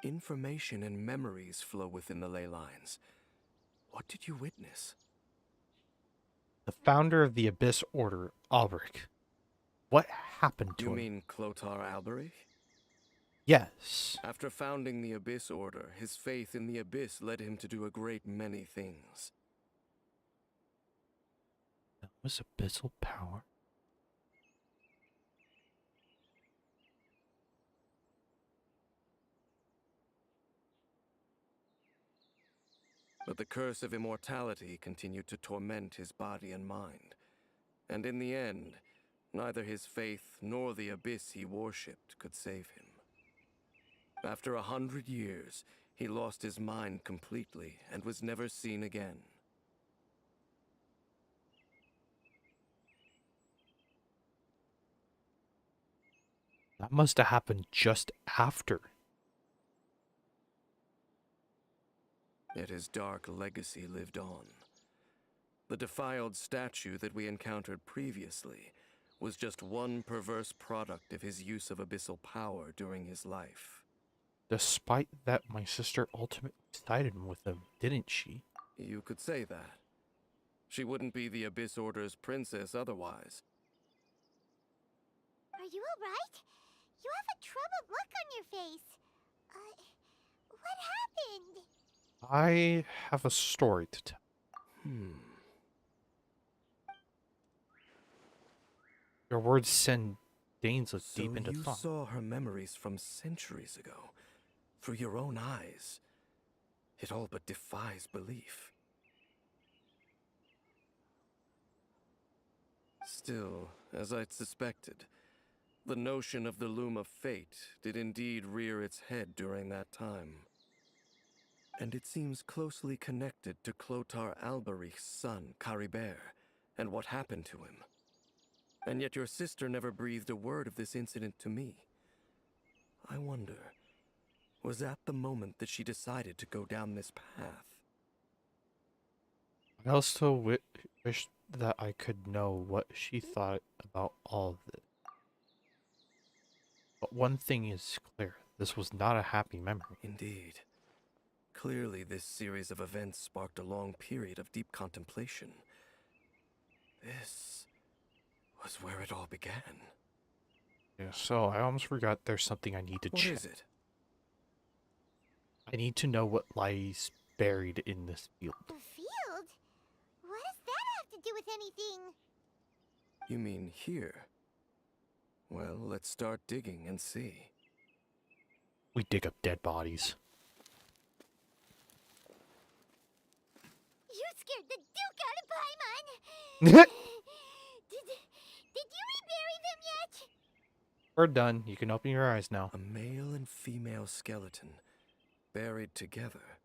Information and memories flow within the ley lines. What did you witness? The founder of the Abyss Order, Albrecht. What happened to him? You mean Clotar Alberich? Yes. After founding the Abyss Order, his faith in the Abyss led him to do a great many things. That was abyssal power. But the curse of immortality continued to torment his body and mind. And in the end, neither his faith nor the Abyss he worshipped could save him. After 100 years, he lost his mind completely and was never seen again. That must have happened just after. Yet his dark legacy lived on. The defiled statue that we encountered previously was just one perverse product of his use of abyssal power during his life. Despite that, my sister ultimately sided with him, didn't she? You could say that. She wouldn't be the Abyss Order's princess otherwise. Are you alright? You have a troubled look on your face. What happened? I have a story to tell. Your words send Dain's look So deep into you thought. saw her memories from centuries ago, through your own eyes. It all but defies belief. Still, as I'd suspected, the notion of the Loom of Fate did indeed rear its head during that time. And it seems closely connected to Clotar Alberich's son, Caribert, and what happened to him. And yet your sister never breathed a word of this incident to me. I wonder, was that the moment that she decided to go down this path? I also wish that I could know what she thought about all of this. But one thing is clear, this was not a happy memory. Indeed. Clearly, this series of events sparked a long period of deep contemplation. This was where it all began. Yeah, so I almost forgot there's something I need to check. What is it? I need to know what lies buried in this field. A field? What does that have to do with anything? You mean here? Well, let's start digging and see. We dig up dead bodies. You scared the Duke out of Paimon! Did you rebury them yet? We're done. You can open your eyes now. A male and female skeleton, buried together.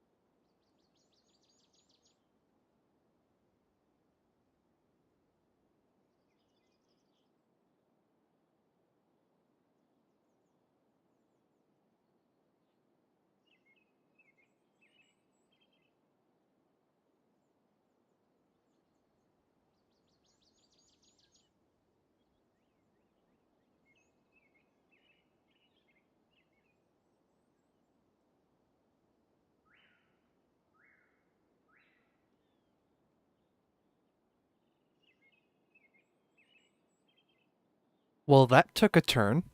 Well, that took a turn.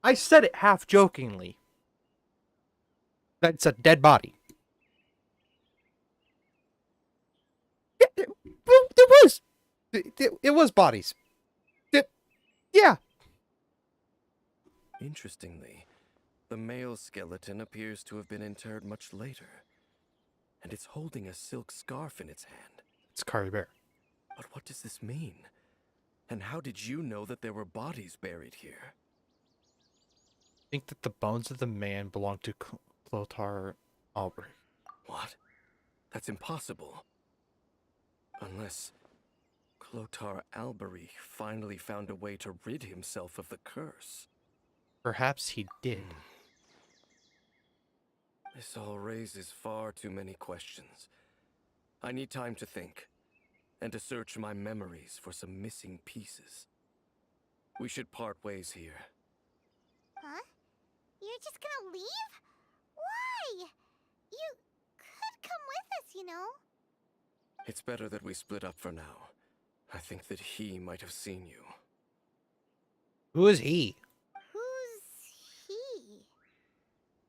I said it half jokingly. That's a dead body. Yeah, it was. It was bodies. Yeah. Interestingly, the male skeleton appears to have been interred much later, and it's holding a silk scarf in its hand. It's Caribert. But what does this mean? And how did you know that there were bodies buried here? I think that the bones of the man belong to Clotar Albrecht. What? That's impossible. Unless Clotar Alberic finally found a way to rid himself of the curse. Perhaps he did. This all raises far too many questions. I need time to think, and to search my memories for some missing pieces. We should part ways here. Huh? You're just gonna leave? Why? You could come with us, you know? It's better that we split up for now. I think that he might have seen you. Who is he? Who's he?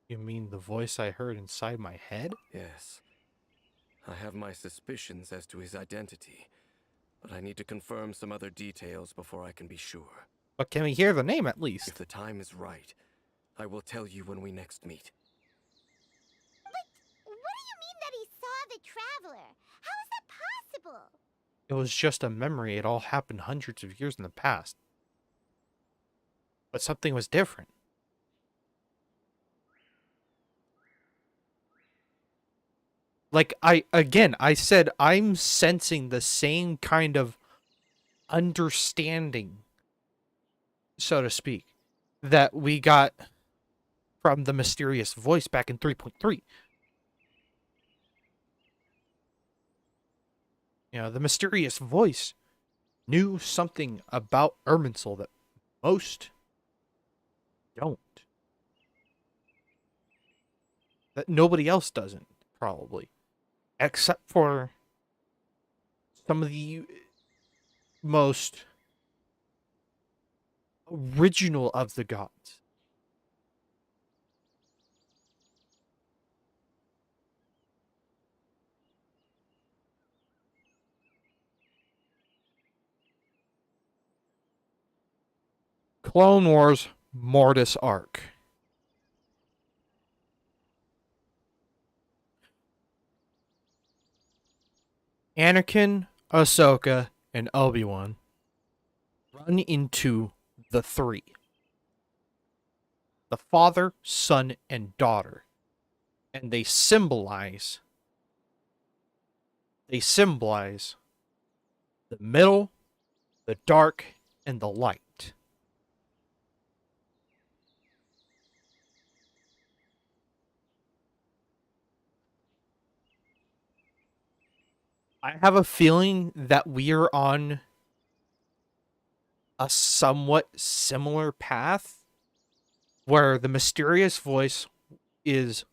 You mean the voice I heard inside my head? Yes. I have my suspicions as to his identity, but I need to confirm some other details before I can be sure. But can we hear the name at least? If the time is right, I will tell you when we next meet. But what do you mean that he saw the Traveler? How is that possible? It was just a memory. It all happened hundreds of years in the past. But something was different. Like, I said I'm sensing the same kind of understanding, so to speak, that we got from the mysterious voice back in 3.3. You know, the mysterious voice knew something about Irminsul that most don't. That nobody else doesn't, probably. Except for some of the most original of the gods. Clone Wars Mortis arc. Anakin, Ahsoka, and Obi-Wan run into the three. The father, son, and daughter. And they symbolize the middle, the dark, and the light. I have a feeling that we are on a somewhat similar path where the mysterious voice is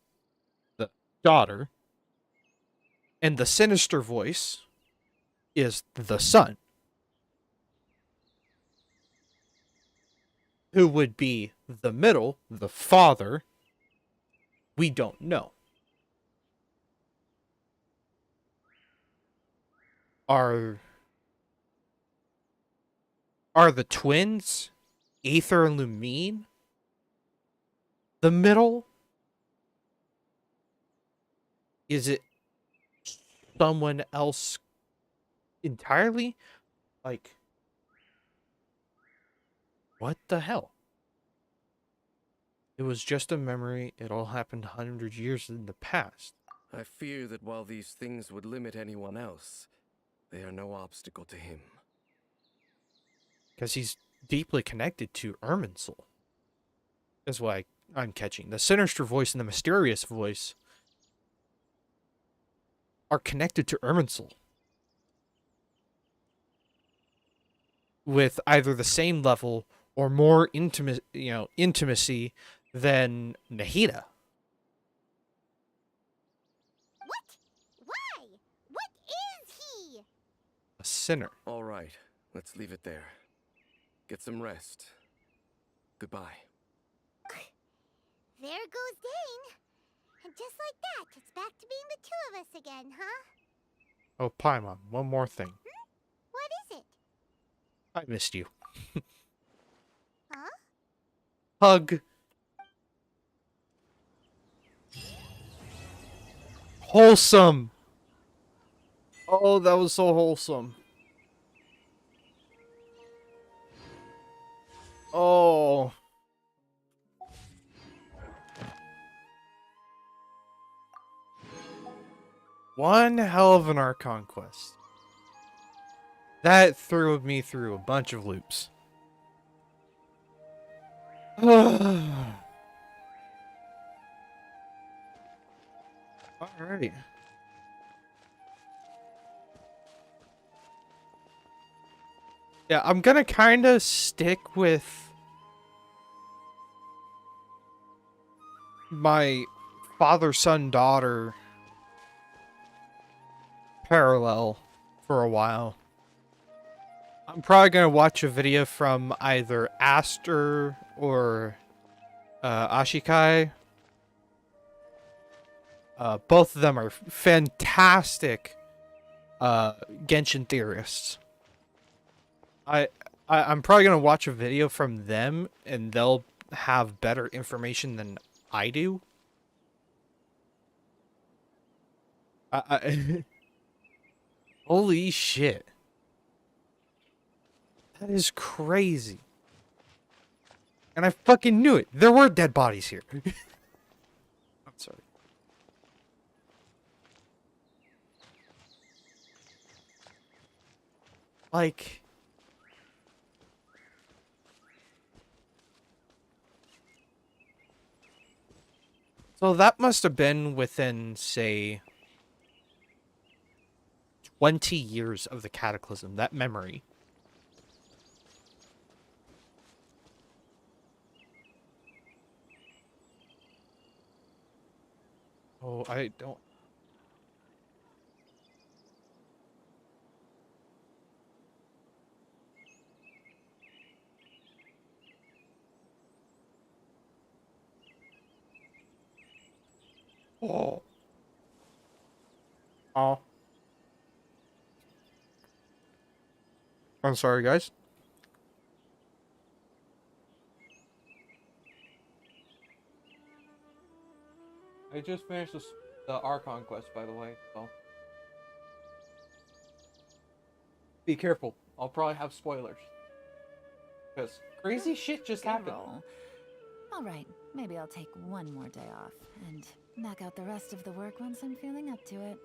the daughter and the sinister voice is the son, who would be the middle, the father. We don't know. Are the twins, Aether and Lumine, the middle? Is it someone else entirely? Like, what the hell? It was just a memory. It all happened 100 years in the past. I fear that while these things would limit anyone else, they are no obstacle to him. Because he's deeply connected to Irminsul. That's why I'm catching. The sinister voice and the mysterious voice are connected to Irminsul. With either the same level or more intimacy than Nahida. What? Why? What is he? A sinner. All right, let's leave it there. Get some rest. Goodbye. There goes Dain. And just like that, it's back to being the two of us again, huh? Oh, Paimon, one more thing. What is it? I missed you. Huh? Hug. Wholesome. Oh, that was so wholesome. Oh. One hell of an Archon quest. That threw me through a bunch of loops. Alright. Yeah, I'm gonna kind of stick with my father, son, daughter parallel for a while. I'm probably gonna watch a video from either Aster or Ashikai. Both of them are fantastic Genshin theorists. I'm probably gonna watch a video from them, and they'll have better information than I do. Holy shit. That is crazy. And I fucking knew it. There were dead bodies here. I'm sorry. Like... So that must have been within, say, 20 years of the Cataclysm, that memory. Oh, I don't. Oh. Oh. I'm sorry, guys. I just finished the Archon quest, by the way, so be careful. I'll probably have spoilers. Because crazy shit just Good happened. roll. All right, maybe I'll take one more day off and knock out the rest of the work once I'm feeling up to it.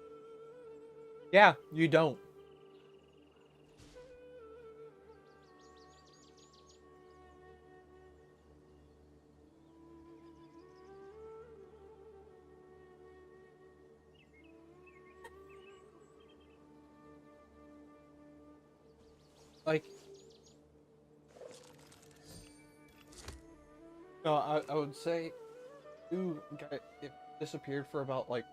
Yeah, you don't. Like, no, I would say, do if it disappeared for about like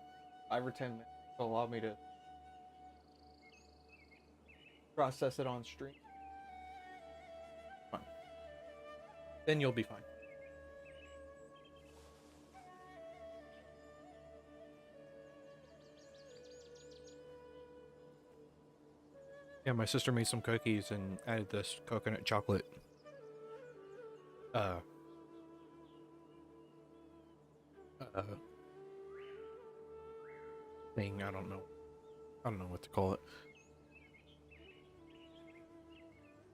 5 or 10 minutes to allow me to process it on stream. Fine. Then you'll be fine. Yeah, my sister made some cookies and added this coconut chocolate. Thing. I don't know. I don't know what to call it.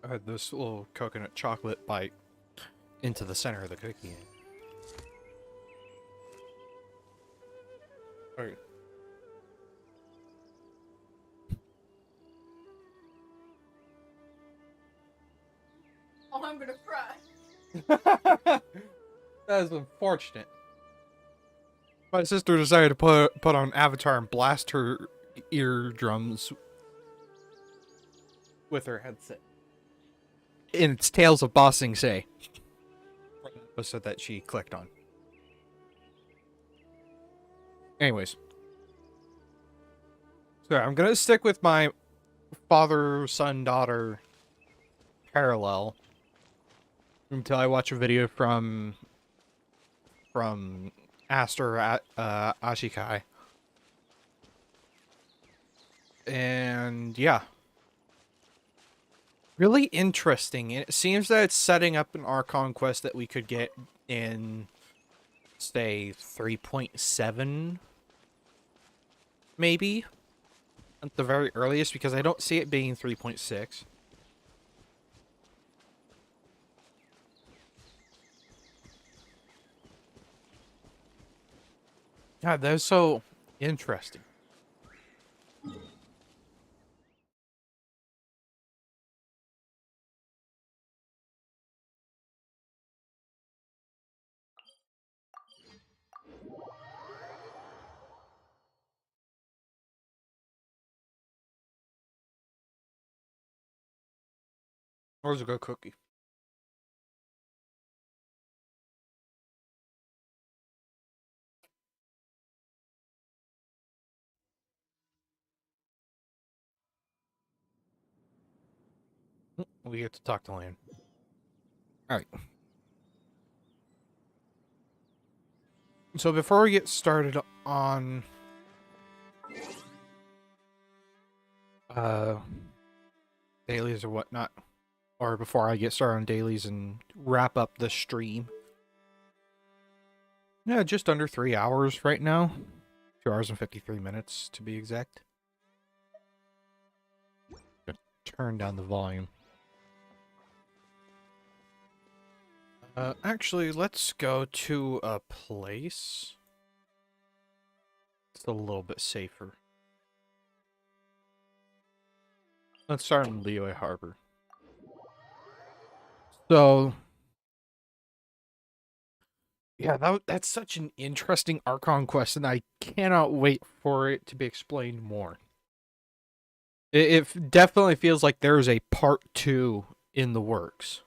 I had this little coconut chocolate bite into the center of the cookie. Alright. Oh, I'm gonna cry. That is unfortunate. My sister decided to put on Avatar and blast her eardrums with her headset. And it's Tales of Ba Sing Se. Episode that she clicked on. Anyways. So I'm gonna stick with my father, son, daughter parallel until I watch a video from Aster Ashikai. And yeah. Really interesting. It seems that it's setting up an Archon quest that we could get in, say, 3.7, maybe, at the very earliest, because I don't see it being 3.6. God, that is so interesting. Where's a good cookie? We get to talk to Lan. Alright. So before we get started on dailies or whatnot, or before I get started on dailies and wrap up the stream. Yeah, just under 3 hours right now. 2 hours and 53 minutes to be exact. Turn down the volume. Actually, let's go to a place. It's a little bit safer. Let's start in Liyue Harbor. So, yeah, that's such an interesting Archon quest, and I cannot wait for it to be explained more. It definitely feels like there is a part 2 in the works.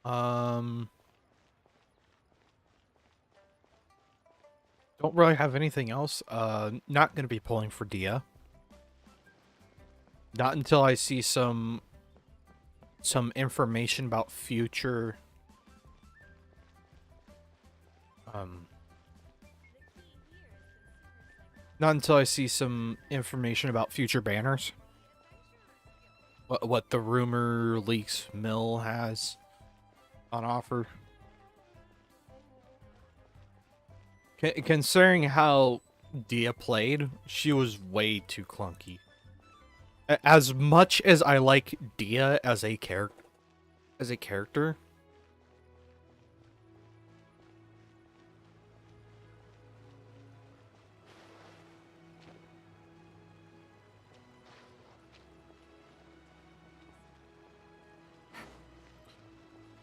Um, don't really have anything else. Not gonna be pulling for Dia. Not until I see some information about future not until I see some information about future banners. What the rumor leaks mill has on offer. Considering how Dia played, she was way too clunky. As much as I like Dia as a character,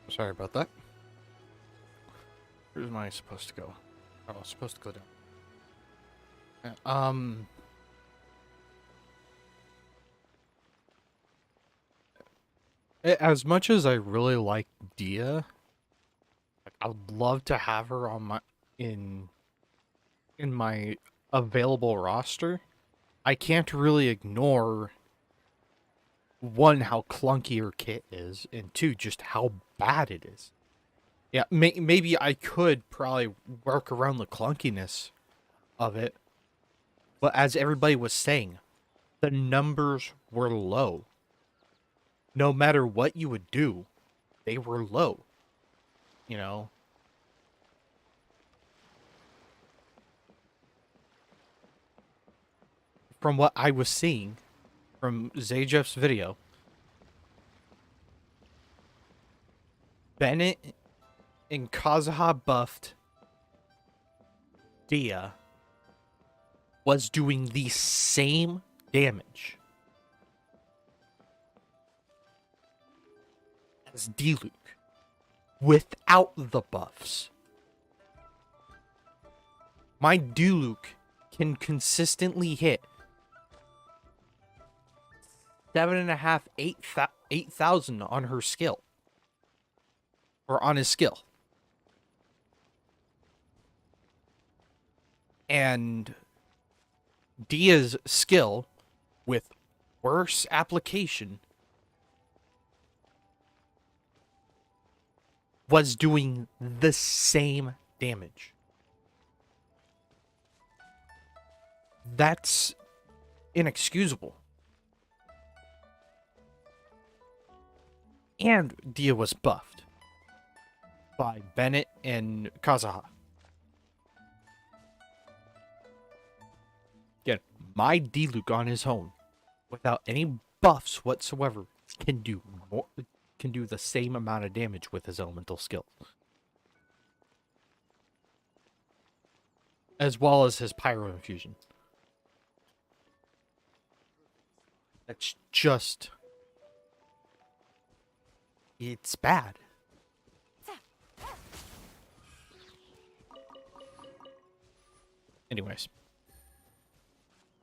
sorry about that. Where am I supposed to go? Oh, I'm supposed to go down. As much as I really like Dia, I'd love to have her on my in my available roster. I can't really ignore one, how clunky her kit is, and two, just how bad it is. Yeah, maybe I could probably work around the clunkiness of it, but as everybody was saying, the numbers were low. No matter what you would do, they were low. You know? From what I was seeing from Zajeff's video, Bennett and Kazuha buffed Dia was doing the same damage as Diluc without the buffs. My Diluc can consistently hit 7.5, 8,000 on her skill. Or on his skill. And Dia's skill, with worse application, was doing the same damage. That's inexcusable. And Dia was buffed by Bennett and Kazuha. Again, my Diluc on his own, without any buffs whatsoever, can do the same amount of damage with his elemental skill. As well as his pyro infusion. That's just... it's bad. Anyways.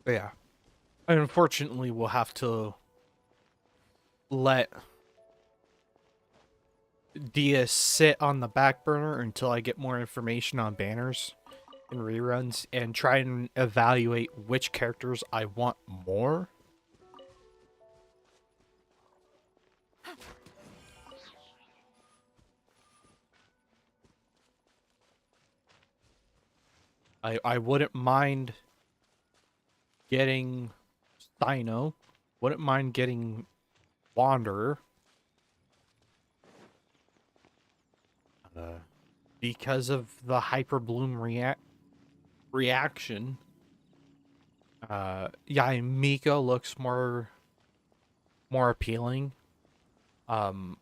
But yeah. Unfortunately, we'll have to let Dia sit on the back burner until I get more information on banners and reruns and try and evaluate which characters I want more. I wouldn't mind getting Steino. Wouldn't mind getting Wanderer. Because of the Hyper Bloom reaction. Yeah, Mika looks more appealing. I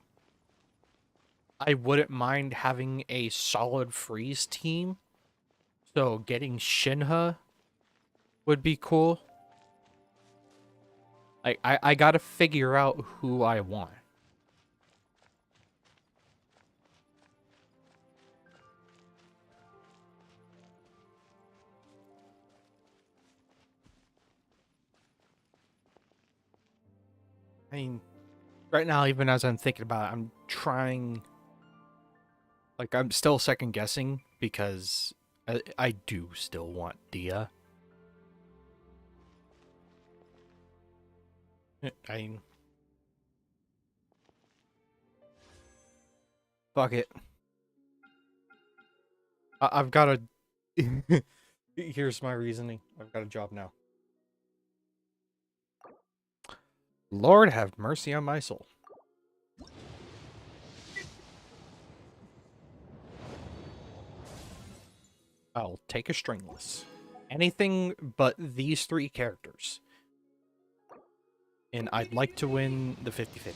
wouldn't mind having a solid freeze team. So getting Shinha would be cool. I gotta figure out who I want. I mean, right now, even as I'm thinking about it, I'm trying Like, I'm still second guessing because I do still want Dia. I fuck it. I've got a. Here's my reasoning. I've got a job now. Lord have mercy on my soul. I'll take a stringless. Anything but these 3 characters. And I'd like to win the 50-50.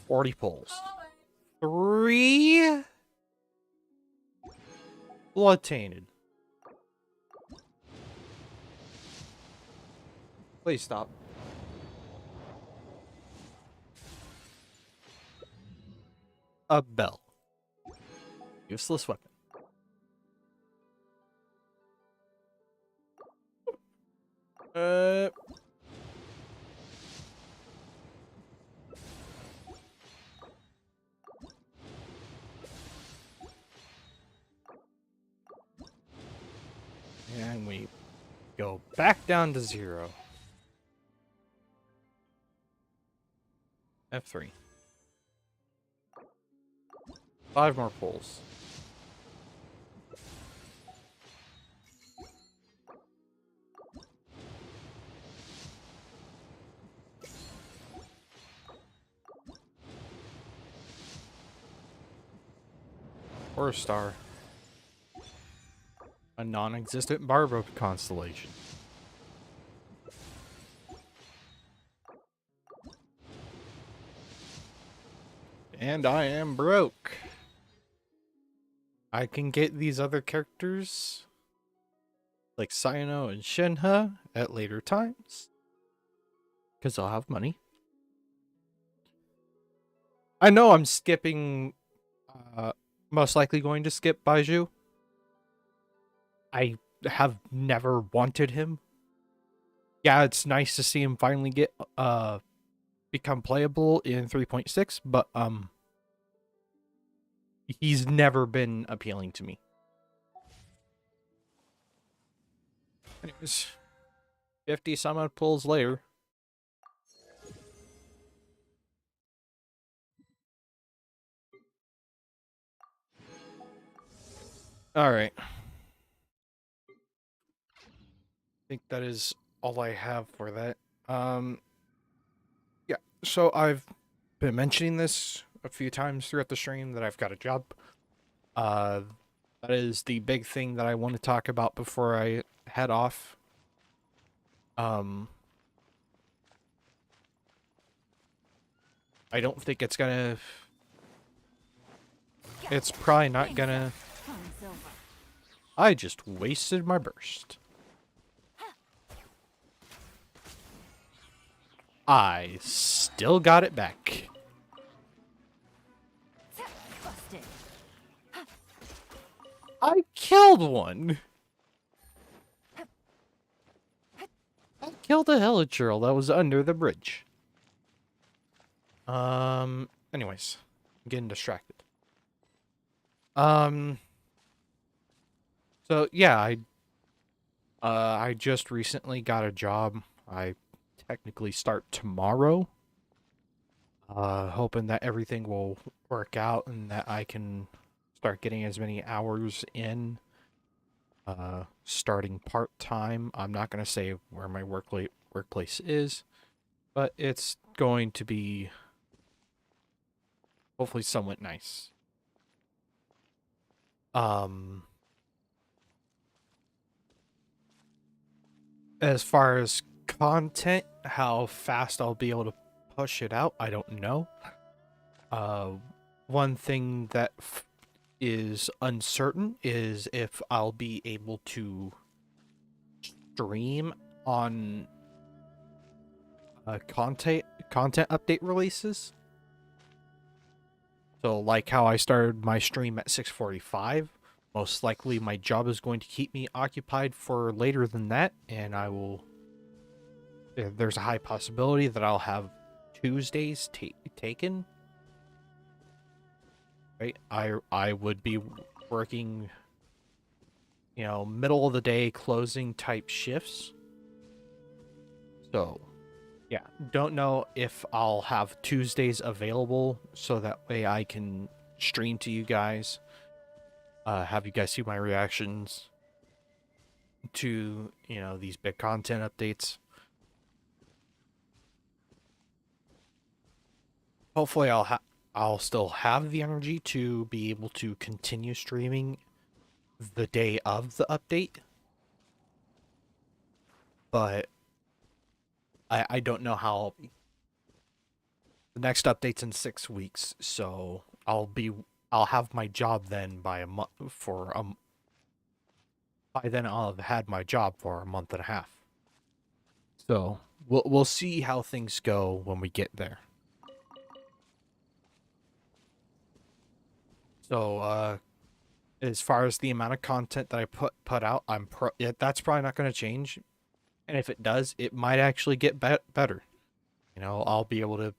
40 pulls. 3 blood tainted. Please stop. A bell. Useless weapon. And we go back down to 0. F3. 5 more pulls. Or a star. A non-existent Barbo constellation. And I am broke. I can get these other characters, like Cyano and Shenhe, at later times. Because I'll have money. I know I'm skipping... most likely going to skip Baiju. I have never wanted him. Yeah, it's nice to see him finally get become playable in 3.6, but he's never been appealing to me. Anyways, 50 some odd pulls later. Alright. I think that is all I have for that. Yeah, so I've been mentioning this a few times throughout the stream that I've got a job. That is the big thing that I want to talk about before I head off. I don't think it's gonna... It's probably not gonna... I just wasted my burst. I still got it back. I killed one. I killed a helichurl that was under the bridge. Anyways, I'm getting distracted. So yeah, I just recently got a job. I technically start tomorrow. Hoping that everything will work out and that I can start getting as many hours in. Starting part-time. I'm not going to say where my workplace is, but it's going to be hopefully somewhat nice. As far as content, how fast I'll be able to push it out, I don't know. One thing that is uncertain is if I'll be able to stream on content update releases. So like how I started my stream at 6:45, most likely my job is going to keep me occupied for later than that, and I will... There's a high possibility that I'll have Tuesdays taken right? I would be working, middle of the day closing type shifts. So, yeah, don't know if I'll have Tuesdays available so that way I can stream to you guys, have you guys see my reactions to, these big content updates. Hopefully I'll still have the energy to be able to continue streaming the day of the update. But I don't know how I'll be. The next update's in 6 weeks, so I'll have my job then by a month by then I'll have had my job for a month and a half. So we'll see how things go when we get there. So as far as the amount of content that I put out, that's probably not going to change. And if it does, it might actually get better. I'll be able to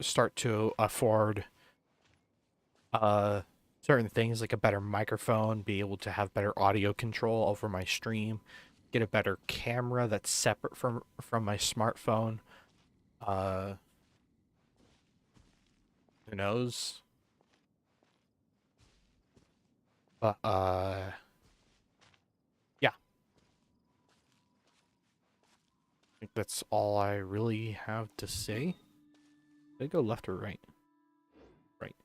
start to afford certain things like a better microphone, be able to have better audio control over my stream, get a better camera that's separate from my smartphone. Who knows? But yeah. I think that's all I really have to say. Did I go left or right? Right.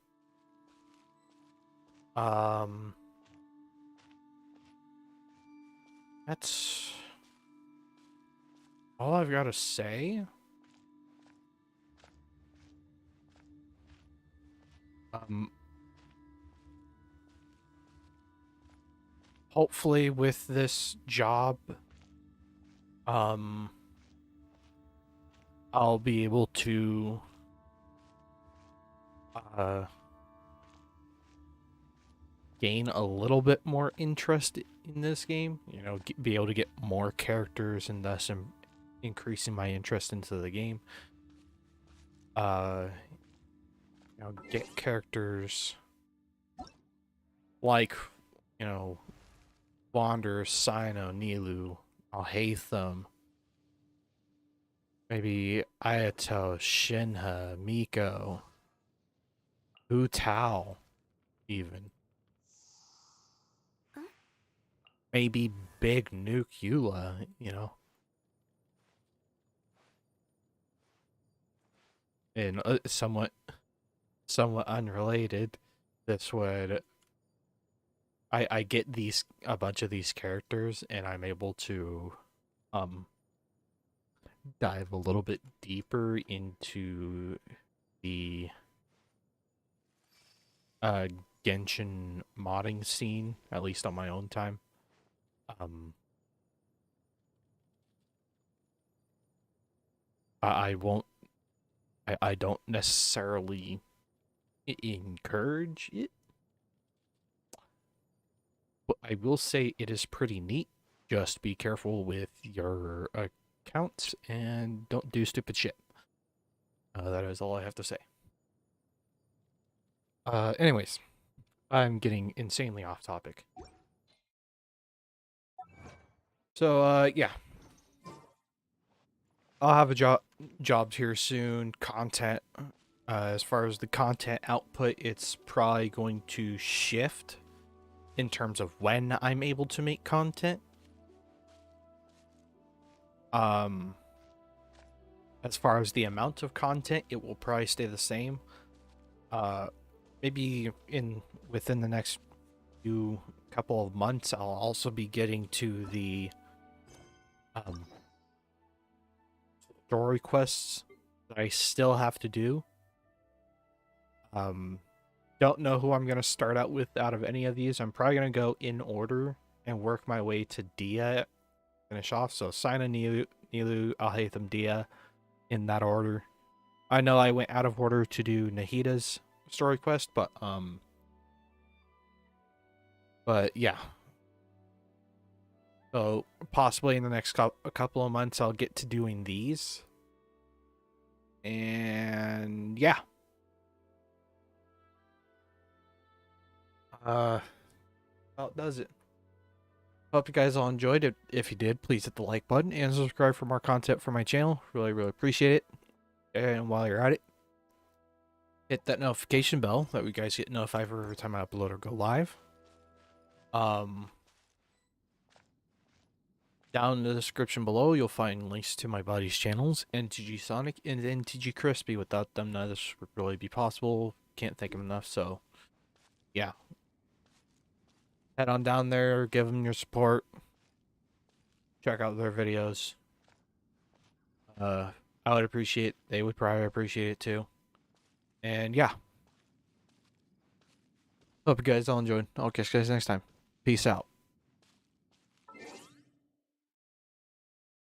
That's all I've got to say. Hopefully with this job, I'll be able to gain a little bit more interest in this game, be able to get more characters and thus increasing my interest into the game. Get characters like, Wander, Sino, Nilu, Alhaitham, maybe Ayato, Shinha, Miko, Hu Tao, even. Maybe Big Nuke Eula, And somewhat unrelated, this would I get a bunch of these characters and I'm able to dive a little bit deeper into the Genshin modding scene, at least on my own time. I won't I don't necessarily encourage it, but I will say it is pretty neat. Just be careful with your accounts and don't do stupid shit. That is all I have to say. Anyways, I'm getting insanely off topic. So, yeah. I'll have jobs here soon. Content. As far as the content output, it's probably going to shift in terms of when I'm able to make content. As far as the amount of content, it will probably stay the same. Maybe within the next couple of months, I'll also be getting to the story quests that I still have to do. Don't know who I'm gonna start out with out of any of these. I'm probably gonna go in order and work my way to Dia, finish off. So Sina, Nilu, Alhaitham, Dia, in that order. I know I went out of order to do Nahida's story quest, but yeah. So possibly in the next couple of months, I'll get to doing these. And yeah. About does it. Hope you guys all enjoyed it. If you did, please hit the like button and subscribe for more content for my channel. Really, really appreciate it. And while you're at it, hit that notification bell that you guys get notified for every time I upload or go live. Down in the description below, you'll find links to my buddy's channels, NTG Sonic and NTG Crispy. Without them, none of this would really be possible. Can't thank them enough, so yeah. Head on down there, give them your support. Check out their videos. I would appreciate, they would probably appreciate it too. And yeah. Hope you guys all enjoyed. I'll catch you guys next time. Peace out.